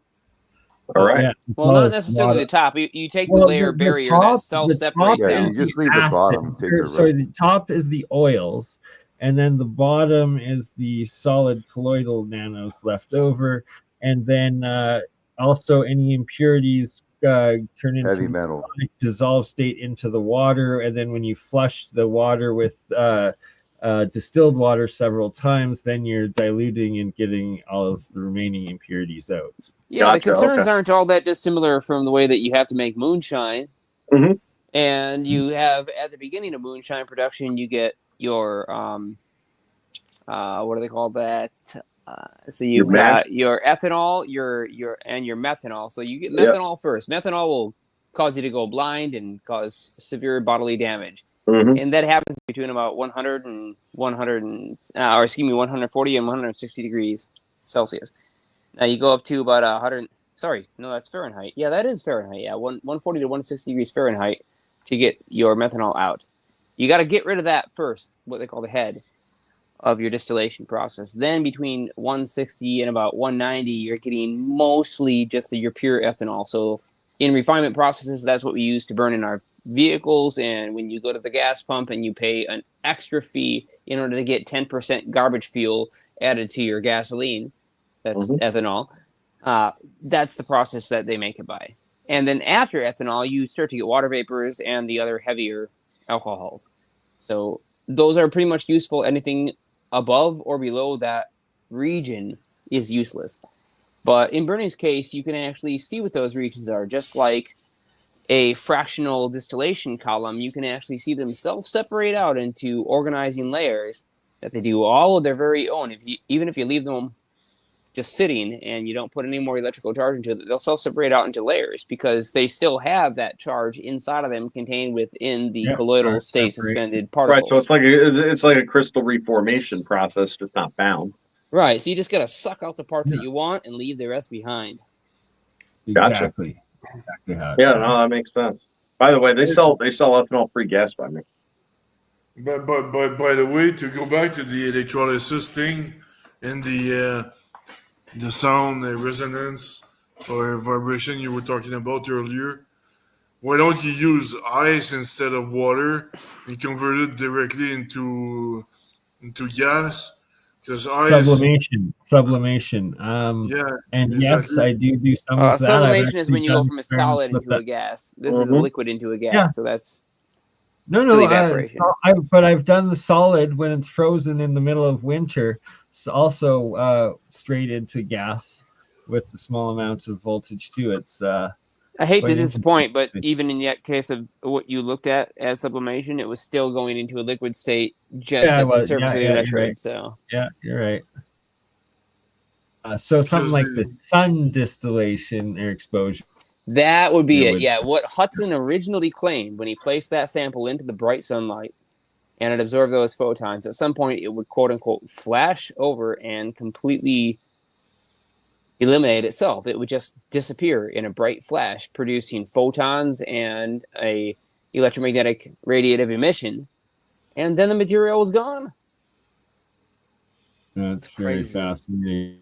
All right. Yeah, Well, not close, necessarily water. the top. You take the Well, layer barrier that self-separates Yeah, out. you just leave the bottom. Take the Sorry, rest. the top is the oils, and then the bottom is the solid colloidal nanos left over, and then also any impurities turn Heavy into metal. dissolved state into the water, and then when you flush the water with distilled water several times, then you're diluting and getting all of the remaining impurities out. Yeah, Gotcha, the concerns okay. aren't all that dissimilar from the way that you have to make moonshine. Mhm. And you have, at the beginning of moonshine production, you get your what do they call that? So Your you've mash? got your ethanol, your methanol. So you get Yep. methanol first. Methanol will cause you to go blind and cause severe bodily damage. Mhm. And that happens between about 100 and 100 and, or excuse me, 140 and 160 degrees Celsius. Now you go up to about 100. Sorry, no, that's Fahrenheit. Yeah, that is Fahrenheit. Yeah, 140 to 160 degrees Fahrenheit to get your methanol out. You got to get rid of that first, what they call the head of your distillation process. Then between 160 and about 190, you're getting mostly just your pure ethanol. So in refinement processes, that's what we use to burn in our vehicles. And when you go to the gas pump and you pay an extra fee in order to get 10% garbage fuel added to your gasoline, that's ethanol. That's the process that they make it by. And then after ethanol, you start to get water vapors and the other heavier alcohols. So those are pretty much useful. Anything above or below that region is useless. But in BurnEye's case, you can actually see what those regions are. Just like a fractional distillation column, you can actually see them self-separate out into organizing layers that they do all of their very own. Even if you leave them just sitting and you don't put any more electrical charge into it, they'll self-separate out into layers because they still have that charge inside of them contained within the colloidal state suspended particles. Right, so it's like a crystal reformation process, just not bound. Right, so you just got to suck out the parts that you want and leave the rest behind. Gotcha. Exactly how Yeah, no, that makes sense. By the way, they sell ethanol-free gas by me. But by the way, to go back to the electrolysis thing and the sound resonance or vibration you were talking about earlier, why don't you use ice instead of water and convert it directly into gas? Because ice, sublimation. yeah, And yes, exactly. I do some of that. Sublimation is when you go done from a solid experiments into a with gas. This is a liquid into a gas, Yeah. so that's No, still no, evaporation. but I've done the solid when it's frozen in the middle of winter. So also straight into gas with the small amounts of voltage too. It's I hate to quite disappoint, but interesting. even in that case of what you looked at as sublimation, it was still going into a liquid state just at the surface of the electrode. You're right. So Yeah, you're right. So something like the sun distillation or exposure. that would be It it. would- Yeah, what Hudson originally claimed when he placed that sample into the bright sunlight and it absorbed those photons, at some point it would quote unquote flash over and completely eliminate itself. It would just disappear in a bright flash, producing photons and a electromagnetic radiative emission, and then the material was gone. That's very fascinating.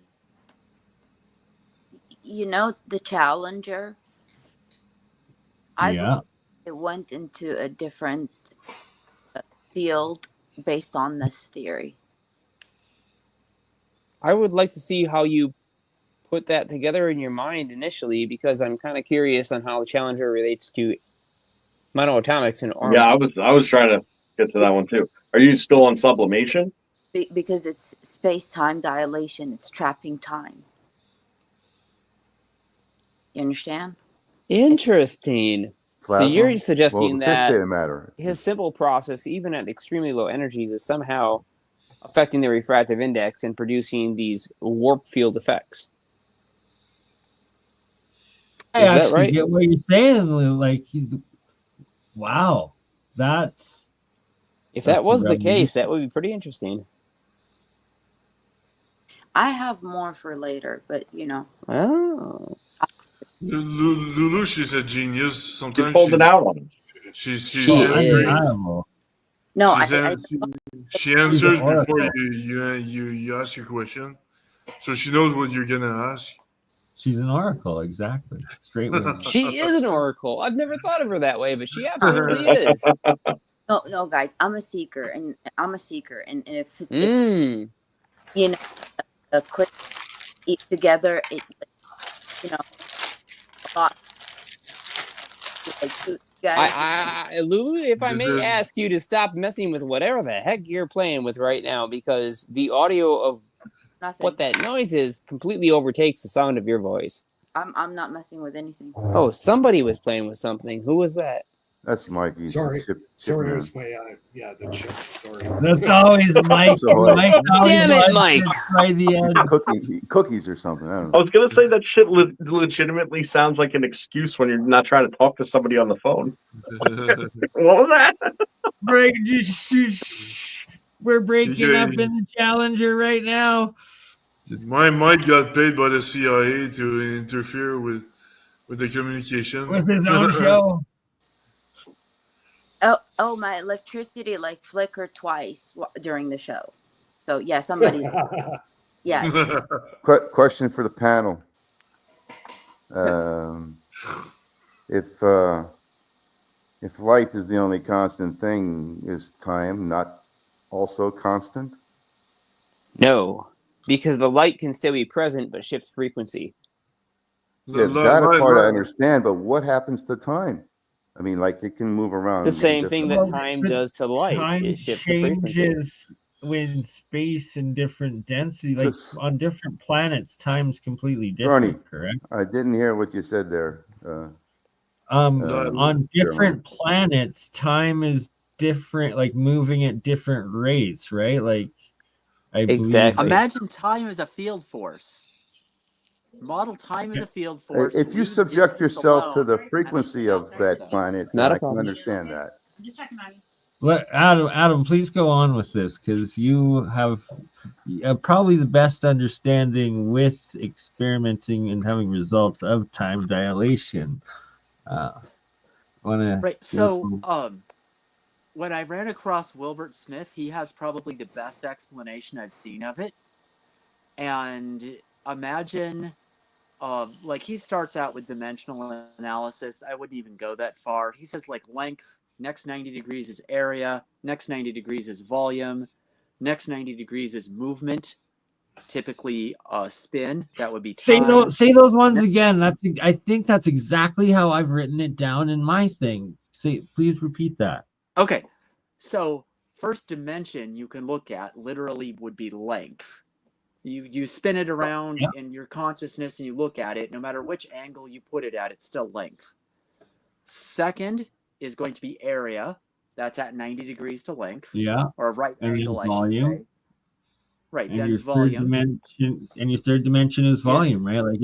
You know, the Challenger, I Yeah. believe it went into a different field based on this theory. I would like to see how you put that together in your mind initially, because I'm kind of curious on how the Challenger relates to monoatomics and arms. Yeah, I was trying to get to that one too. Are you still on sublimation? Because it's space-time dilation, it's trapping time. You understand? Interesting. So Plasma? you're suggesting Well, this that state of matter. his simple process, even at extremely low energies, is somehow affecting the refractive index and producing these warp field effects. I Is that actually right? get what you're saying. Like, wow, If that was the revolution. case, that would be pretty interesting. I have more for later, but you know. Oh. Lulu, she's a genius. Sometimes You pulled it out on him. She's She is. No, she answers before you ask your question, so she knows what you're gonna ask. She's an oracle, exactly. Straight wisdom. She is an oracle. I've never thought of her that way, but she absolutely is. No, guys, I'm a seeker, and if it's Mm. you know click together, it a lot. Like, you guys, Lulu, if I may ask you to stop messing with whatever the heck you're playing with right now, because the audio of nothing. what that noise is completely overtakes the sound of your voice. I'm not messing with anything. Oh, somebody was playing with something. Who was that? That's Mikey. Sorry, Chip sorry, it man. was my the chips. Sorry. That's always Mike. Mike's always Damn it, Mike! By the end. Cookies or something. I don't I know. was gonna say that shit legitimately sounds like an excuse when you're not trying to talk to somebody on the phone. What was that? We're breaking up in the Challenger right now. My Mike got paid by the CIA to interfere with the communication. With his own show. Oh, my electricity like flickered twice during the show. So yeah, somebody. Yes. Question for the panel. If light is the only constant thing, is time not also constant? No, because the light can still be present but shifts frequency. Yeah, that part I understand, but what happens to time? I mean, like it can move around. The same thing that time does to light. Time It shifts the frequency. changes when space and different density, like on different planets, time's completely different. Correct? I didn't hear what you said there. On different planets, time is different, like moving at different rates, right? Like, Exactly. Imagine time as a field force. Model time as a field force. If you subject yourself to the frequency of that planet, I can understand that. I'm just checking on you. Adam, please go on with this because you have probably the best understanding with experimenting and having results of time dilation. Right. So, when I ran across Wilbert Smith, he has probably the best explanation I've seen of it. And imagine, like he starts out with dimensional analysis. I wouldn't even go that far. He says like length. Next 90 degrees is area. Next 90 degrees is volume. Next 90 degrees is movement. Typically, spin. That would be time. Say those ones again. I think that's exactly how I've written it down in my thing. Please repeat that. Okay, so first dimension you can look at literally would be length. You spin it around in your consciousness and you look at it. No matter which angle you put it at, it's still length. Second is going to be area. That's at 90 degrees to length. Yeah. Or a right and angle, I volume. should say. Right, and then your volume. Your third dimension is volume, right? Like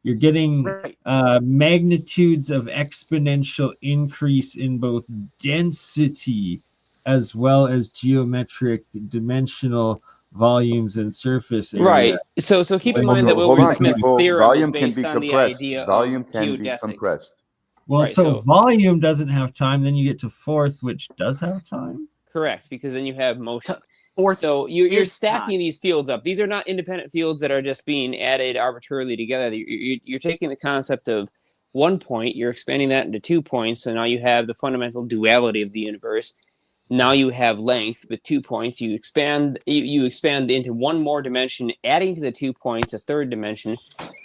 you're getting magnitudes of exponential increase in both density as well as geometric dimensional volumes and surface area. Right. So keep in mind that Wilbur Smith's theorem is based on the idea of geodesics. Well, Right, so volume doesn't have time. Then you get to fourth, which does have time. Correct, because then you have motion. So you're stacking these fields up. These are not independent fields that are just being added arbitrarily together. You're taking the concept of 1 point, you're expanding that into 2 points. So now you have the fundamental duality of the universe. Now you have length with 2 points. You expand into one more dimension, adding to the 2 points a third dimension,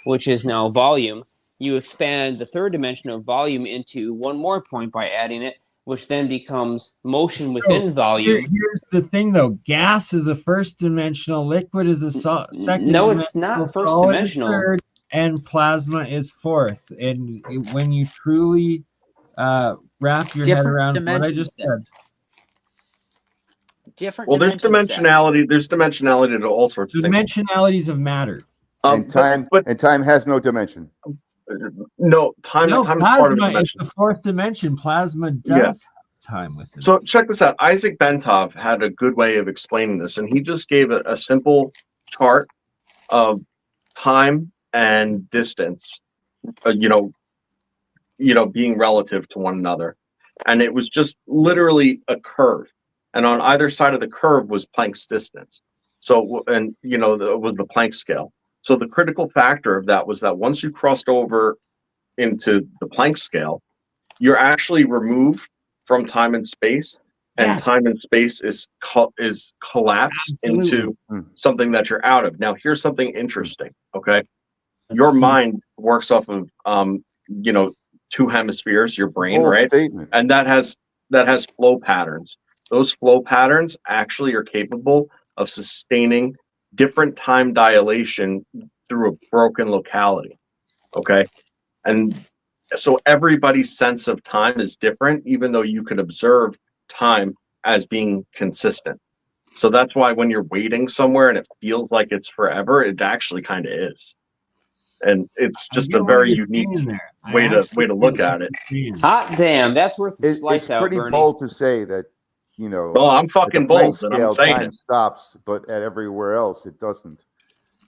which is now volume. You expand the third dimension of volume into one more point by adding it, which then becomes motion within volume. Here's the thing, though. Gas is a first dimensional. Liquid is a second. No, it's not first dimensional. Third, and plasma is fourth. And when you truly wrap your head around what I just said. Well, there's dimensionality. There's dimensionality to all sorts of things. Dimensionalities of matter. And time has no dimension. No, time is part of the dimension. Is the fourth dimension. Plasma does have time with it. So check this out. Isaac Bentov had a good way of explaining this, and he just gave a simple chart of time and distance, being relative to one another. And it was just literally a curve. And on either side of the curve was Planck's distance. So, was the Planck scale. So the critical factor of that was that once you crossed over into the Planck scale, you're actually removed from time and space, and Yes. time and space is collapsed into something that you're out of. Now, here's something interesting. Okay, your mind works off of two hemispheres, your brain, Bold right? statement. And that has flow patterns. Those flow patterns actually are capable of sustaining different time dilation through a broken locality. Okay, and so everybody's sense of time is different, even though you could observe time as being consistent. So that's why when you're waiting somewhere and it feels like it's forever, it actually kind of is. And it's I just get a what very you're unique saying there. I way to actually get look what at it. you're saying. Hot damn, that's worth a slice It's out, pretty Bernie. bold to say that, Well, I'm at the fucking Planck bold, and I'm scale, saying time it. stops, but at everywhere else, it doesn't.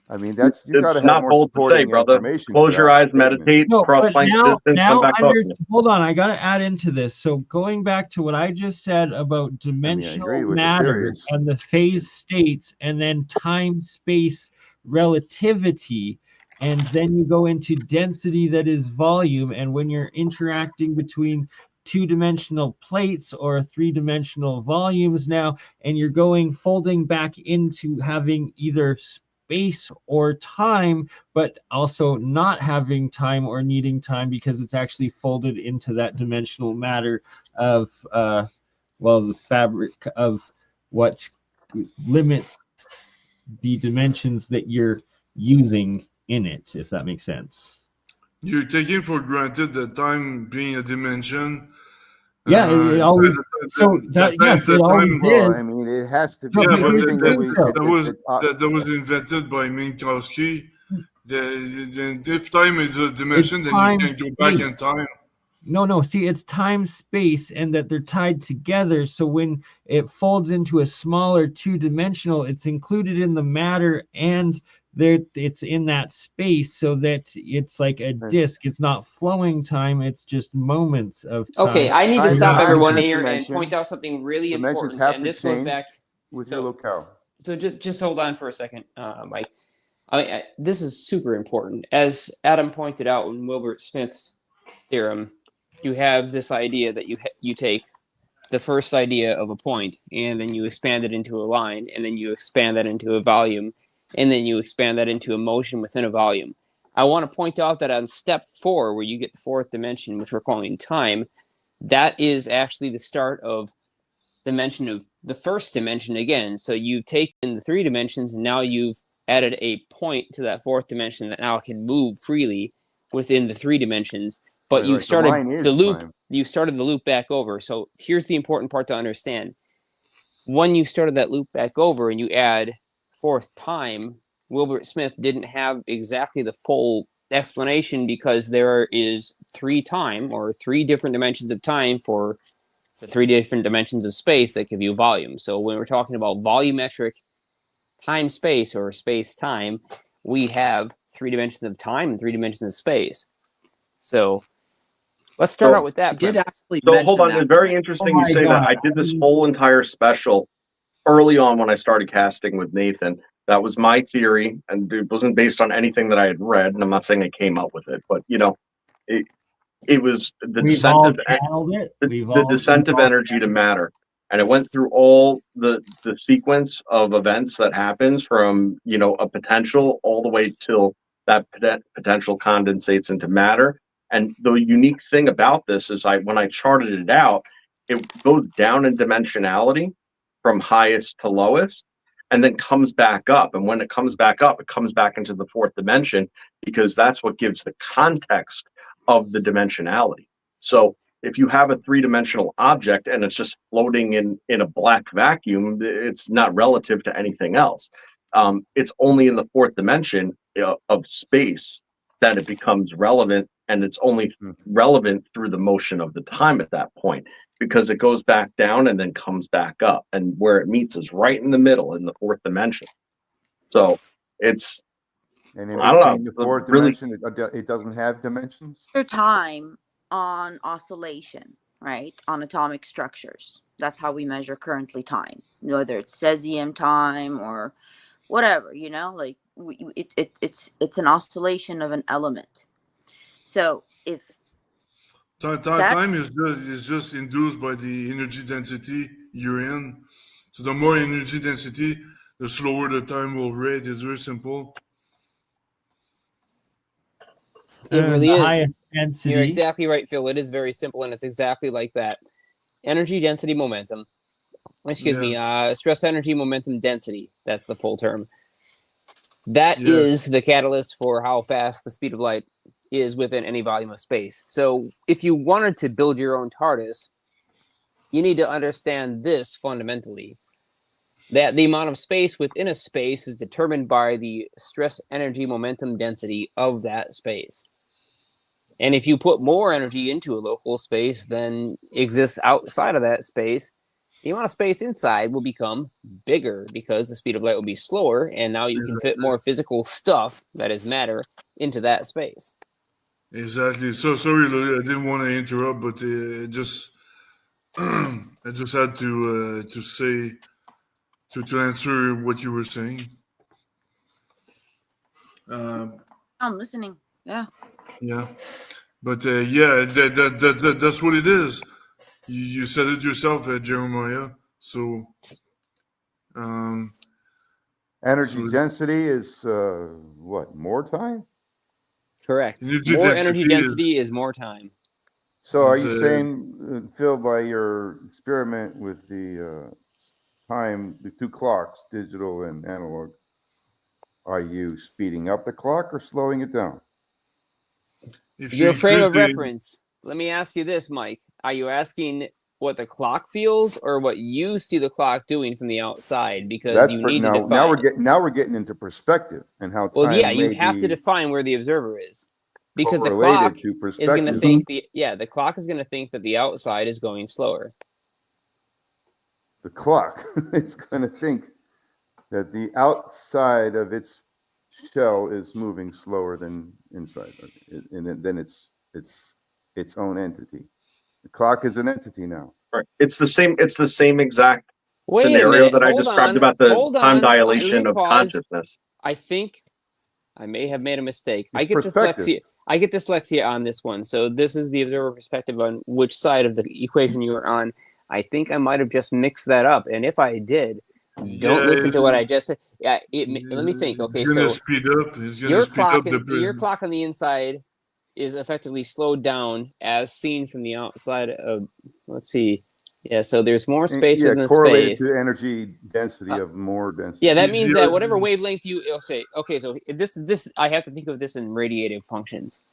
I mean, that's you got It's to have not more bold to say, supporting brother. information. Close for your that eyes, statement. meditate, No, cross but Planck distance, come back talking. hold on, I got to add into this. So going back to what I just said about dimensional agree with the matter theories. and the phase states, and then time space relativity, and then you go into density that is volume, and when you're interacting between two-dimensional plates or three-dimensional volumes now, and you're folding back into having either space or time, but also not having time or needing time because it's actually folded into that dimensional matter of the fabric of what limits the dimensions that you're using in it, if that makes sense. You're taking for granted that time being a dimension. Yeah, it always. So that yes, it always Well, is. I mean, it has to be No, but here's everything the that thing, we. though. that was invented by Minkowski. If time is a dimension, then you time, can go back in space. time. No. See, it's time, space, and that they're tied together. So when it folds into a smaller two-dimensional, it's included in the matter, and it's in that space, so that it's like a disk. It's not flowing time. It's just moments of time. Okay, I need to Time stop is everyone fifth here and dimension. point out something really Dimensions important, have and to this goes change back with your locale. So just hold on for a second, Mike. This is super important. As Adam pointed out in Wilbert Smith's theorem, you have this idea that you take the first idea of a point, and then you expand it into a line, and then you expand that into a volume, and then you expand that into a motion within a volume. I want to point out that on step 4, where you get the fourth dimension, which we're calling time, that is actually the start of dimension of the first dimension again. So you've taken the 3 dimensions, and now you've added a point to that fourth dimension that now can move freely within the 3 dimensions. But you've started the loop. Time. You started the loop back over. So here's the important part to understand. When you started that loop back over and you add fourth time, Wilbert Smith didn't have exactly the full explanation, because there is 3 time, or 3 different dimensions of time, for the 3 different dimensions of space that give you volume. So when we're talking about volumetric time space, or space time, we have 3 dimensions of time and 3 dimensions of space. So let's start out with that. She did premise. actually So mention hold on, that. it's very interesting Oh you my say that. God. I did this whole entire special early on when I started casting with Nathan. That was my theory, and it wasn't based on anything that I had read. And I'm not saying I came up with it, but it was the We've descent all of channeled it. the descent of energy to matter, and it went through all the sequence of events that happens from a potential all the way till that potential condensates into matter. And the unique thing about this is, when I charted it out, it goes down in dimensionality from highest to lowest, and then comes back up. And when it comes back up, it comes back into the fourth dimension, because that's what gives the context of the dimensionality. So if you have a 3-dimensional object and it's just floating in a black vacuum, it's not relative to anything else. It's only in the fourth dimension of space that it becomes relevant, and it's only relevant through the motion of the time at that point, because it goes back down and then comes back up, and where it meets is right in the middle in the fourth dimension. So it's, And in I don't between know, the fourth really, dimension, it doesn't have dimensions. Your time on oscillation, right? On atomic structures. That's how we measure currently time. Whether it's cesium time or whatever, like it's an oscillation of an element. So if Time is just induced by the energy density you're in. So the more energy density, the slower the time will rate. It's very simple. It And really the is. highest You're density. exactly right, Phil. It is very simple, and it's exactly like that. Energy density momentum. Excuse me. Stress energy momentum density. That's the full term. That Yeah. is the catalyst for how fast the speed of light is within any volume of space. So if you wanted to build your own TARDIS, you need to understand this fundamentally. That the amount of space within a space is determined by the stress energy momentum density of that space. And if you put more energy into a local space than exists outside of that space, the amount of space inside will become bigger because the speed of light will be slower, and now you can fit more physical stuff, that is matter, into that space. Exactly. So sorry, Louis, I didn't want to interrupt, but just I just had to say to answer what you were saying. I'm listening. Yeah. Yeah, but yeah, that's what it is. You said it yourself, Jeremiah. So, um, Energy so density is what? More time? Correct. energy More energy density density is more time. So are is you saying, Phil, by your experiment with the time, the two clocks, digital and analog, are you speeding up the clock or slowing it down? if you Your frame increase of the reference. Let me ask you this, Mike. Are you asking what the clock feels or what you see the clock doing from the outside? Because you need to define. Now we're getting into perspective and how Well, time yeah, you may have to be define where the observer is. Because the correlated clock to is going to perspective. think the clock is going to think that the outside is going slower. The clock is going to think that the outside of its shell is moving slower than inside, and then it's its own entity. The clock is an entity now. Right. It's the same exact Wait a scenario minute. that I Hold described on. about the Hold time on. Let me dilation of pause. consciousness. I think I may have made a mistake. It's perspective. I get dyslexia on this one. So this is the observer perspective on which side of the equation you are on. I think I might have just mixed that up. And if I did, don't listen to what I just said. Yeah, let me think. Okay, it's gonna so speed up. It's gonna your speed clock up is your the. clock on the inside is effectively slowed down as seen from the outside of, let's see. Yeah, so there's more space within the correlated space. to energy density of more density. Yeah, that means that whatever wavelength you say. Okay, so this I have to think of this in radiative functions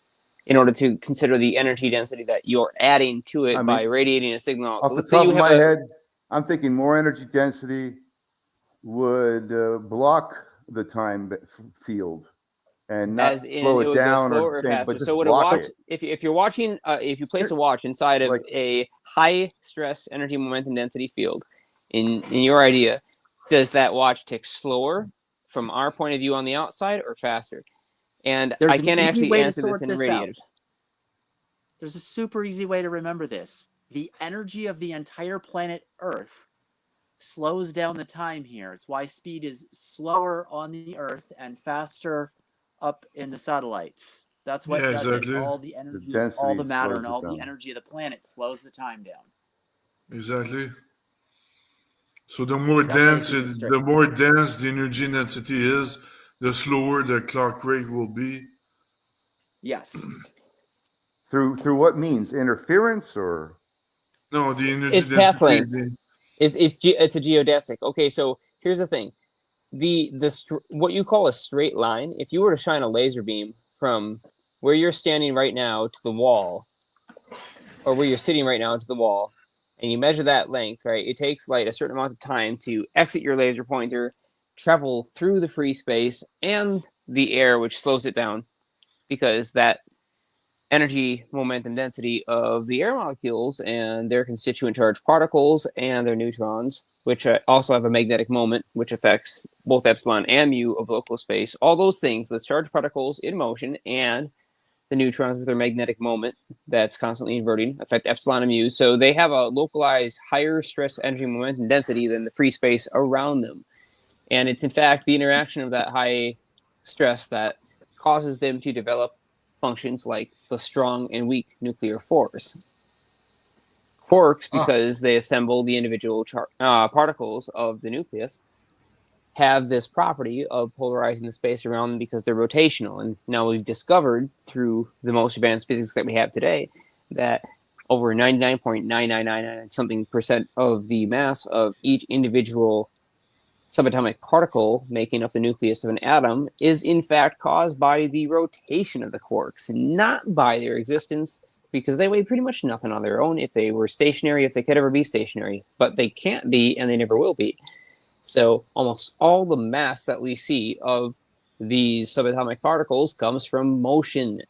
in order to consider the energy density that you're adding to it by radiating a signal out. Off So the let's say top you of have my head, I'm thinking more energy density would block the time field and not as in slow it it would go down slower or faster. but just So would a block watch, it. if you're watching, if you place a watch inside of a high stress energy momentum density field, in your idea, does that watch tick slower from our point of view on the outside or faster? And I can't actually answer this in radiative. There's a super easy way to remember this. The energy of the entire planet Earth slows down the time here. It's why speed is slower on the Earth and faster up in the satellites. That's what does it. All the energy, all the matter, and all the energy of the planet slows the time down. Exactly. So the more dense the energy density is, the slower the clock rate will be. Yes. Through what means? Interference or no? The energy it's path density. length. It's a geodesic. Okay, so here's the thing. What you call a straight line, if you were to shine a laser beam from where you're standing right now to the wall, or where you're sitting right now to the wall, and you measure that length, right? It takes light a certain amount of time to exit your laser pointer, travel through the free space and the air, which slows it down because that energy momentum density of the air molecules and their constituent charged particles and their neutrons, which also have a magnetic moment, which affects both epsilon and mu of local space. All those things, the charged particles in motion and the neutrons with their magnetic moment that's constantly inverting, affect epsilon and mu. So they have a localized higher stress energy momentum density than the free space around them. And it's in fact the interaction of that high stress that causes them to develop functions like the strong and weak nuclear force. Quarks, because they assemble the individual particles of the nucleus, have this property of polarizing the space around them because they're rotational. And now we've discovered through the most advanced physics that we have today that over 99.9999 something percent of the mass of each individual subatomic particle making up the nucleus of an atom is in fact caused by the rotation of the quarks, not by their existence, because they weigh pretty much nothing on their own if they were stationary, if they could ever be stationary. But they can't be, and they never will be. So almost all the mass that we see of these subatomic particles comes from motion.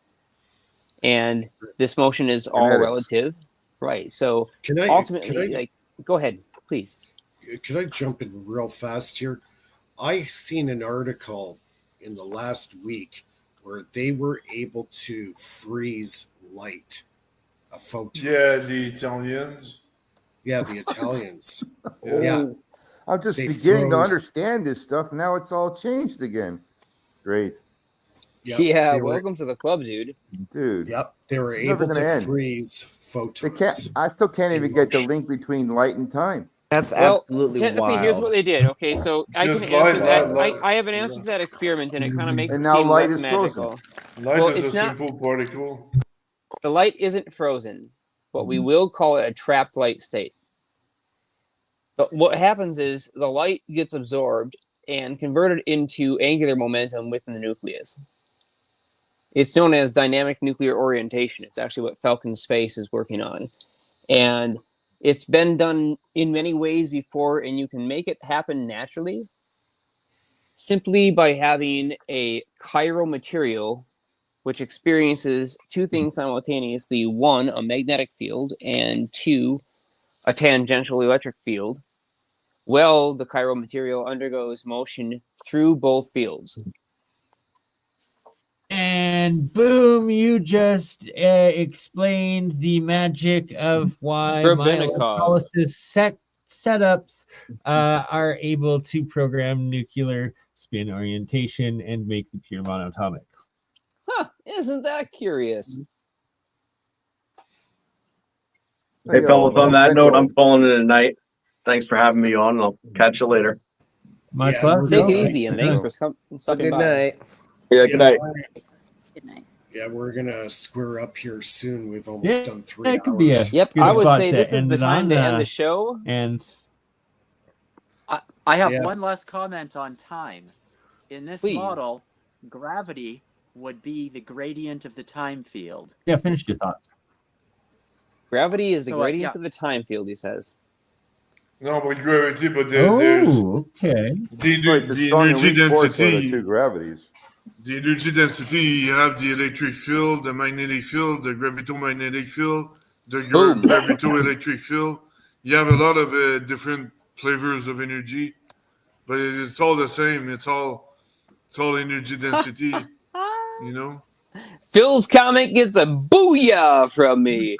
And this motion is all relative. Right. So ultimately, go ahead, please. Can I jump in real fast here? I seen an article in the last week where they were able to freeze light, a photon. Yeah, the Italians. Yeah, the Italians. Yeah. I'm just beginning to understand this stuff. Now it's all changed again. Great. Yep, yeah, welcome to the club, dude. Dude. Yep, they were able to freeze photons. I still can't even get the link between light and time. That's absolutely technically, wild. Here's what they did. Okay, so I can answer that. I have an answer to that experiment, and it kind of makes it seem less magical. Light is a simple particle. The light isn't frozen, but we will call it a trapped light state. But what happens is the light gets absorbed and converted into angular momentum within the nucleus. It's known as dynamic nuclear orientation. It's actually what Falcon Space is working on. And it's been done in many ways before, and you can make it happen naturally simply by having a chiral material which experiences two things simultaneously. One, a magnetic field, and two, a tangential electric field. Well, the chiral material undergoes motion through both fields. And boom, you just explained the magic of why my electrolysis setups are able to program nuclear spin orientation and make the pure monatomic. Huh, isn't that curious? Hey, fellas, on that note, I'm calling it a night. Thanks for having me on. I'll catch you later. Much love. Take it easy, and thanks for stopping by. Good night. Yeah, good night. Good night. Yeah, we're gonna square up here soon. We've almost done 3 hours. Could be a I would say this is the time to end the show. And I have one last comment on time. In this model, gravity would be the gradient of the time field. Yeah, finish your thoughts. Gravity is the gradient of the time field, he says. No, but gravity, but there's okay. The energy density. Two gravities. The energy density, you have the electric field, the magnetic field, the gravitomagnetic field, the gravitoelectric field. You have a lot of different flavors of energy, but it's all the same. It's all energy density, you know? Phil's comment gets a booyah from me.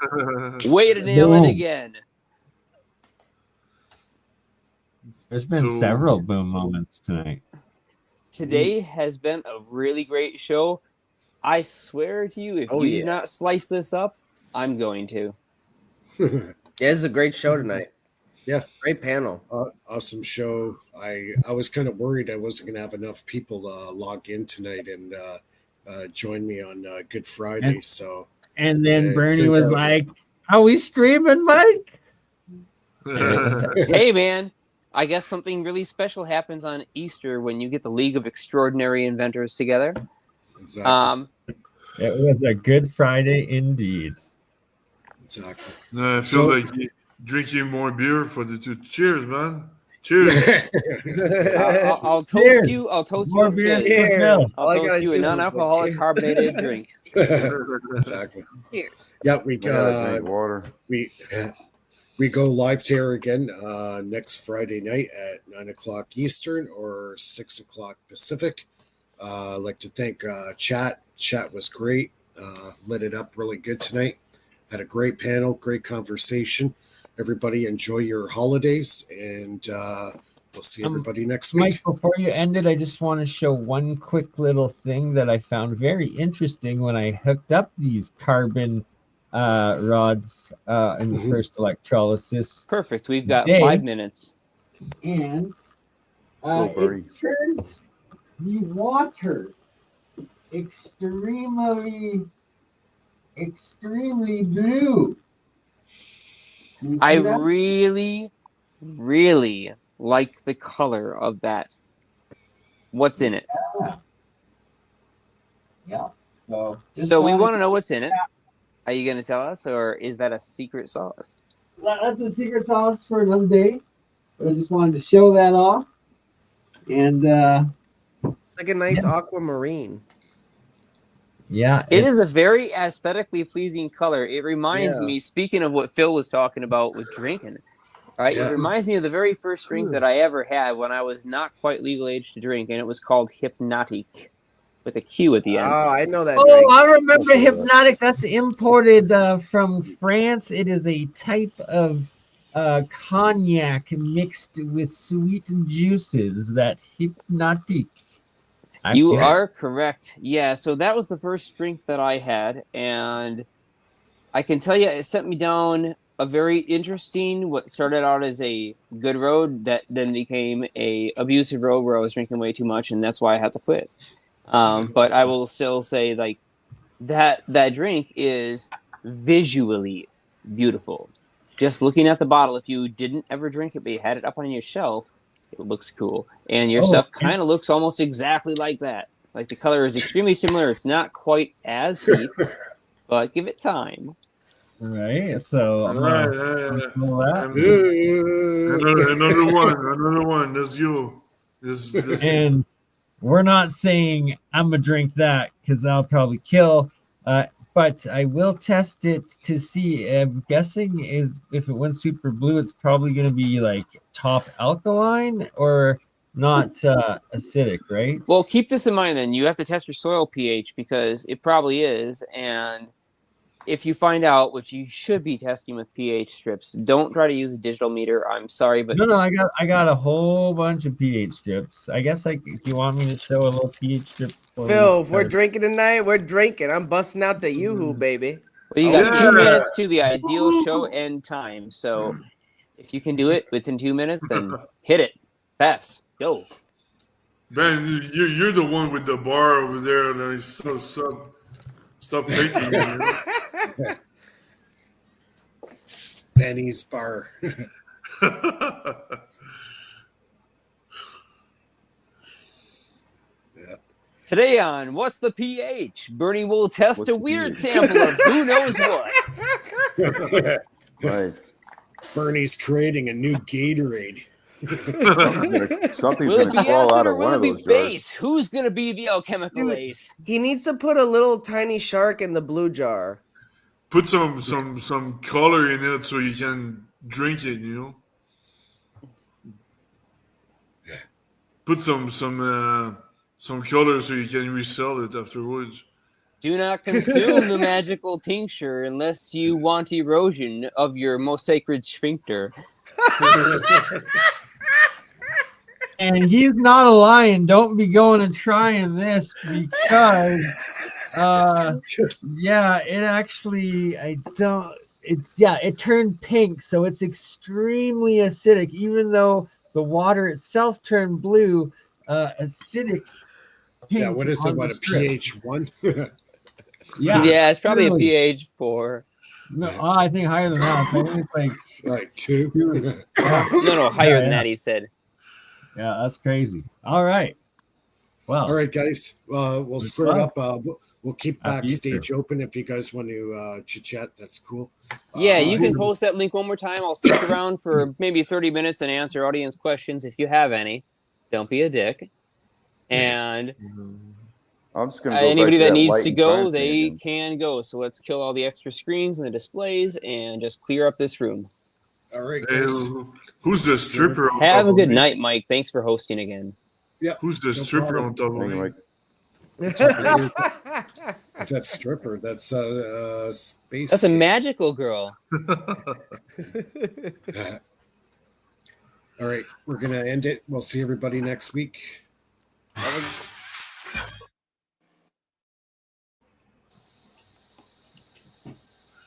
Way to nail it again. There's been several boom moments tonight. Today has been a really great show. I swear to you, if you do not slice this up, I'm going to. It's a great show tonight. Yeah. Great panel. Awesome show. I was kind of worried I wasn't going to have enough people log in tonight and join me on Good Friday. And then Bernie was like, "Are we streaming, Mike?" Hey, man. I guess something really special happens on Easter when you get the League of Extraordinary Inventors together. Exactly. It was a Good Friday indeed. Exactly. I feel like drinking more beer for the two. Cheers, man. Cheers. I'll toast you. I'll toast you. Cheers. I'll toast you a non-alcoholic carbonated drink. Exactly. Cheers. Yeah, we got water. We go live to air again next Friday night at 9:00 Eastern or 6:00 Pacific. I'd like to thank Chat. Chat was great. Lit it up really good tonight. Had a great panel, great conversation. Everybody enjoy your holidays, and we'll see everybody next Mike, week. before you end it, I just want to show one quick little thing that I found very interesting when I hooked up these carbon rods in the first electrolysis. Perfect. We've got today. 5 minutes. And Go, Birdie. it turns the water extremely blue. You I see that? really, really like the color of that. What's in it? Yeah. So we want to know what's in it. Are you going to tell us, or is that a secret sauce? that's a secret sauce for another day. But I just wanted to show that off. And It's like a nice aquamarine. yeah, It is a very aesthetically pleasing color. It reminds Yeah. me, speaking of what Phil was talking about with drinking, right? Yeah. It reminds me of the very first drink that I ever had when I was not quite legal age to drink, and it was called Hypnotic with a Q at the end. Oh, I know that Oh, drink. I remember Hypnotic. That's imported from France. It is a type of cognac mixed with sweet juices. That Hypnotic. You are correct. Yeah, so that was the first drink that I had, and I can tell you it sent me down a very interesting, what started out as a good road that then became a abusive road where I was drinking way too much, and that's why I had to quit. But I will still say, like, that drink is visually beautiful. Just looking at the bottle, if you didn't ever drink it but you had it up on your shelf, it looks cool. And your stuff kind of looks almost exactly like that. Like, the color is extremely similar. It's not quite as deep, but give it time. Right. So Another one. That's you. This and we're not saying I'm gonna drink that because that'll probably kill. But I will test it to see. I'm guessing is if it went super blue, it's probably gonna be like top alkaline or not acidic, right? Well, keep this in mind then. You have to test your soil pH because it probably is. And if you find out, which you should be testing with pH strips, don't try to use a digital meter. I'm sorry, but No, I got a whole bunch of pH strips. I guess if you want me to show a little pH strip. Phil, if we're drinking tonight, we're drinking. I'm busting out the Yoo-hoo, baby. Well, you got 2 minutes to the ideal show end time. So if you can do it within 2 minutes, then hit it fast. Go. Ben, you're the one with the bar over there. That is so stop faking it. Benny's bar. Today on What's the pH? Bernie will test a weird sample of who knows what. Right. Bernie's creating a new Gatorade. Something's Will it gonna be fall acid out or of will one it of be those jars. base? Who's going to be the alchemical Dude, ace? He needs to put a little tiny shark in the blue jar. Put some color in it so you can drink it. You know. Put some color so you can resell it afterwards. Do not consume the magical tincture unless you want erosion of your most sacred sphincter. And he's not a lion. Don't be going and trying this because yeah, it actually it turned pink, so it's extremely acidic, even though the water itself turned blue, acidic pink. Yeah, what is it? What, a pH 1? Yeah, it's probably a pH 4. No, I think higher than that. I think it's like 2. No, higher than that, he said. Yeah, that's crazy. All right. Well, all right, guys. We'll square it up. We'll keep backstage open if you guys want to chit chat. That's cool. Yeah, you can post that link one more time. I'll stick around for maybe 30 minutes and answer audience questions if you have any. Don't be a dick. And I'm just gonna go anybody back that needs light to and go, time they thing can go. So let's kill all the extra screens and the displays and just clear up this room. All right, Hey, guys. who's the stripper? On Have top a of good me? night, Mike. Thanks for hosting again. Yeah. Who's the stripper problem. on top of Thank you, me? Mike. That's stripper. That's space. That's a magical girl. All right, we're gonna end it. We'll see everybody next week. Have a-